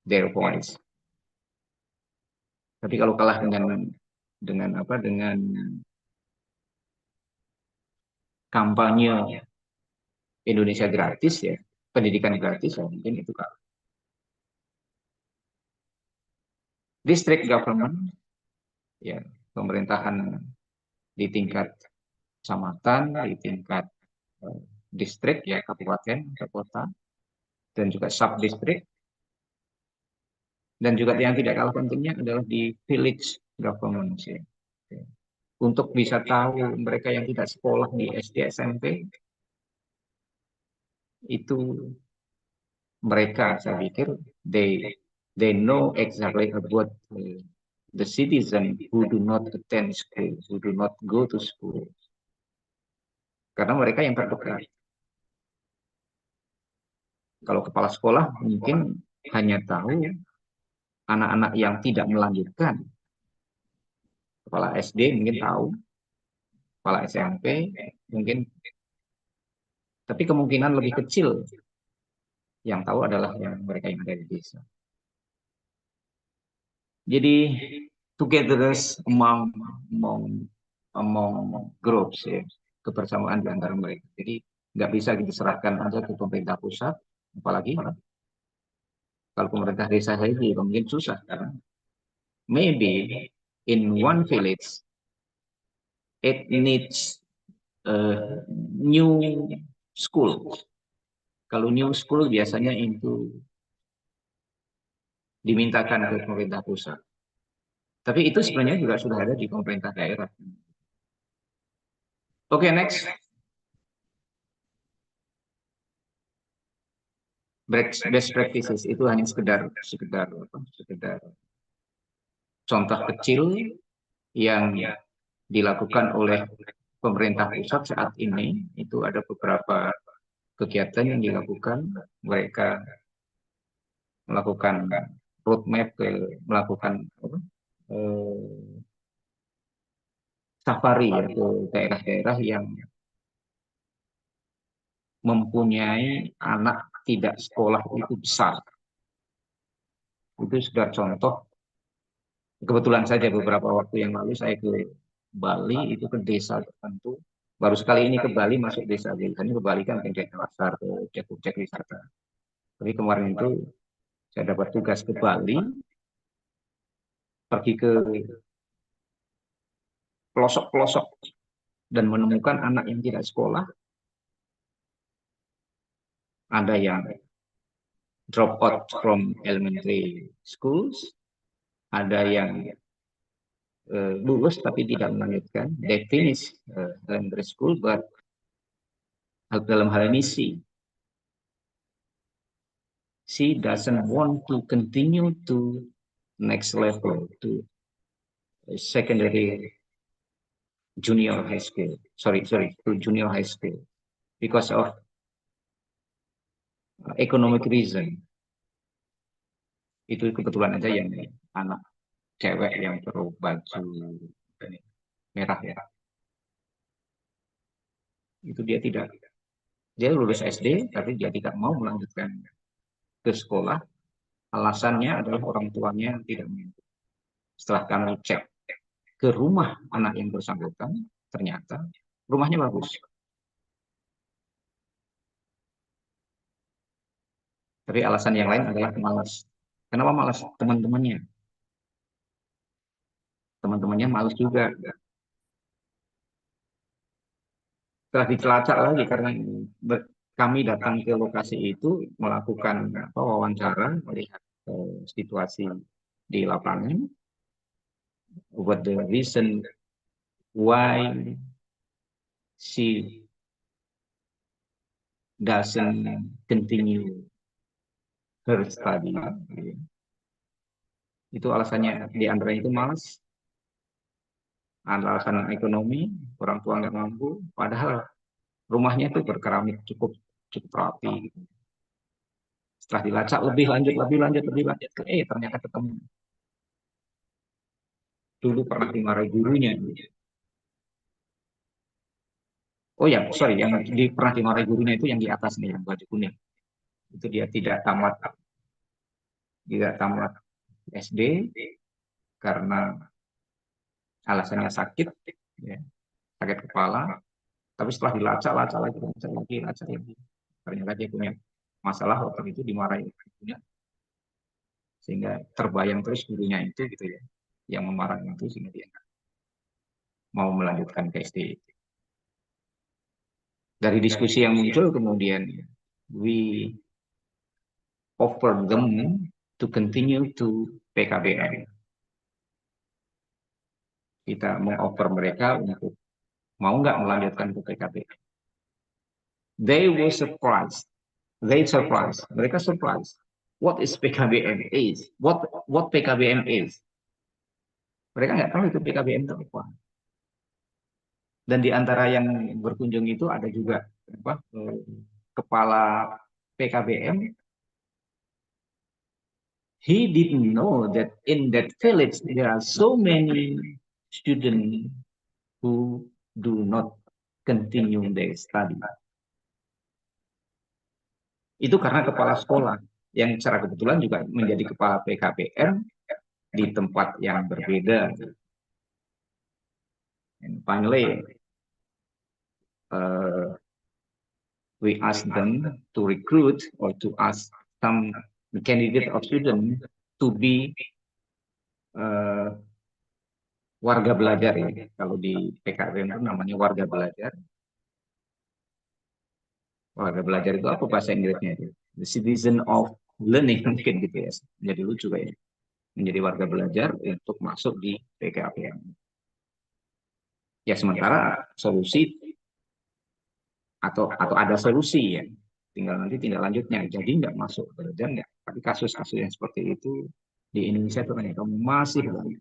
their voice. Tapi kalau kalah dengan kampanye Indonesia gratis ya, pendidikan gratis ya, mungkin itu kalah. District government, ya, pemerintahan di tingkat kecamatan, di tingkat distrik ya, kabupaten, kota, dan juga sub-distrik. Dan juga yang tidak kalah pentingnya adalah di village government ya. Untuk bisa tahu mereka yang tidak sekolah di SD SMP, itu mereka saya pikir they know exactly about the citizen who do not attend school, who do not go to school. Karena mereka yang terdekat. Kalau kepala sekolah mungkin hanya tahu anak-anak yang tidak melanjutkan. Kepala SD mungkin tahu, kepala SMP mungkin, tapi kemungkinan lebih kecil yang tahu adalah mereka yang ada di desa. Jadi togetherness among groups ya, kebersamaan di antara mereka. Jadi nggak bisa kita serahkan aja ke pemerintah pusat, apalagi kalau pemerintah desa saja mungkin susah karena maybe in one village it needs a new school. Kalau new school biasanya itu dimintakan ke pemerintah pusat. Tapi itu sebenarnya juga sudah ada di pemerintah daerah. Oke, next. Best practices itu hanya sekedar contoh kecil yang dilakukan oleh pemerintah pusat saat ini. Itu ada beberapa kegiatan yang dilakukan, mereka melakukan roadmap, melakukan safari ya, ke daerah-daerah yang mempunyai anak tidak sekolah itu besar. Itu sudah contoh. Kebetulan saja beberapa waktu yang lalu saya ke Bali, itu ke desa tertentu. Baru sekali ini ke Bali masuk desa, biasanya ke Bali kan ke pasar, ke cek wisata. Tapi kemarin itu saya dapat tugas ke Bali, pergi ke pelosok-pelosok dan menemukan anak yang tidak sekolah. Ada yang drop out from elementary schools, ada yang lulus tapi tidak melanjutkan. They finish elementary school, but dalam hal ini she doesn't want to continue to next level to secondary junior high school. Sorry, to junior high school because of economic reason. Itu kebetulan aja yang anak cewek yang perlu baju merah ya. Itu dia lulus SD tapi dia tidak mau melanjutkan ke sekolah. Alasannya adalah orang tuanya tidak mau. Setelah kami cek ke rumah anak yang bersangkutan, ternyata rumahnya bagus. Tapi alasan yang lain adalah malas. Kenapa malas? Teman-temannya malas juga. Setelah dicelacak lagi karena kami datang ke lokasi itu melakukan wawancara, melihat situasi di lapangan, what the reason why she doesn't continue her study. Itu alasannya, di antaranya itu malas, alasan ekonomi, orang tua nggak mampu, padahal rumahnya itu berkeramik cukup rapi. Setelah dilacak lebih lanjut, ternyata ketemu. Dulu pernah dimarahi gurunya. Oh ya, sorry, yang pernah dimarahi gurunya itu yang di atas nih, yang baju kuning. Itu dia tidak tamat SD karena alasannya sakit, ya, sakit kepala. Tapi setelah dilacak lagi, ternyata dia punya masalah waktu itu dimarahi gurunya, sehingga terbayang terus gurunya itu gitu ya, yang memarahi itu sehingga dia mau melanjutkan ke SD. Dari diskusi yang muncul kemudian we offer them to continue to PKBM. Kita mengoffer mereka untuk mau nggak melanjutkan ke PKBM. They were surprised. Mereka surprised. What is PKBM is? What PKBM is? Mereka nggak tahu itu PKBM itu apa. Dan di antara yang berkunjung itu ada juga kepala PKBM. He didn't know that in that village there are so many students who do not continue their study. Itu karena kepala sekolah yang secara kebetulan juga menjadi kepala PKBM di tempat yang berbeda. And finally, we ask them to recruit or to ask some candidate of student to be warga belajar ya. Kalau di PKBM itu namanya warga belajar. Warga belajar itu apa bahasa Inggrisnya itu? The citizen of learning mungkin gitu ya. Menjadi lucu kayaknya. Menjadi warga belajar untuk masuk di PKBM. Ya sementara solusi atau ada solusi ya. Tinggal lanjutnya. Jadi nggak masuk belajar nggak. Tapi kasus-kasus yang seperti itu di Indonesia itu kan masih banyak.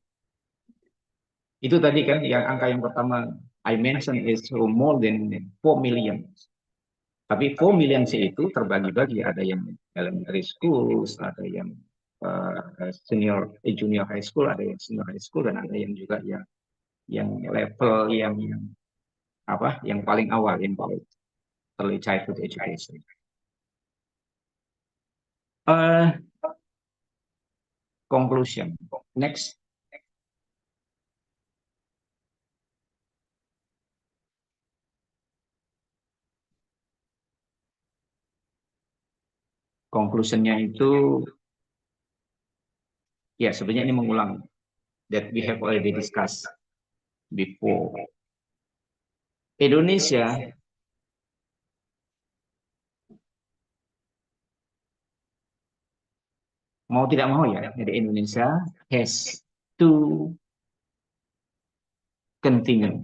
Itu tadi kan yang angka yang pertama I mentioned is more than 4 million. Tapi 4 million itu terbagi-bagi, ada yang elementary school, ada yang junior high school, ada yang senior high school, dan ada yang juga yang level yang paling awal, yang paling early childhood education. Conclusion. Next. Conclusionnya itu ya sebenarnya ini mengulang that we have already discussed before. Indonesia mau tidak mau ya, jadi Indonesia has to continue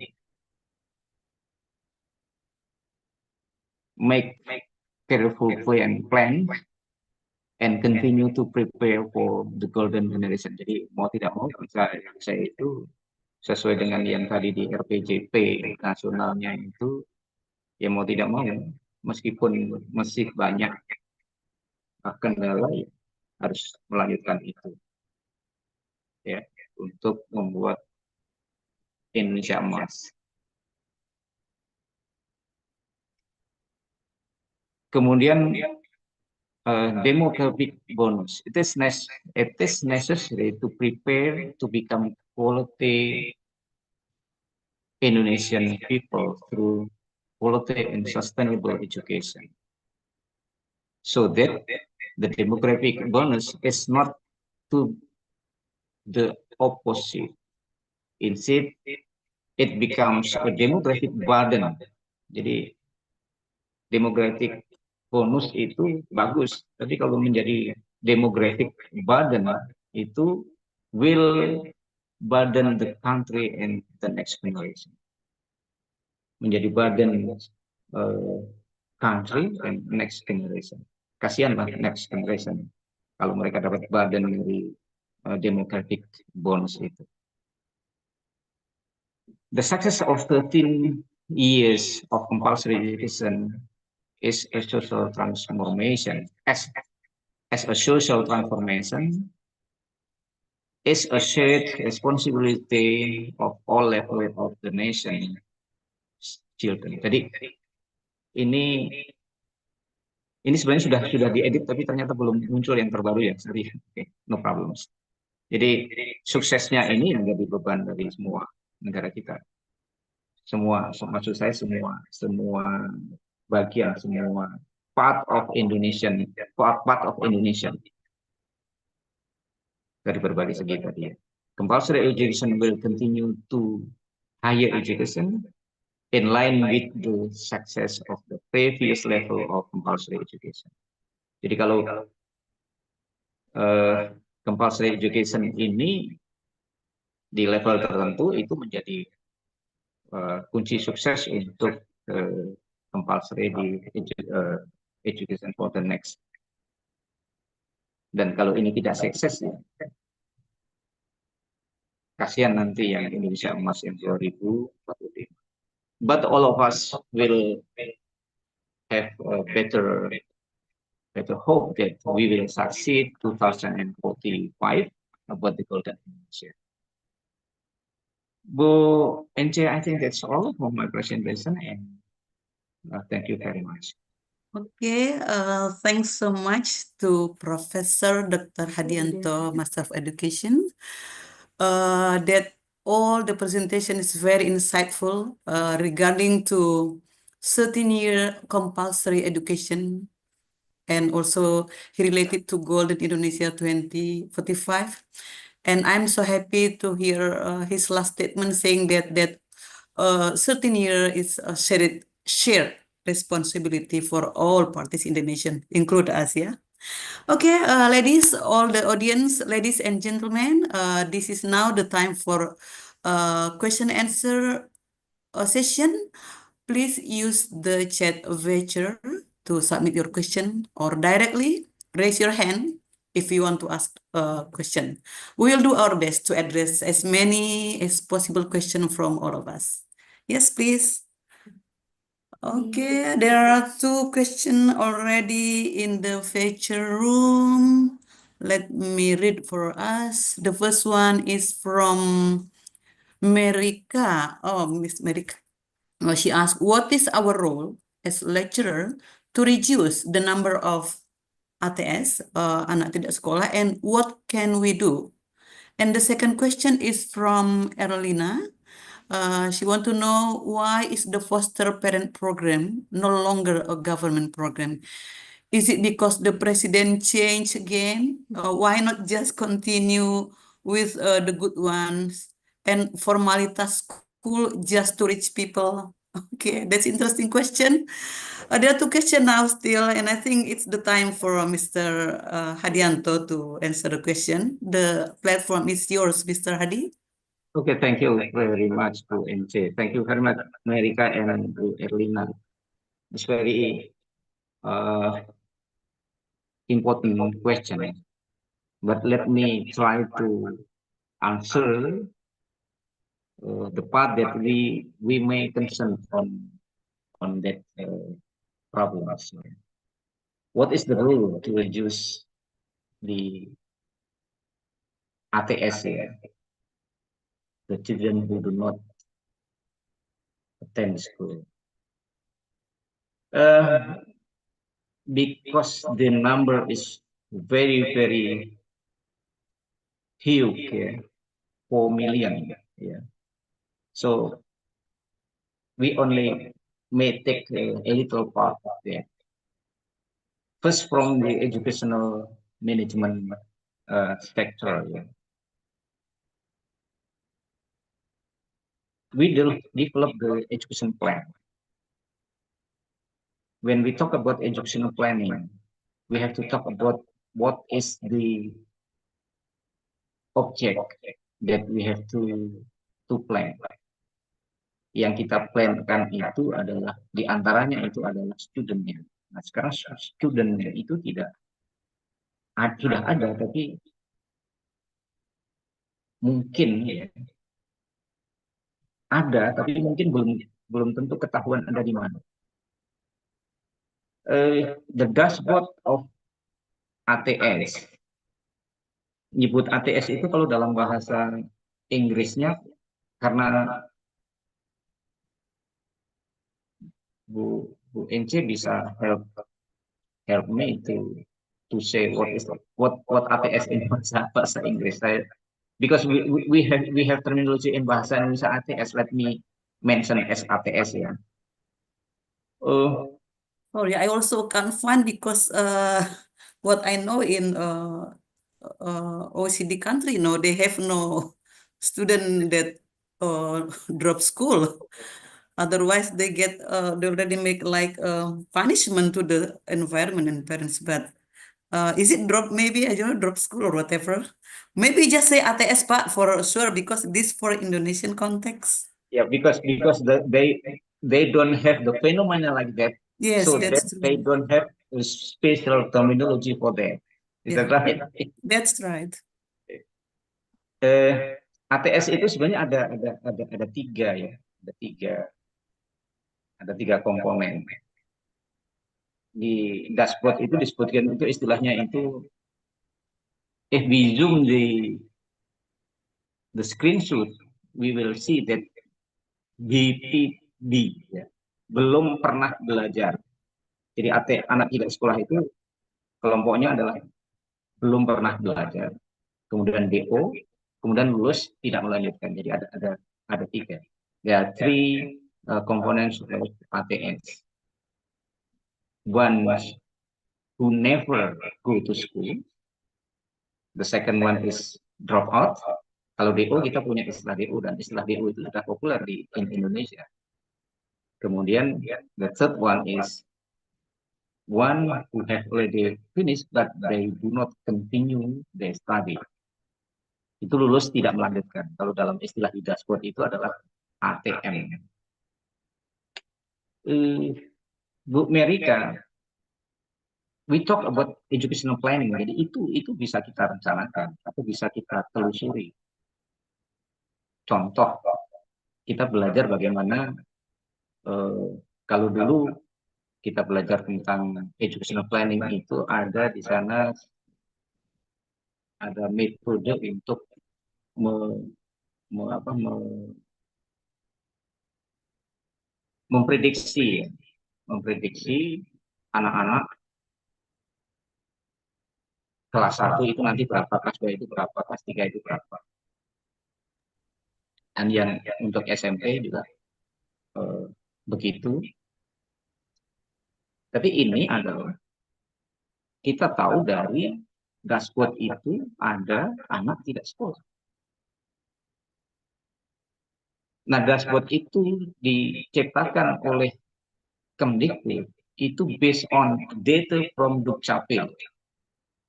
make careful plan and continue to prepare for the Golden Indonesia. Jadi mau tidak mau saya itu sesuai dengan yang tadi di RPJP nasionalnya itu, ya mau tidak mau, meskipun masih banyak kendala, ya, harus melanjutkan itu, ya, untuk membuat Indonesia emas. Kemudian demographic bonus. It is necessary to prepare to become quality Indonesian people through quality and sustainable education. So that the demographic bonus is not to the opposite. Instead, it becomes a demographic burden. Jadi demographic bonus itu bagus, tapi kalau menjadi demographic burden itu will burden the country and the next generation. Menjadi burden country and next generation. Kasihanlah next generation kalau mereka dapat burden dari demographic bonus itu. The success of 13 years of compulsory education is a social transformation. As a social transformation, is a shared responsibility of all levels of the nation children. Jadi ini sebenarnya sudah diedit, tapi ternyata belum muncul yang terbaru ya. Sorry, okay, no problems. Jadi suksesnya ini menjadi beban dari semua negara kita. Semua, maksud saya semua bagian, semua part of Indonesia dari berbagai segi tadi ya. Compulsory education will continue to higher education in line with the success of the previous level of compulsory education. Jadi kalau compulsory education ini di level tertentu itu menjadi kunci sukses untuk compulsory education for the next. Dan kalau ini tidak sukses, ya, kasihan nanti yang Indonesia emas yang 2045. But all of us will have a better hope that we will succeed 2045 about the Golden Indonesia. Bu Ence, I think that's all for my presentation, and thank you very much. Okay, thanks so much to Professor Dr. Hadianto, Master of Education. That all the presentation is very insightful regarding to 13-year compulsory education, and also he related to Golden Indonesia 2045. And I'm so happy to hear his last statement saying that 13-year is a shared responsibility for all parties in the nation, include us, yeah. Okay, ladies, all the audience, ladies and gentlemen, this is now the time for question and answer session. Please use the chat feature to submit your question, or directly raise your hand if you want to ask a question. We will do our best to address as many as possible questions from all of us. Yes, please. Okay, there are 2 questions already in the feature room. Let me read for us. The first one is from Merika. Oh, Miss Merika. She asked, what is our role as lecturer to reduce the number of ATS, anak tidak sekolah, and what can we do? And the second question is from Erlina. She want to know, why is the foster parent program no longer a government program? Is it because the president changed again? Why not just continue with the good ones and formalitas school just to rich people? Okay, that's interesting question. There are 2 questions now still, and I think it's the time for Mr. Hadianto to answer the question. The platform is yours, Mr. Hadi. Okay, thank you very much, Bu Ence. Thank you very much, Merika and Bu Erlina. It's very important question, but let me try to answer the part that we may concern on that problem. What is the rule to reduce the ATS here? The children who do not attend school. Because the number is very, very huge, 4 million. Yeah. So we only may take a little part of that. First, from the educational management sector, we develop the education plan. When we talk about educational planning, we have to talk about what is the object that we have to plan. Yang kita plankan itu adalah, diantaranya itu adalah studentnya. Nah, sekarang studentnya itu sudah ada, tapi mungkin ya, ada, tapi mungkin belum tentu ketahuan ada di mana. The dashboard of ATS. Nyebut ATS itu kalau dalam bahasa Inggrisnya, karena Bu Ence bisa help me to say what ATS in bahasa Inggris. Because we have terminology in bahasa Indonesia ATS. Let me mention as ATS ya. Sorry, I also can't find because what I know in OECD country, they have no student that drop school. Otherwise, they already make like punishment to the environment and parents. But is it drop? Maybe I don't know, drop school or whatever. Maybe just say ATS Pak for sure because this for Indonesian context. Yeah, because they don't have the phenomena like that. Yes, so that's they don't have a special terminology for that. Is that right? That's right. ATS itu sebenarnya ada tiga ya, ada tiga komponen. Di dashboard itu disebutkan itu istilahnya itu, if we zoom the screenshot, we will see that BPD ya, belum pernah belajar. Jadi anak tidak sekolah itu kelompoknya adalah belum pernah belajar. Kemudian DO, kemudian lulus tidak melanjutkan. Jadi ada tiga. There are three components of ATS. One who never go to school. The second one is drop out. Kalau DO kita punya istilah DO, dan istilah DO itu sudah populer di Indonesia. Kemudian the third one is one who have already finished but they do not continue their study. Itu lulus tidak melanjutkan. Kalau dalam istilah di dashboard itu adalah ATM. Bu Merika, we talk about educational planning. Jadi itu bisa kita rencanakan atau bisa kita telusuri. Contoh, kita belajar bagaimana kalau dulu kita belajar tentang educational planning itu ada di sana ada metode untuk memprediksi anak-anak kelas 1 itu nanti berapa, kelas 2 itu berapa, kelas 3 itu berapa. Dan yang untuk SMP juga begitu. Tapi ini adalah kita tahu dari dashboard itu ada anak tidak sekolah. Nah, dashboard itu diciptakan oleh Kemdikbud itu based on data from Dukcapil.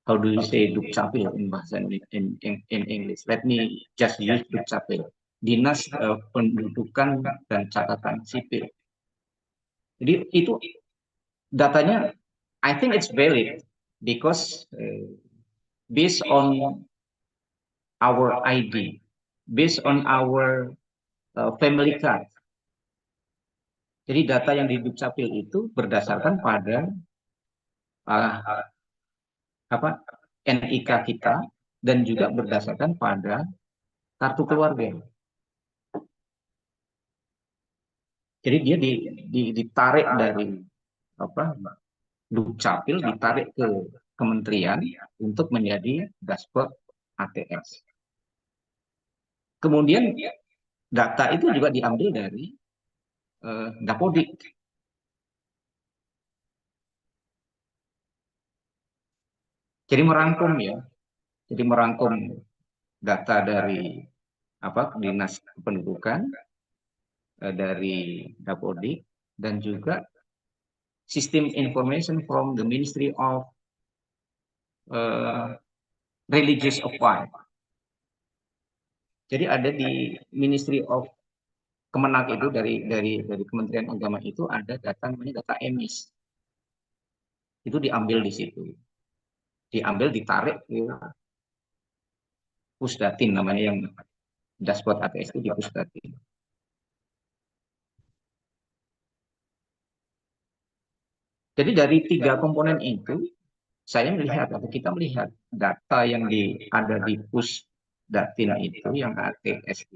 How do you say Dukcapil in bahasa in English? Let me just use Dukcapil. Dinas Pendudukan dan Catatan Sipil. Jadi itu datanya, I think it's valid. because based on our ID, based on our family card. Jadi data yang di Dukcapil itu berdasarkan pada NIK kita dan juga berdasarkan pada kartu keluarga. Jadi dia ditarik dari Dukcapil, ditarik ke kementerian untuk menjadi dashboard ATS. Kemudian data itu juga diambil dari Dapodik. Jadi merangkum ya, jadi merangkum data dari Dinas Kependudukan, dari Dapodik, dan juga sistem information from the Ministry of Religious Affairs. Jadi ada di Ministry of Kemenak itu dari Kementerian Agama itu ada data namanya data emis. Itu diambil di situ. Diambil, ditarik ke Pusdatin, namanya yang dashboard ATS itu di Pusdatin. Jadi dari 3 komponen itu, saya melihat atau kita melihat data yang ada di Pusdatin itu, yang ATS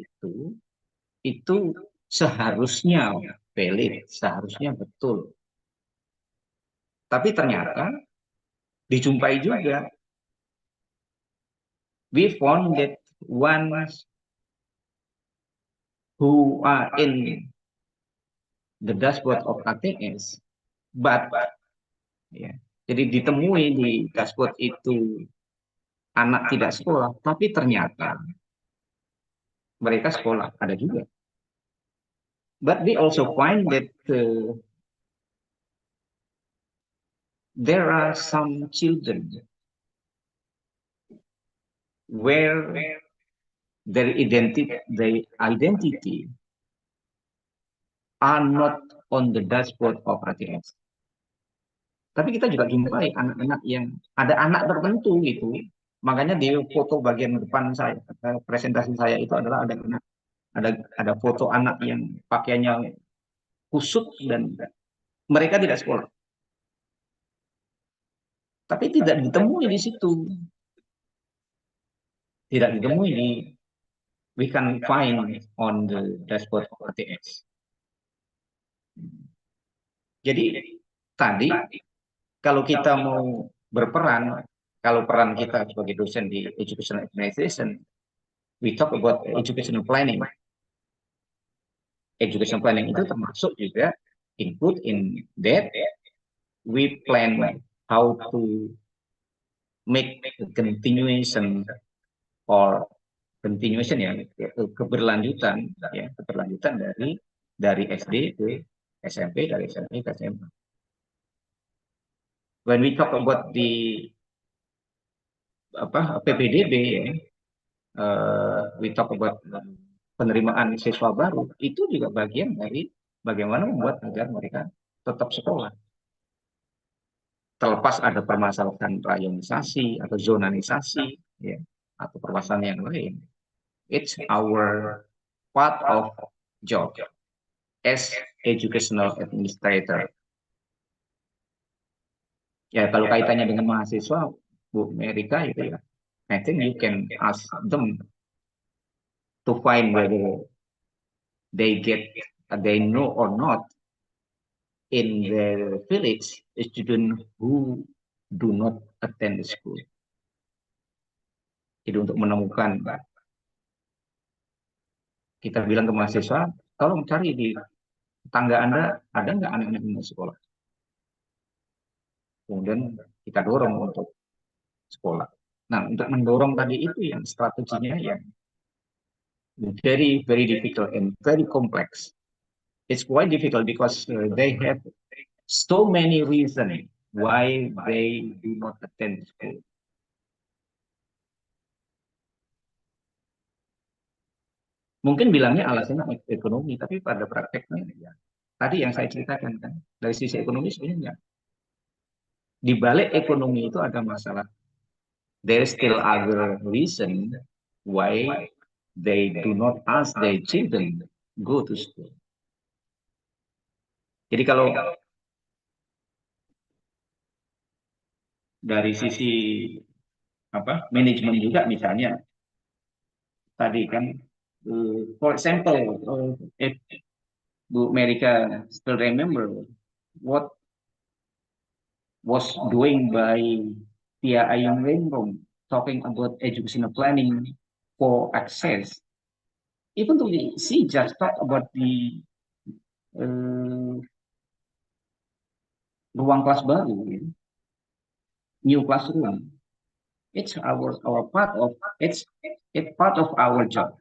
itu seharusnya valid, seharusnya betul. Tapi ternyata dijumpai juga. We found that ones who are in the dashboard of ATS, but jadi ditemui di dashboard itu anak tidak sekolah, tapi ternyata mereka sekolah, ada juga. But we also find that there are some children where their identity are not on the dashboard of ATS. Tapi kita juga jumpai anak-anak yang ada anak tertentu gitu. Makanya di foto bagian depan saya, presentasi saya itu adalah ada foto anak yang pakaiannya kusut dan mereka tidak sekolah. Tapi tidak ditemui di situ. Tidak ditemui we can find on the dashboard of ATS. Jadi tadi kalau kita mau berperan, kalau peran kita sebagai dosen di educational organization, we talk about educational planning. Educational planning itu termasuk juga include in that we plan how to make a continuation or continuation keberlanjutan dari SD ke SMP, dari SMP ke SMA. When we talk about the PPDB, we talk about penerimaan siswa baru, itu juga bagian dari bagaimana membuat agar mereka tetap sekolah. Terlepas ada permasalahan rayonisasi atau zonanisasi, atau permasalahan yang lain. It's our part of job as educational administrator. Ya, kalau kaitannya dengan mahasiswa, Bu Merika itu ya, I think you can ask them to find whether they know or not in the village a student who do not attend the school. Jadi untuk menemukan, kita bilang ke mahasiswa, tolong cari di tetangga Anda ada nggak anak-anak yang sekolah. Kemudian kita dorong untuk sekolah. Nah, untuk mendorong tadi itu yang strateginya yang very difficult and very complex. It's quite difficult because they have so many reasons why they do not attend school. Mungkin bilangnya alasannya ekonomi, tapi pada prakteknya ya tadi yang saya ceritakan kan, dari sisi ekonomi sebenarnya enggak. di balik ekonomi itu ada masalah. There is still other reason why they do not ask their children go to school. Jadi kalau dari sisi manajemen juga misalnya tadi kan, for example, if Bu America still remember what was doing by Tia Ayung Renrom talking about educational planning for access. Even though she just talk about the ruang kelas baru, new classroom. It's our part of it's part of our job.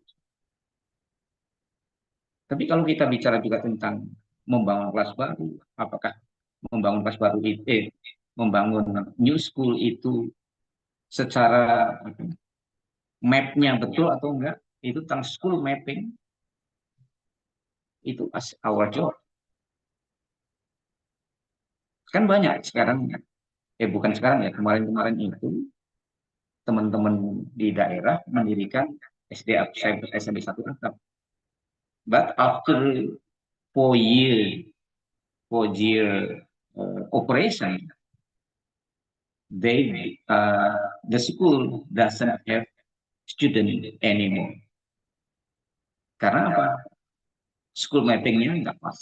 Tapi kalau kita bicara juga tentang membangun kelas baru, apakah membangun kelas baru itu, membangun new school itu secara map-nya betul atau enggak, itu tentang school mapping, itu our job. Kan banyak sekarang, bukan sekarang ya, kemarin-kemarin itu teman-teman di daerah mendirikan SD SMP 1 atap. But after 4 year operation, the school doesn't have student anymore. Karena apa? School mappingnya nggak pas.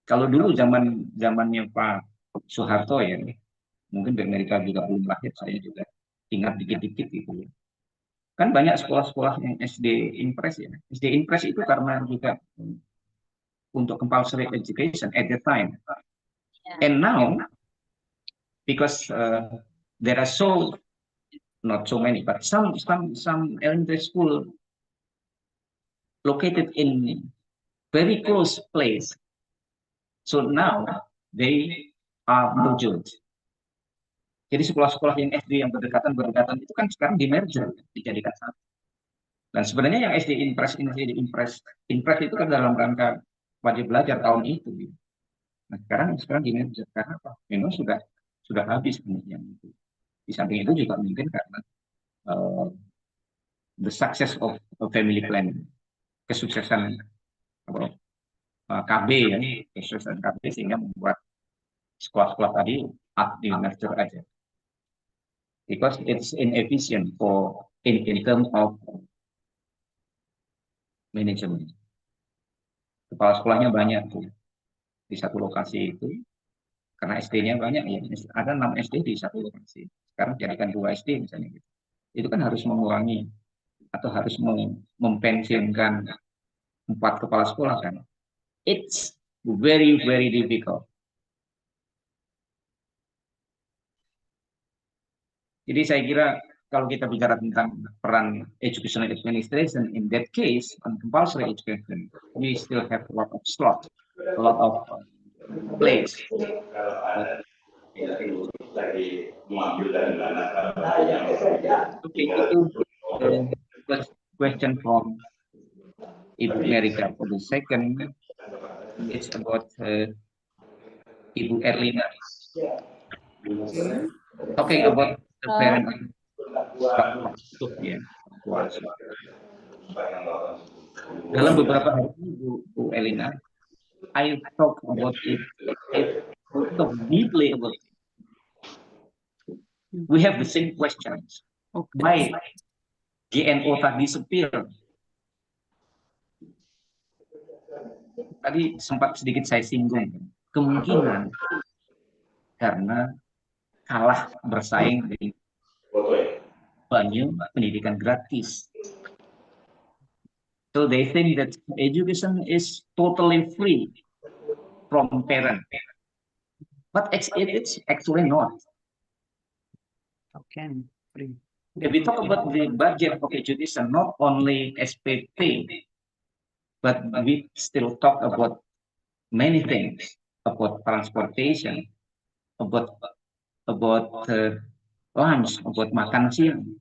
Kalau dulu zamannya Pak Soeharto ya, mungkin di Amerika juga belum lahir, saya juga ingat dikit-dikit gitu. Kan banyak sekolah-sekolah yang SD Impres ya. SD Impres itu karena juga untuk compulsory education at the time. And now, because there are not so many, but some elementary school located in very close place. So now they are merged. Jadi sekolah-sekolah yang SD yang berdekatan itu kan sekarang di merger, dijadikan satu. Dan sebenarnya yang SD Impres itu kan dalam rangka wajib belajar tahun itu. Nah sekarang di merger karena apa? Memang sudah habis kemudian itu. Di samping itu juga mungkin karena the success of family planning, kesuksesan KB ya, kesuksesan KB sehingga membuat sekolah-sekolah tadi di merger aja. Because it's inefficient in terms of management. Kepala sekolahnya banyak tuh di satu lokasi itu, karena SD-nya banyak ya, ada 6 SD di satu lokasi. Sekarang jadikan 2 SD misalnya gitu. Itu kan harus mengurangi atau harus mempensiunkan 4 kepala sekolah kan. It's very very difficult. Jadi saya kira kalau kita bicara tentang peran educational administration, in that case, on compulsory education, we still have a lot of slot, a lot of place. Okay, itu question from Ibu Amerika. For the second, it's about Ibu Erlina. Talking about the parent ya, dalam beberapa hari ini Bu Elina, I talk about it. I talk deeply about it. We have the same questions. Why GNO tadi disappear? Tadi sempat sedikit saya singgung. Kemungkinan karena kalah bersaing dengan banyak pendidikan gratis. So they think that education is totally free from parent, but it's actually not. Okay, free. If we talk about the budget of education, not only SPP, but we still talk about many things, about transportation, about lunch, about makan siang.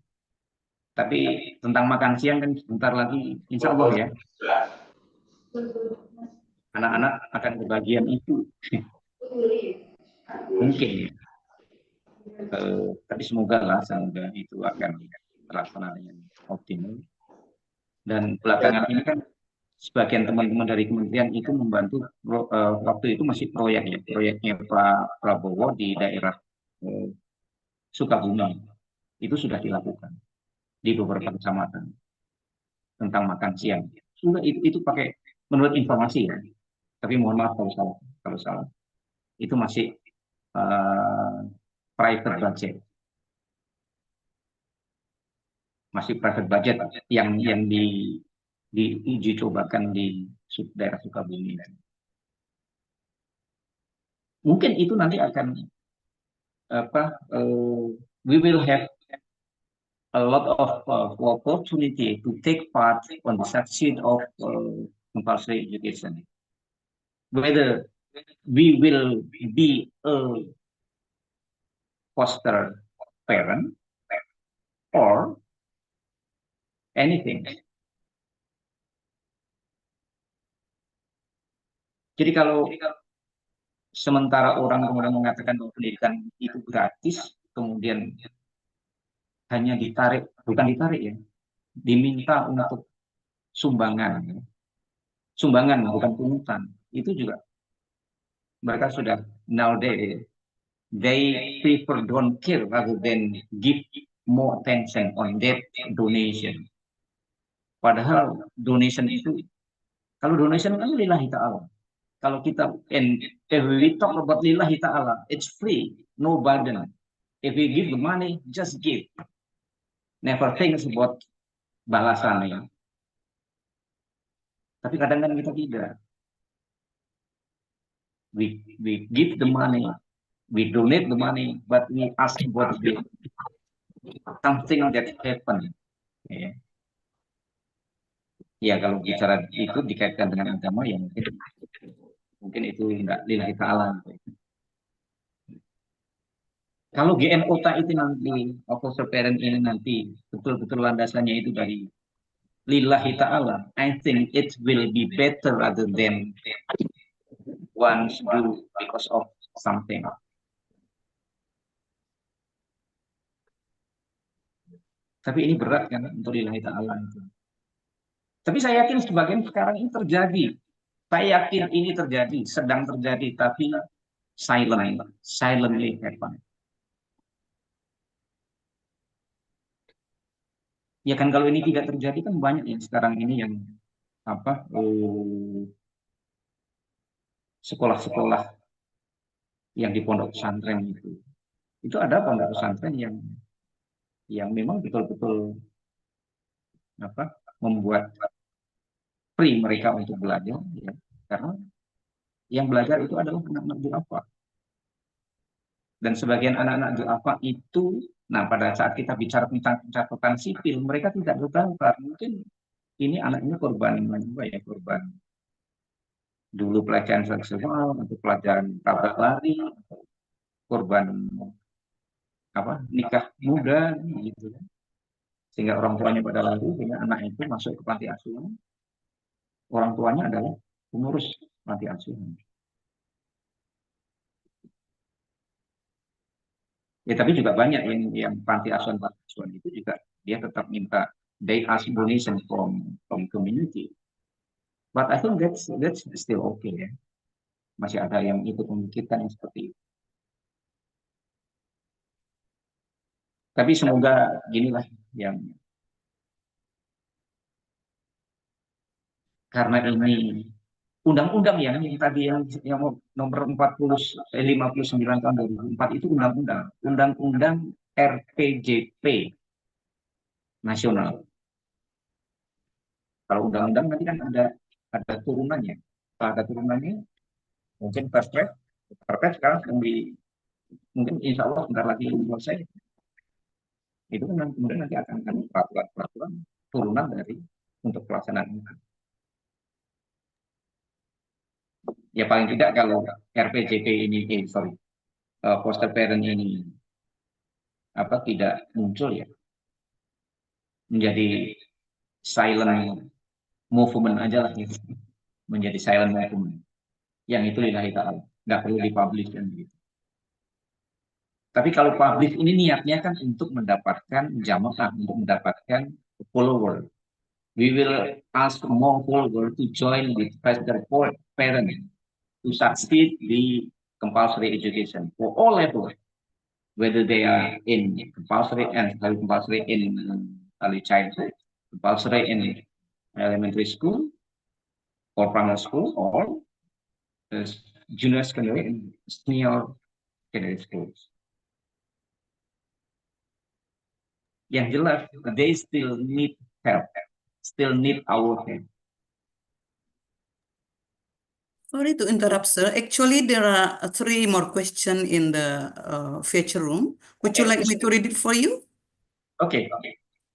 Tapi tentang makan siang kan sebentar lagi, insya Allah ya, anak-anak akan kebagian itu. Mungkin ya. Tapi semoga itu akan terlaksana dengan optimal. Dan belakangan ini kan sebagian teman-teman dari kementerian itu membantu waktu itu masih proyeknya Pak Prabowo di daerah Sukabumi itu sudah dilakukan di beberapa kecamatan tentang makan siang. Sudah itu pakai menurut informasi ya. Tapi mohon maaf kalau salah. Itu masih private budget. Masih private budget yang diuji cobakan di daerah Sukabumi. Mungkin itu nanti akan we will have a lot of opportunity to take part on the succeed of compulsory education. Whether we will be a foster parent or anything. Jadi kalau sementara orang kemudian mengatakan bahwa pendidikan itu gratis, kemudian hanya bukan ditarik ya, diminta untuk sumbangan bukan pungutan, itu juga mereka sudah nowadays they prefer don't care rather than give more attention on that donation. Padahal donation itu, kalau donation kan lillahi ta'ala. Kalau kita, and if we talk about lillahi ta'ala, it's free, no burden. If we give the money, just give. Never think about balasannya. Tapi kadang kan kita tidak. We give the money, we donate the money, but we ask about something that happen. Ya kalau bicara itu dikaitkan dengan agama, ya mungkin itu enggak lillahi ta'ala. Kalau GNOTA itu nanti, foster parent ini nanti betul-betul landasannya itu dari lillahi ta'ala, I think it will be better rather than once do because of something. Tapi ini berat kan untuk lillahi ta'ala itu. Tapi saya yakin sebagian sekarang ini terjadi. Saya yakin ini terjadi, sedang terjadi, tapi silently happen. Ya kan kalau ini tidak terjadi kan banyak yang sekarang ini yang sekolah-sekolah yang di pondok pesantren itu ada pondok pesantren yang memang betul-betul membuat free mereka untuk belajar ya, karena yang belajar itu adalah anak-anak du'afa. Dan sebagian anak-anak du'afa itu, nah pada saat kita bicara tentang pencatatan sipil, mereka tidak berdaftar. Mungkin ini anaknya korban korban dulu pelecehan seksual, atau pelajaran tabrak lari, korban nikah muda gitu. Sehingga orang tuanya pada lari, sehingga anak itu masuk ke panti asuhan. Orang tuanya adalah pengurus panti asuhan. Ya tapi juga banyak yang panti asuhan itu juga dia tetap minta, they ask donation from community. But I think that's still okay ya. Masih ada yang ikut memikirkan yang seperti itu. Tapi semoga ginilah yang karena ini undang-undang yang tadi yang nomor 59 tahun 2004 itu undang-undang RPJP nasional. Kalau undang-undang nanti kan ada turunannya. Kalau ada turunannya mungkin perpres sekarang mungkin insya Allah sebentar lagi selesai. Itu kan kemudian nanti akan peraturan turunan dari untuk pelaksanaan ini. Ya paling tidak kalau RPJP ini, foster parent ini tidak muncul ya, menjadi silent movement aja lah gitu. Menjadi silent movement. Yang itu lillahi ta'ala, nggak perlu dipublish kan gitu. Tapi kalau publish ini niatnya kan untuk mendapatkan jamaah, untuk mendapatkan follower. We will ask more followers to join with faster parents to succeed the compulsory education for all levels, whether they are in compulsory and compulsory in early childhood, compulsory in elementary school or primary school, or junior secondary and senior secondary schools. Yang jelas, they still need help, still need our help. Sorry to interrupt, sir. Actually, there are 3 more questions in the feature room. Would you like me to read it for you? Okay.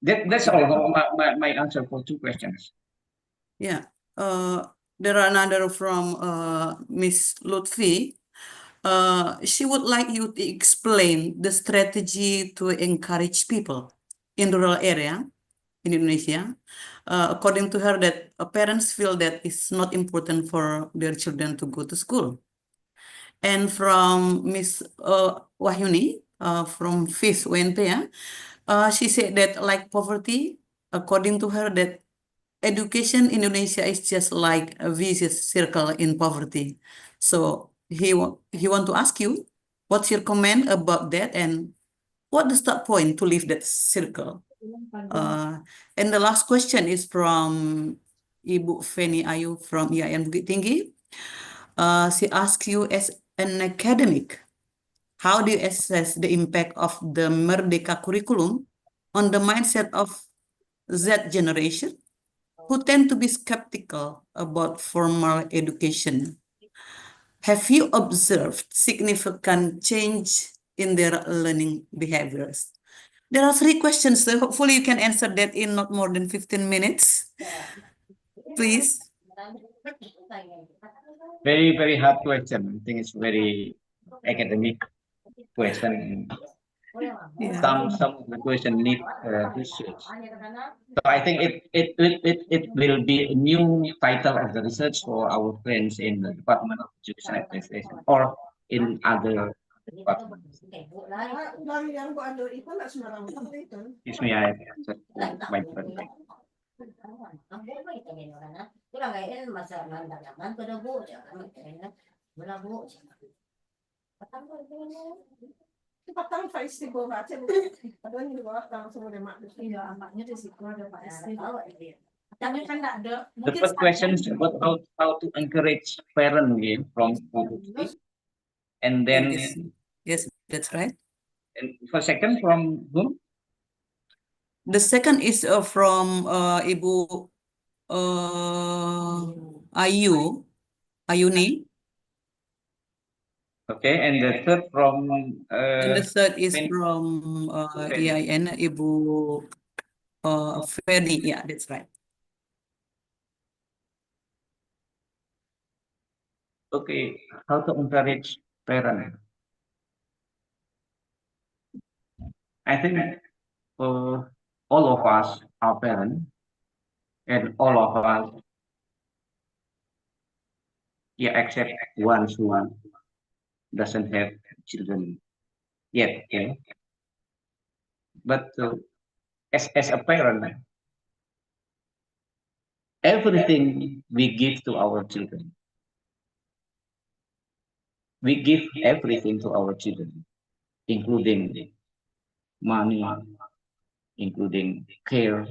That's all my answer for 2 questions. Yeah. There are another from Miss Lutfi. She would like you to explain the strategy to encourage people in rural area in Indonesia. According to her, that parents feel that it's not important for their children to go to school. And from Miss Wahyuni from FIS UNP, she said that like poverty, according to her, that education in Indonesia is just like a vicious circle in poverty. So he want to ask you, what's your comment about that, and what is the point to leave that circle? And the last question is from Ibu Feni Ayu from IAIN Bukit Tinggi. She asks you, as an academic, how do you assess the impact of the Merdeka curriculum on the mindset of Z generation, who tend to be skeptical about formal education? Have you observed significant change in their learning behaviors? There are 3 questions, so hopefully you can answer that in not more than 15 minutes. Please. Very, very hard question. I think it's very academic question. Yeah. Some of the question need research. So I think it will be a new title of the research for our friends in the Department of Education Administration or in other departments. Excuse me, I answered my friend. The first question is about how to encourage parents from poverty, and then Yes, that's right. and for second from whom? The second is from Ibu Ayuni. Okay, and the third from And the third is Feni. from Feni. IAIN, Ibu Feni. Yeah, that's right. Okay, how to encourage parents? I think all of us are parents, and all of us, yeah, except one who doesn't have children yet. Yeah. But as a parent, everything we give to our children, we give everything to our children, including money, including care.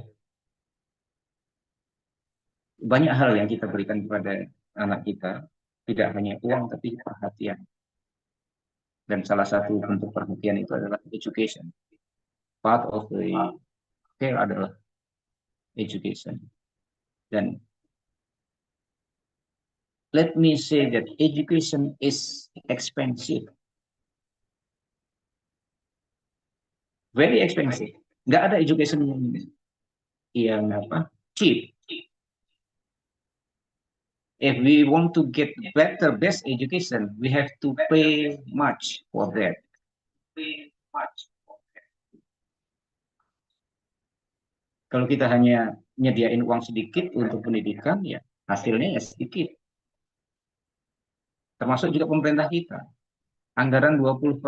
Banyak hal yang kita berikan kepada anak kita, tidak hanya uang tapi perhatian. Dan salah satu bentuk perhatian itu adalah education. Part of the care adalah education. Dan let me say that education is expensive. Very expensive. Nggak ada education yang cheap. If we want to get better, best education, we have to pay much for that. Kalau kita hanya nyediain uang sedikit untuk pendidikan, ya hasilnya ya sedikit. Termasuk juga pemerintah kita. Anggaran 20%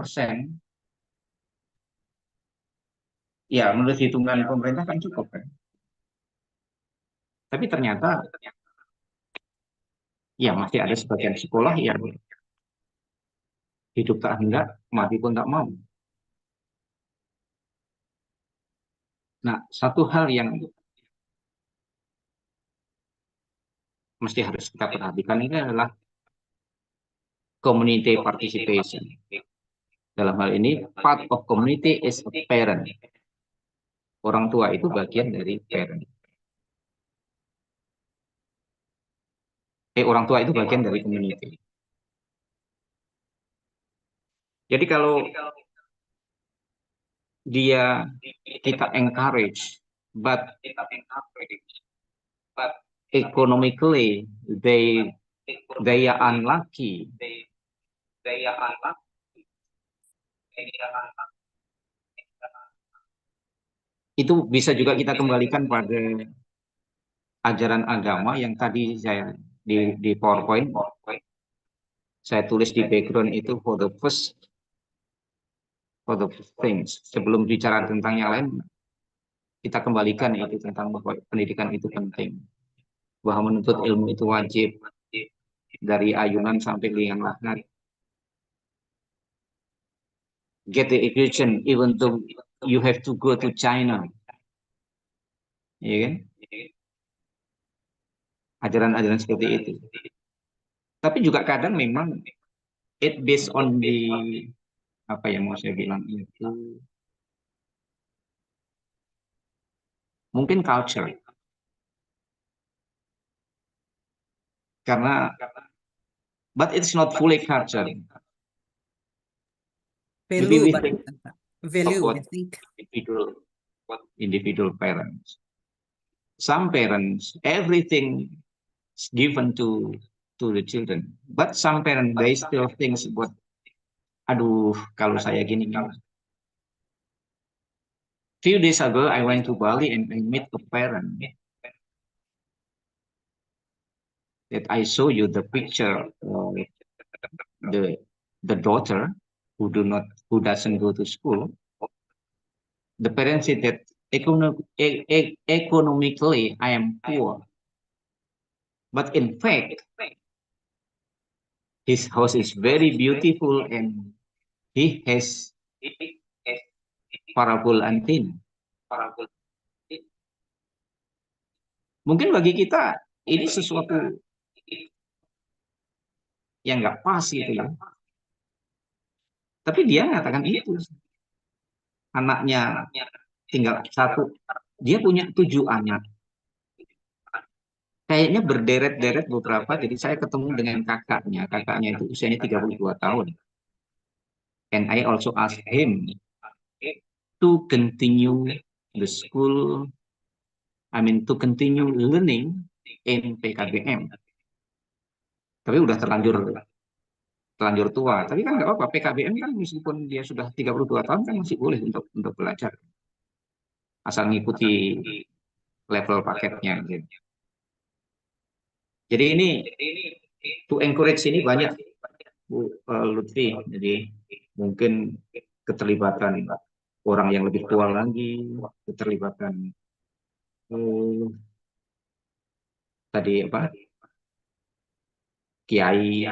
ya menurut hitungan pemerintah kan cukup kan. Tapi ternyata ya masih ada sebagian sekolah yang hidup tak hendak, mati pun tak mau. Nah, satu hal yang mesti harus kita perhatikan ini adalah community participation. Dalam hal ini, part of community is a parent. Orang tua itu bagian dari parent. Orang tua itu bagian dari community. Jadi kalau dia kita encourage, but economically they are unlucky. Itu bisa juga kita kembalikan pada ajaran agama yang tadi saya di PowerPoint saya tulis di background itu for the first things. Sebelum bicara tentang yang lain, kita kembalikan itu tentang bahwa pendidikan itu penting, bahwa menuntut ilmu itu wajib dari ayunan sampai liang lahat. Get the education even though you have to go to China, ya kan? Ajaran-ajaran seperti itu. Tapi juga kadang memang it based on the apa yang mau saya bilang itu mungkin culture. Karena but it's not fully culture. Value, we think value, I think. Individual parents. Some parents, everything is given to the children. But some parents, they still think about, aduh, kalau saya gini. Few days ago, I went to Bali and I met a parent. That I show you the picture of the daughter who doesn't go to school. The parents said that economically I am poor, but in fact his house is very beautiful and he has parabol antenna. Mungkin bagi kita ini sesuatu yang nggak pas gitu ya. Tapi dia mengatakan itu. Anaknya tinggal satu. Dia punya 7 anak. Kayaknya berderet-deret beberapa. Jadi saya ketemu dengan kakaknya. Kakaknya itu usianya 32 tahun. And I also asked him to continue the school, to continue learning in PKBM. Tapi udah terlanjur tua. Tapi kan nggak apa-apa, PKBM kan meskipun dia sudah 32 tahun kan masih boleh untuk belajar. Asal ngikuti level paketnya. Gitu. Jadi ini to encourage ini banyak Bu Lutfi. Jadi mungkin keterlibatan orang yang lebih tua lagi, keterlibatan tadi apa? Kiai,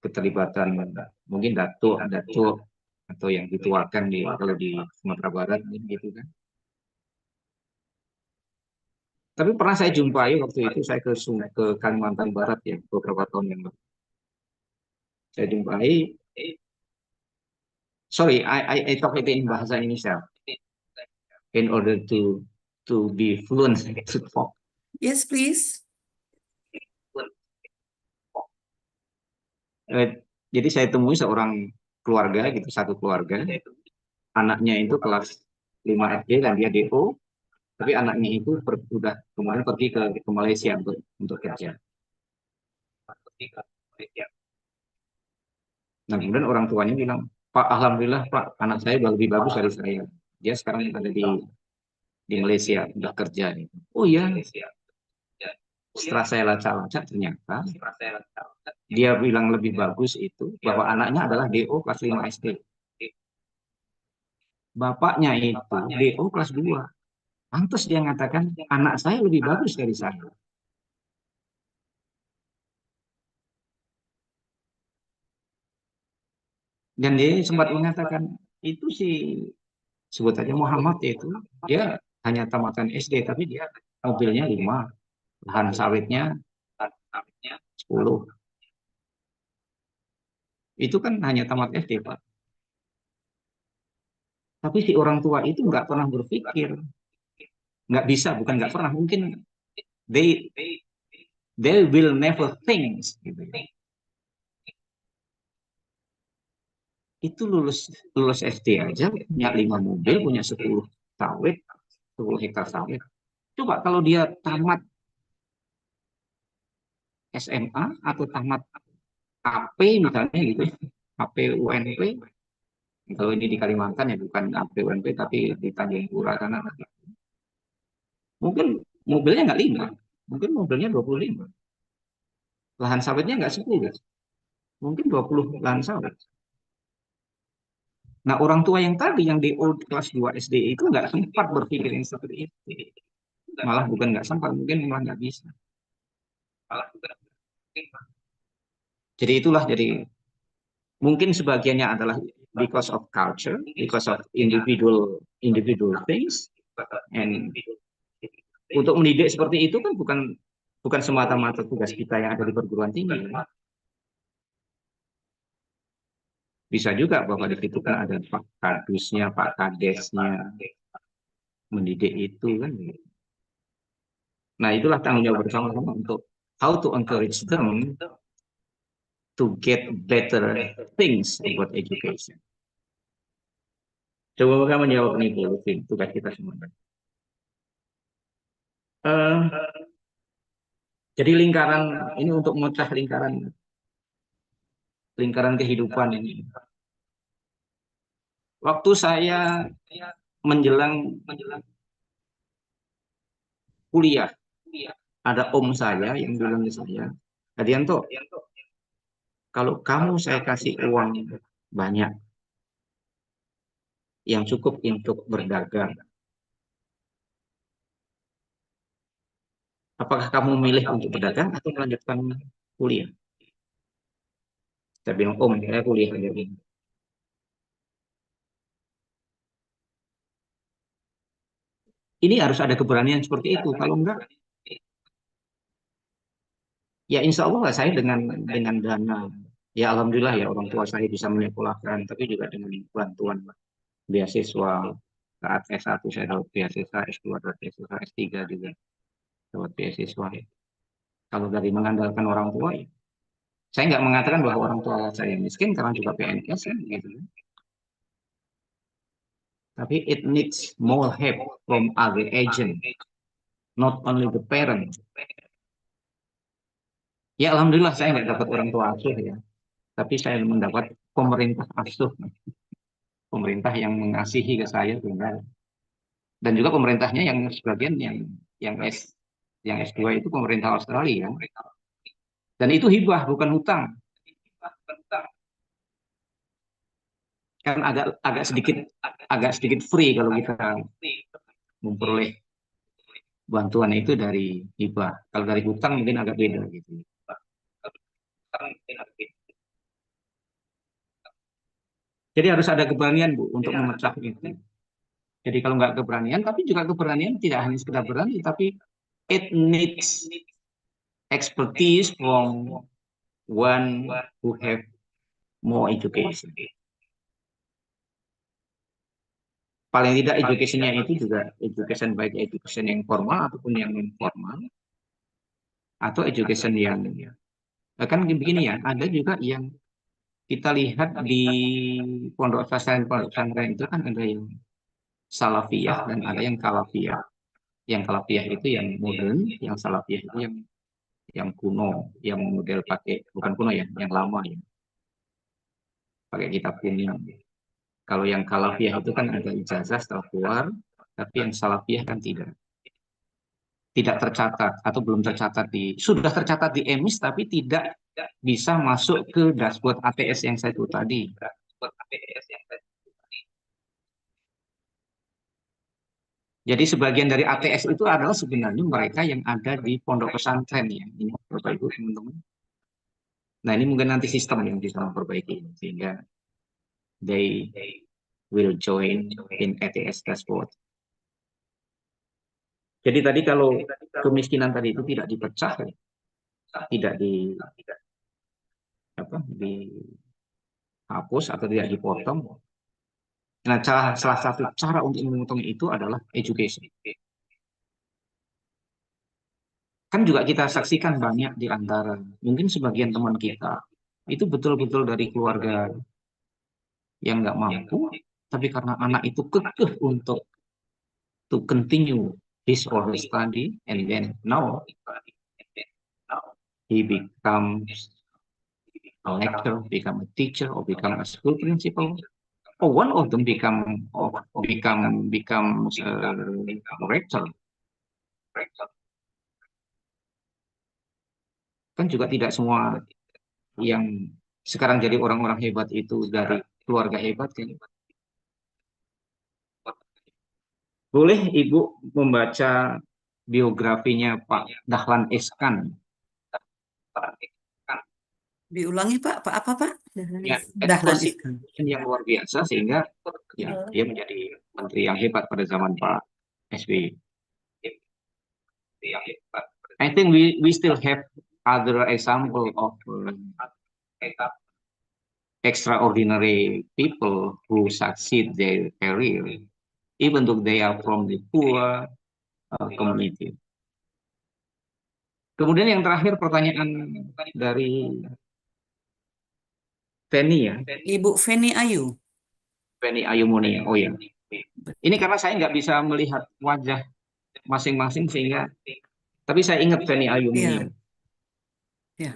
keterlibatan mungkin datuk atau yang dituakan kalau di Sumatera Barat gitu kan. Tapi pernah saya jumpai waktu itu saya ke Kalimantan Barat ya beberapa tahun yang lalu. Saya jumpai, sorry, I talk it in bahasa Indonesia in order to be fluent to talk. Yes, please. Jadi saya temui seorang keluarga gitu, satu keluarga, anaknya itu kelas 5 SD dan dia DO, tapi anaknya itu sudah kemarin pergi ke Malaysia untuk kerja. Nah kemudian orang tuanya bilang, Pak, alhamdulillah Pak, anak saya udah lebih bagus dari saya. Dia sekarang ada di Malaysia udah kerja. Oh iya. Setelah saya lacak-lacak ternyata dia bilang lebih bagus itu bahwa anaknya adalah DO kelas 5 SD. bapaknya itu DO kelas 2. Pantas dia mengatakan anak saya lebih bagus dari saya. Dan dia sempat mengatakan itu sih sebut aja Muhammad itu dia hanya tamatan SD tapi dia mobilnya 5, lahan sawitnya 10. Itu kan hanya tamat SD, Pak. Tapi si orang tua itu nggak pernah berpikir, nggak bisa, bukan nggak pernah, mungkin they will never think gitu ya. Itu lulus SD aja punya 5 mobil, punya 10 sawit, 10 hektar sawit. Coba kalau dia tamat SMA atau tamat AP misalnya gitu, AP UNP, kalau ini di Kalimantan ya bukan AP UNP tapi di Tanjung Pura sana, mungkin mobilnya nggak 5, mungkin mobilnya 25. Lahan sawitnya nggak 10, mungkin 20 lahan sawit. Nah, orang tua yang tadi yang di kelas 2 SD itu nggak sempat berpikir yang seperti itu. Malah bukan nggak sempat, mungkin malah nggak bisa. Jadi itulah, jadi mungkin sebagiannya adalah because of culture, because of individual things, and untuk mendidik seperti itu kan bukan semata-mata tugas kita yang ada di perguruan tinggi. Bisa juga bahwa di situ kan ada Pak Kadusnya, Pak Kadesnya, mendidik itu kan. Nah, itulah tanggung jawab bersama-sama untuk how to encourage them to get better things about education. Coba kamu menjawab ini dulu, tugas kita semua. Jadi lingkaran ini untuk memecah lingkaran kehidupan ini. Waktu saya menjelang kuliah, ada om saya yang bilang ke saya, Hadianto, kalau kamu saya kasih uang banyak yang cukup untuk berdagang, apakah kamu milih untuk berdagang atau melanjutkan kuliah? Saya bilang, om, saya kuliah aja. Ini harus ada keberanian seperti itu. Kalau enggak, ya insya Allah saya dengan dana, ya alhamdulillah ya orang tua saya bisa menyekolahkan, tapi juga dengan bantuan beasiswa saat S1 saya dapat beasiswa, S2 dapat beasiswa, S3 juga dapat beasiswa. Kalau dari mengandalkan orang tua, ya, saya nggak mengatakan bahwa orang tua saya miskin karena juga PNS kan, gitu. Tapi it needs more help from other agent, not only the parent. Ya alhamdulillah saya nggak dapat orang tua asuh ya, tapi saya mendapat pemerintah asuh, pemerintah yang mengasihi ke saya benar. Dan juga pemerintahnya yang sebagian yang S2 itu pemerintah Australia. Dan itu hibah bukan hutang. Kan agak sedikit free kalau kita memperoleh bantuan itu dari hibah. Kalau dari hutang mungkin agak beda gitu. Jadi harus ada keberanian Bu untuk memecah itu. Jadi kalau nggak keberanian, tapi juga keberanian tidak hanya sekedar berani, tapi it needs expertise from one who have more education. Paling tidak education-nya itu juga education, baik education yang formal ataupun yang non formal, atau education yang kan begini ya, ada juga yang kita lihat di pondok pesantren itu kan ada yang salafiyah dan ada yang kalafiyah. Yang kalafiyah itu yang modern, yang salafiyah itu yang kuno, yang model pakai, bukan kuno ya, yang lama ya, pakai kitab kuning. Kalau yang kalafiyah itu kan ada ijazah setelah keluar, tapi yang salafiyah kan tidak tercatat atau belum tercatat sudah tercatat di EMIS tapi tidak bisa masuk ke dashboard ATS yang saya itu tadi. Jadi sebagian dari ATS itu adalah sebenarnya mereka yang ada di pondok pesantren ya, ini Bapak Ibu teman-teman. Nah ini mungkin nanti sistem yang bisa memperbaiki sehingga they will join in ATS dashboard. Jadi tadi kalau kemiskinan tadi itu tidak dipecah, tidak dihapus atau tidak dipotong. Nah, salah satu cara untuk memotong itu adalah education. Kan juga kita saksikan banyak di antara, mungkin sebagian teman kita, itu betul-betul dari keluarga yang nggak mampu, tapi karena anak itu kekeh untuk to continue his or her study, and then now he becomes a lecturer, become a teacher, or become a school principal, or one of them becomes a rector. Kan juga tidak semua yang sekarang jadi orang-orang hebat itu dari keluarga hebat kan. Boleh Ibu membaca biografinya Pak Dahlan Iskan. Diulangi Pak, apa Pak? Ya, Dahlan Iskan. Yang luar biasa sehingga ya, dia menjadi menteri yang hebat pada zaman Pak SBY. I think we still have other example of extraordinary people who succeed their career, even though they are from the poor community. Kemudian yang terakhir pertanyaan dari Feni ya. Ibu Feni Ayu. Feni Ayu Muni. Oh ya. Ini karena saya nggak bisa melihat wajah masing-masing sehingga, tapi saya ingat Feni Ayu Muni. Ya.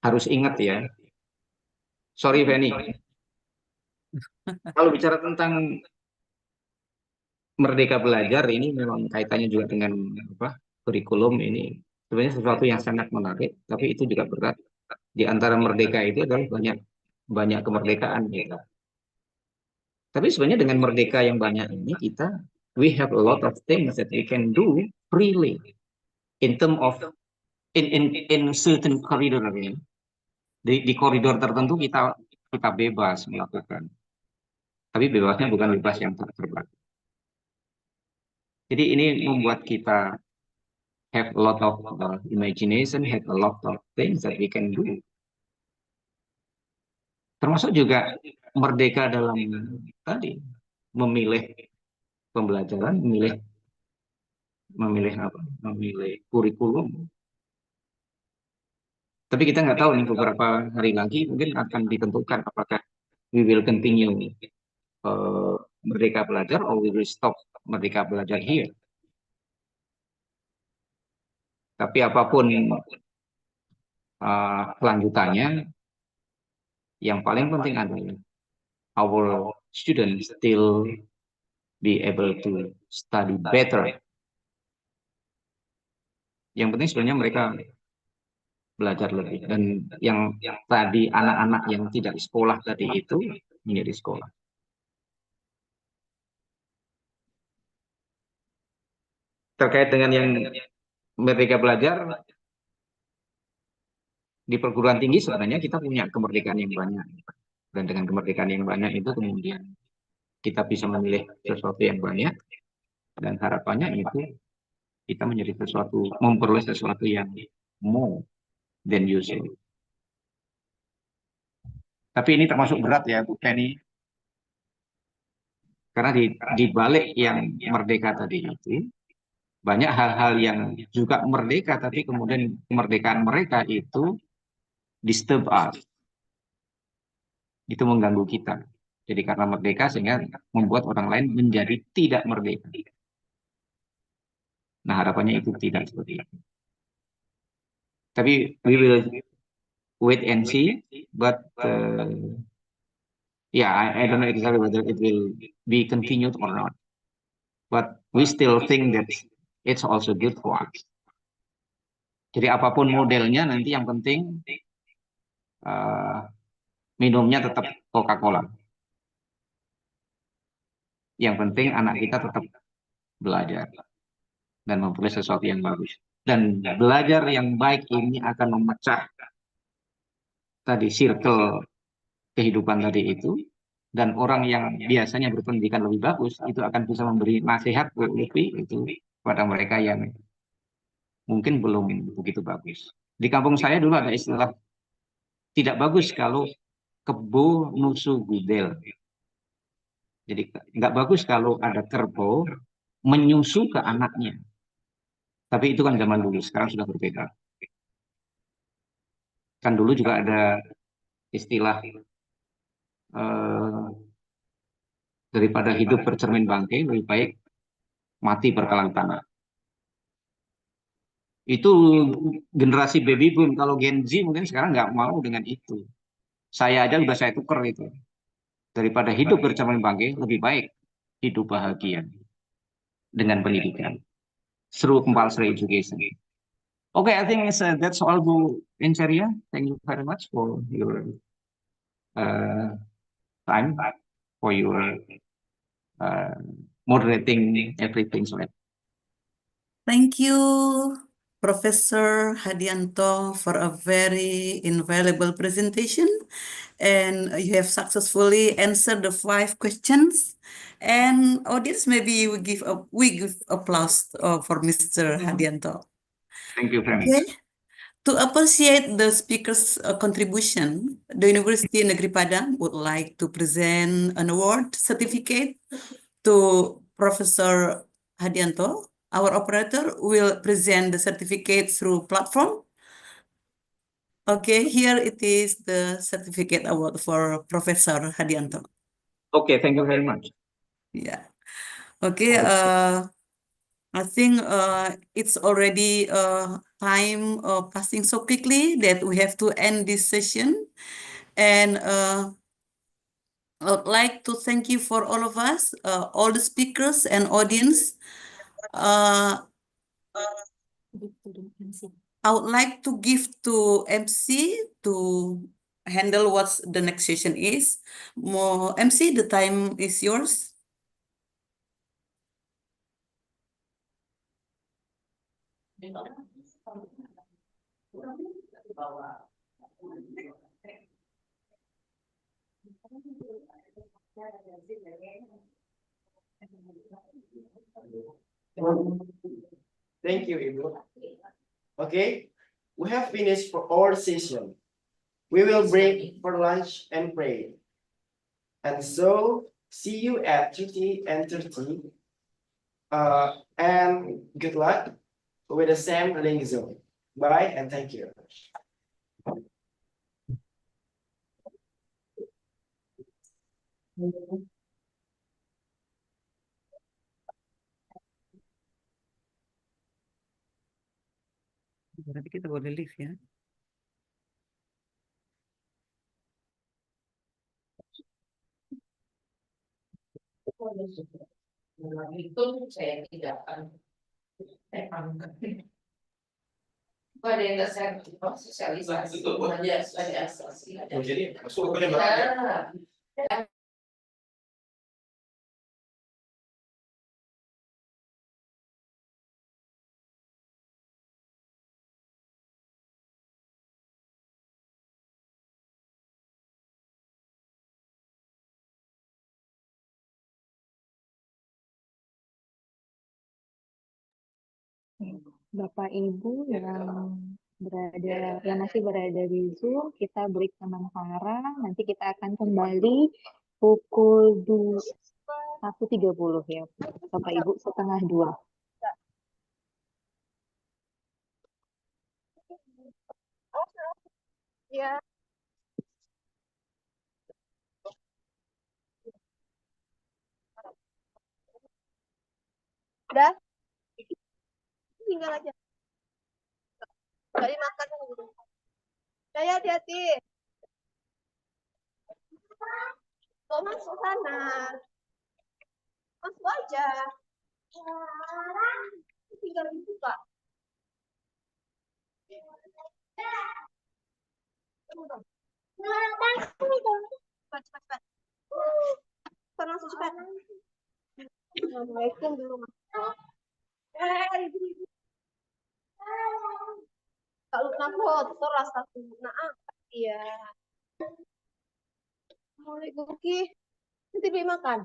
Harus ingat ya. Sorry Feni. Kalau bicara tentang merdeka belajar ini memang kaitannya juga dengan kurikulum ini sebenarnya sesuatu yang sangat menarik, tapi itu juga berat. Di antara merdeka itu adalah banyak kemerdekaan gitu. Tapi sebenarnya dengan merdeka yang banyak ini we have a lot of things that we can do freely in term of in certain corridor ya. Di koridor tertentu kita bebas melakukan. Tapi bebasnya bukan bebas yang terbatas. Jadi ini membuat kita have a lot of imagination, have a lot of things that we can do. Termasuk juga merdeka dalam tadi memilih pembelajaran, memilih kurikulum. Tapi kita nggak tahu nih beberapa hari lagi mungkin akan ditentukan apakah we will continue merdeka belajar or we will stop merdeka belajar here. Tapi apapun kelanjutannya, yang paling penting adalah our students still be able to study better. Yang penting sebenarnya mereka belajar lebih. Dan yang tadi anak-anak yang tidak sekolah tadi itu menjadi sekolah. Terkait dengan yang merdeka belajar, di perguruan tinggi sebenarnya kita punya kemerdekaan yang banyak. Dan dengan kemerdekaan yang banyak itu kemudian kita bisa memilih sesuatu yang banyak. Dan harapannya itu kita menjadi memperoleh sesuatu yang more than usual. Tapi ini termasuk berat ya Bu Penny. Karena di balik yang merdeka tadi itu, banyak hal-hal yang juga merdeka, tapi kemudian kemerdekaan mereka itu disturb us. Itu mengganggu kita. Jadi karena merdeka sehingga membuat orang lain menjadi tidak merdeka. Nah harapannya itu tidak seperti itu. Tapi we will wait and see, but yeah, I don't know exactly whether it will be continued or not. But we still think that it's also good for us. Jadi apapun modelnya nanti yang penting minumnya tetap Coca-Cola. Yang penting anak kita tetap belajar dan memperoleh sesuatu yang bagus. Dan belajar yang baik ini akan memecah tadi circle kehidupan tadi itu, dan orang yang biasanya berpendidikan lebih bagus itu akan bisa memberi nasihat lebih itu kepada mereka yang mungkin belum begitu bagus. Di kampung saya dulu ada istilah tidak bagus kalau kebo nusu gudel. Jadi nggak bagus kalau ada kerbau menyusu ke anaknya. Tapi itu kan zaman dulu, sekarang sudah berbeda. Kan dulu juga ada istilah daripada hidup bercermin bangkai, lebih baik mati berkelang tanah. Itu generasi baby boom. Kalau Gen Z mungkin sekarang nggak mau dengan itu. Saya aja udah saya tuker itu. Daripada hidup bercermin bangkai, lebih baik hidup bahagia dengan pendidikan. Through compulsory education. Okay, I think that's all, Bu Inceria. Thank you very much for your time, for your moderating everything. Thank you, Professor Hadianto, for a very invaluable presentation. And you have successfully answered the 5 questions. And audience, maybe we give applause for Mr. Hadianto. Thank you very much. Okay. To appreciate the speaker's contribution, the University Negeri Padang would like to present an award certificate to Professor Hadianto. Our operator will present the certificate through platform. Okay, here it is the certificate award for Professor Hadianto. Okay, thank you very much. Yeah. Okay, I think it's already time passing so quickly that we have to end this session. And I would like to thank you for all of us, all the speakers and audience. I would like to give to MC to handle what the next session is. More MC, the time is yours. Thank you, Ibu. Okay, we have finished for our session. We will break for lunch and pray. And so, see you at 30 and 30. And good luck with the same link zone. Bye and thank you. Berarti kita boleh live ya. Itu saya tidak akan pada yang saya sosialisasi saja asosiasi. Jadi masuk ke Bapak Ibu yang masih berada di Zoom, kita break sementara. Nanti kita akan kembali pukul 1.30 ya, Bapak Ibu, 1:30. Ya. Udah? Tinggal aja. Kali makan dulu. Saya hati-hati. Kok masuk sana? Masuk aja. Tinggal dibuka. Cepat. Cepat masuk cepat. Assalamualaikum belum masuk. Kak Lukna kotor rasa nah iya. Assalamualaikum Ki. Nanti beli makan.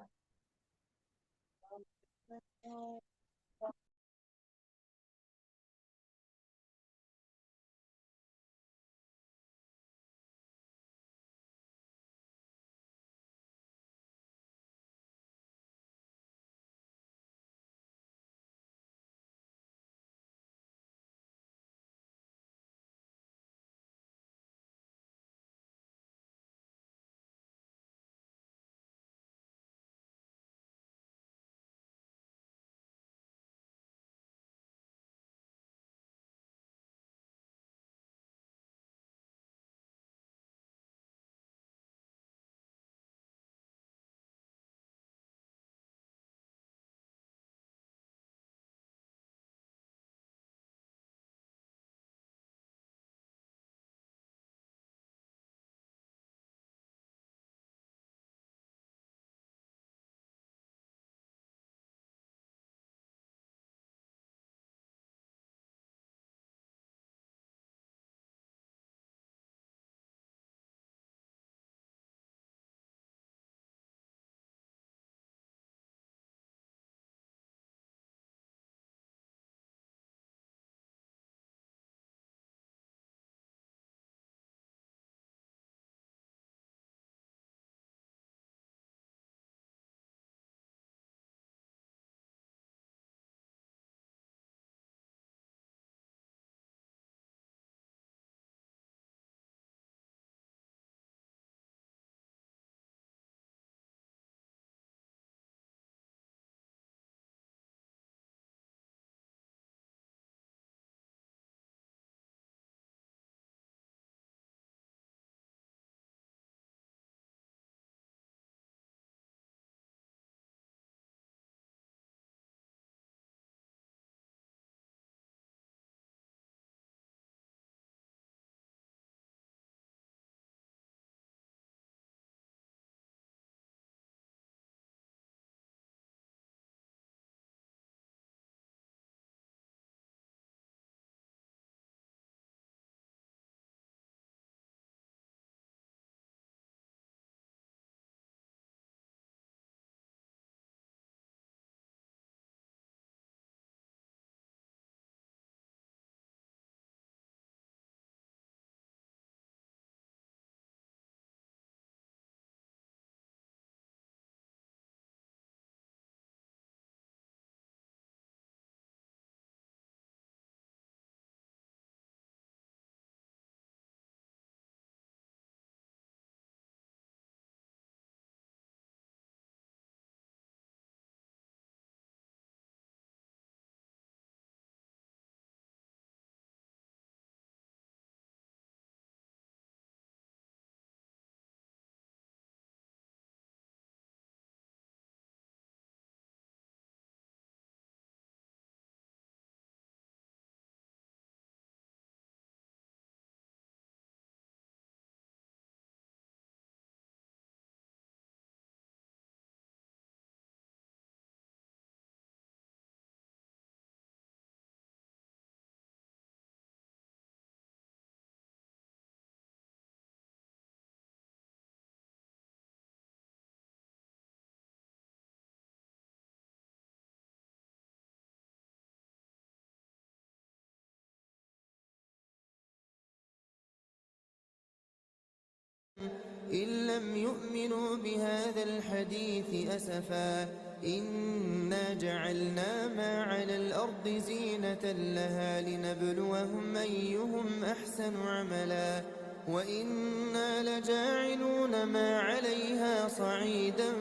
إن لم يؤمنوا بهذا الحديث أسفا إنا جعلنا ما على الأرض زينة لها لنبلوهم أيهم أحسن عملا وإنا لجاعلون ما عليها صعيدا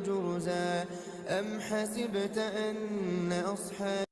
جرزا أم حسبت أن أصحاب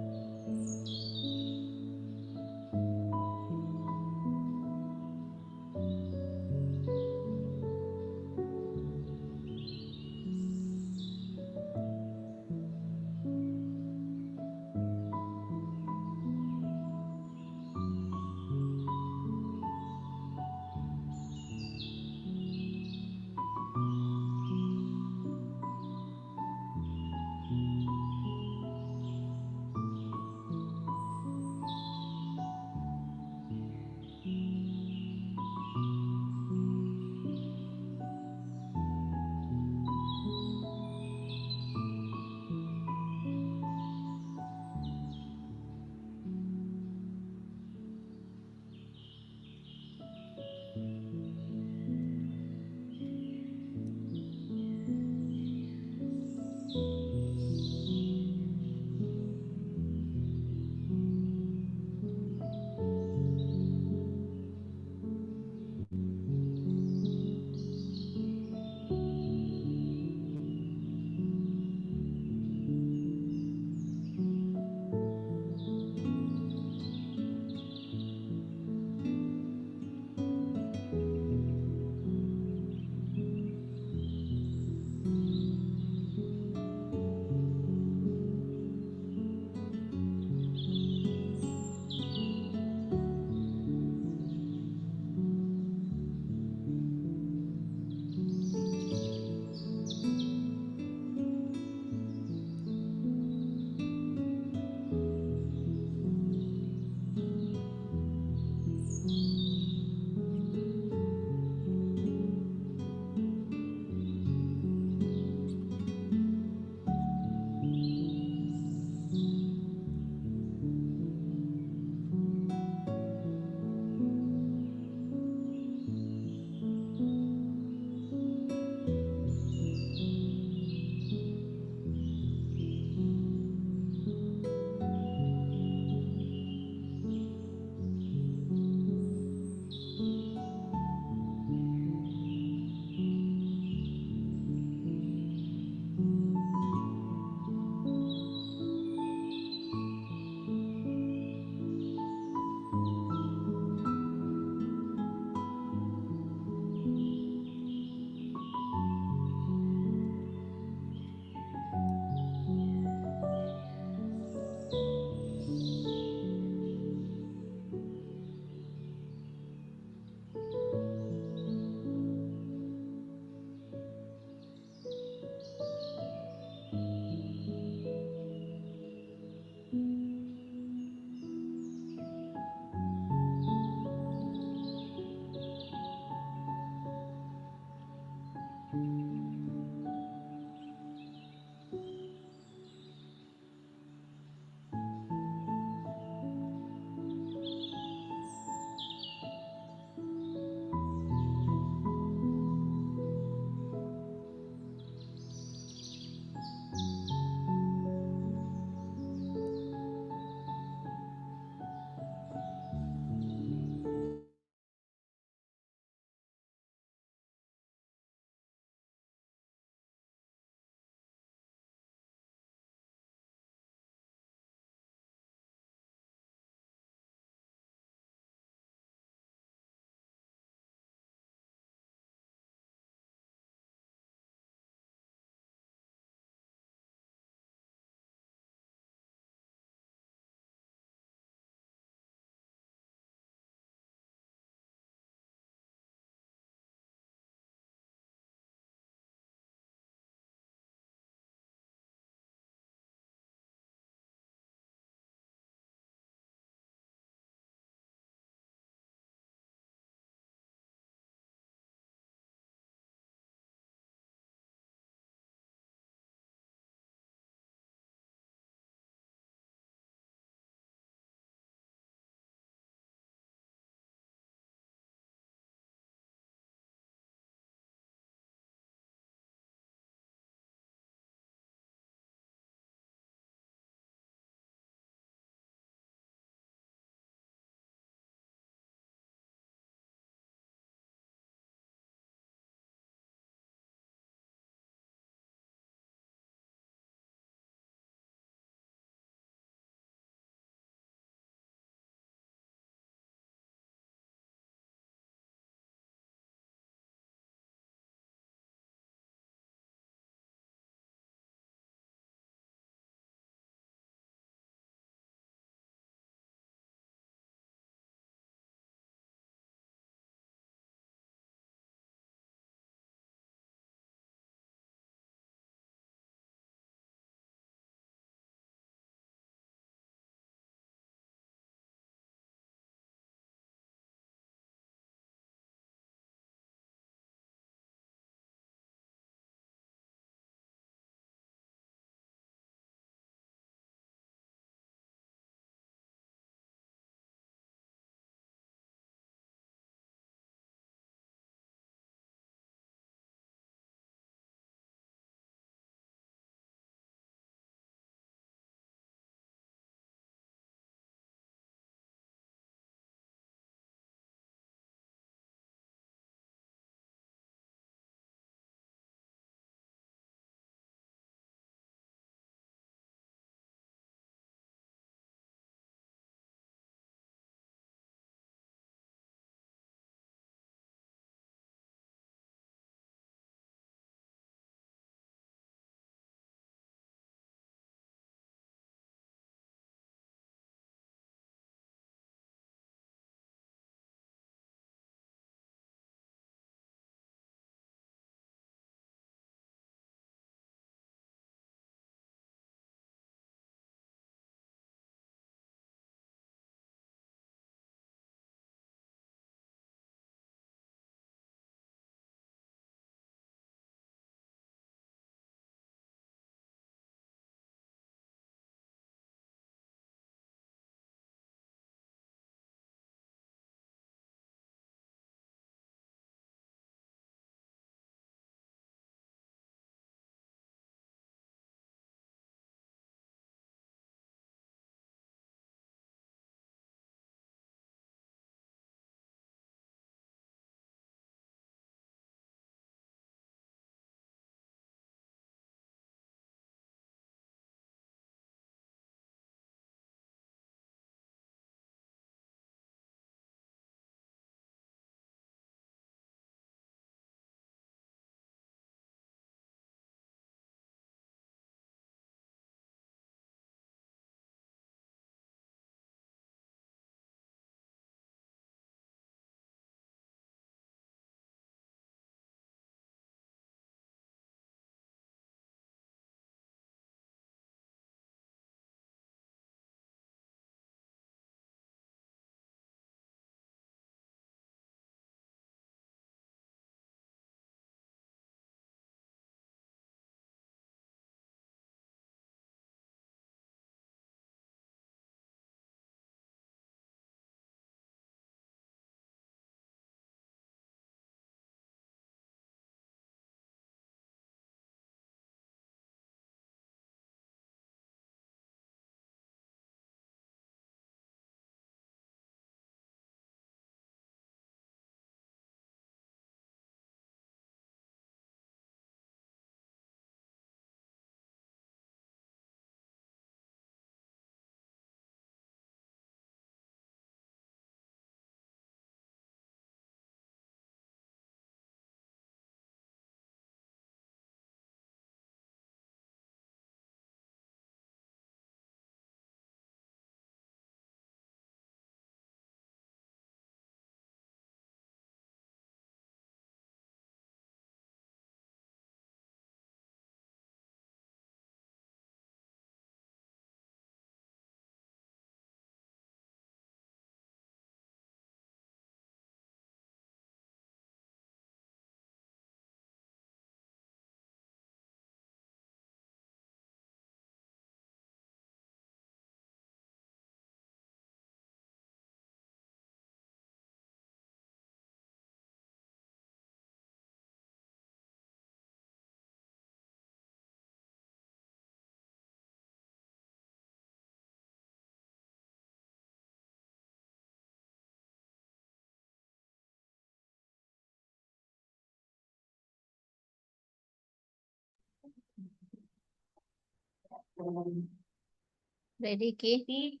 Ready, Ki?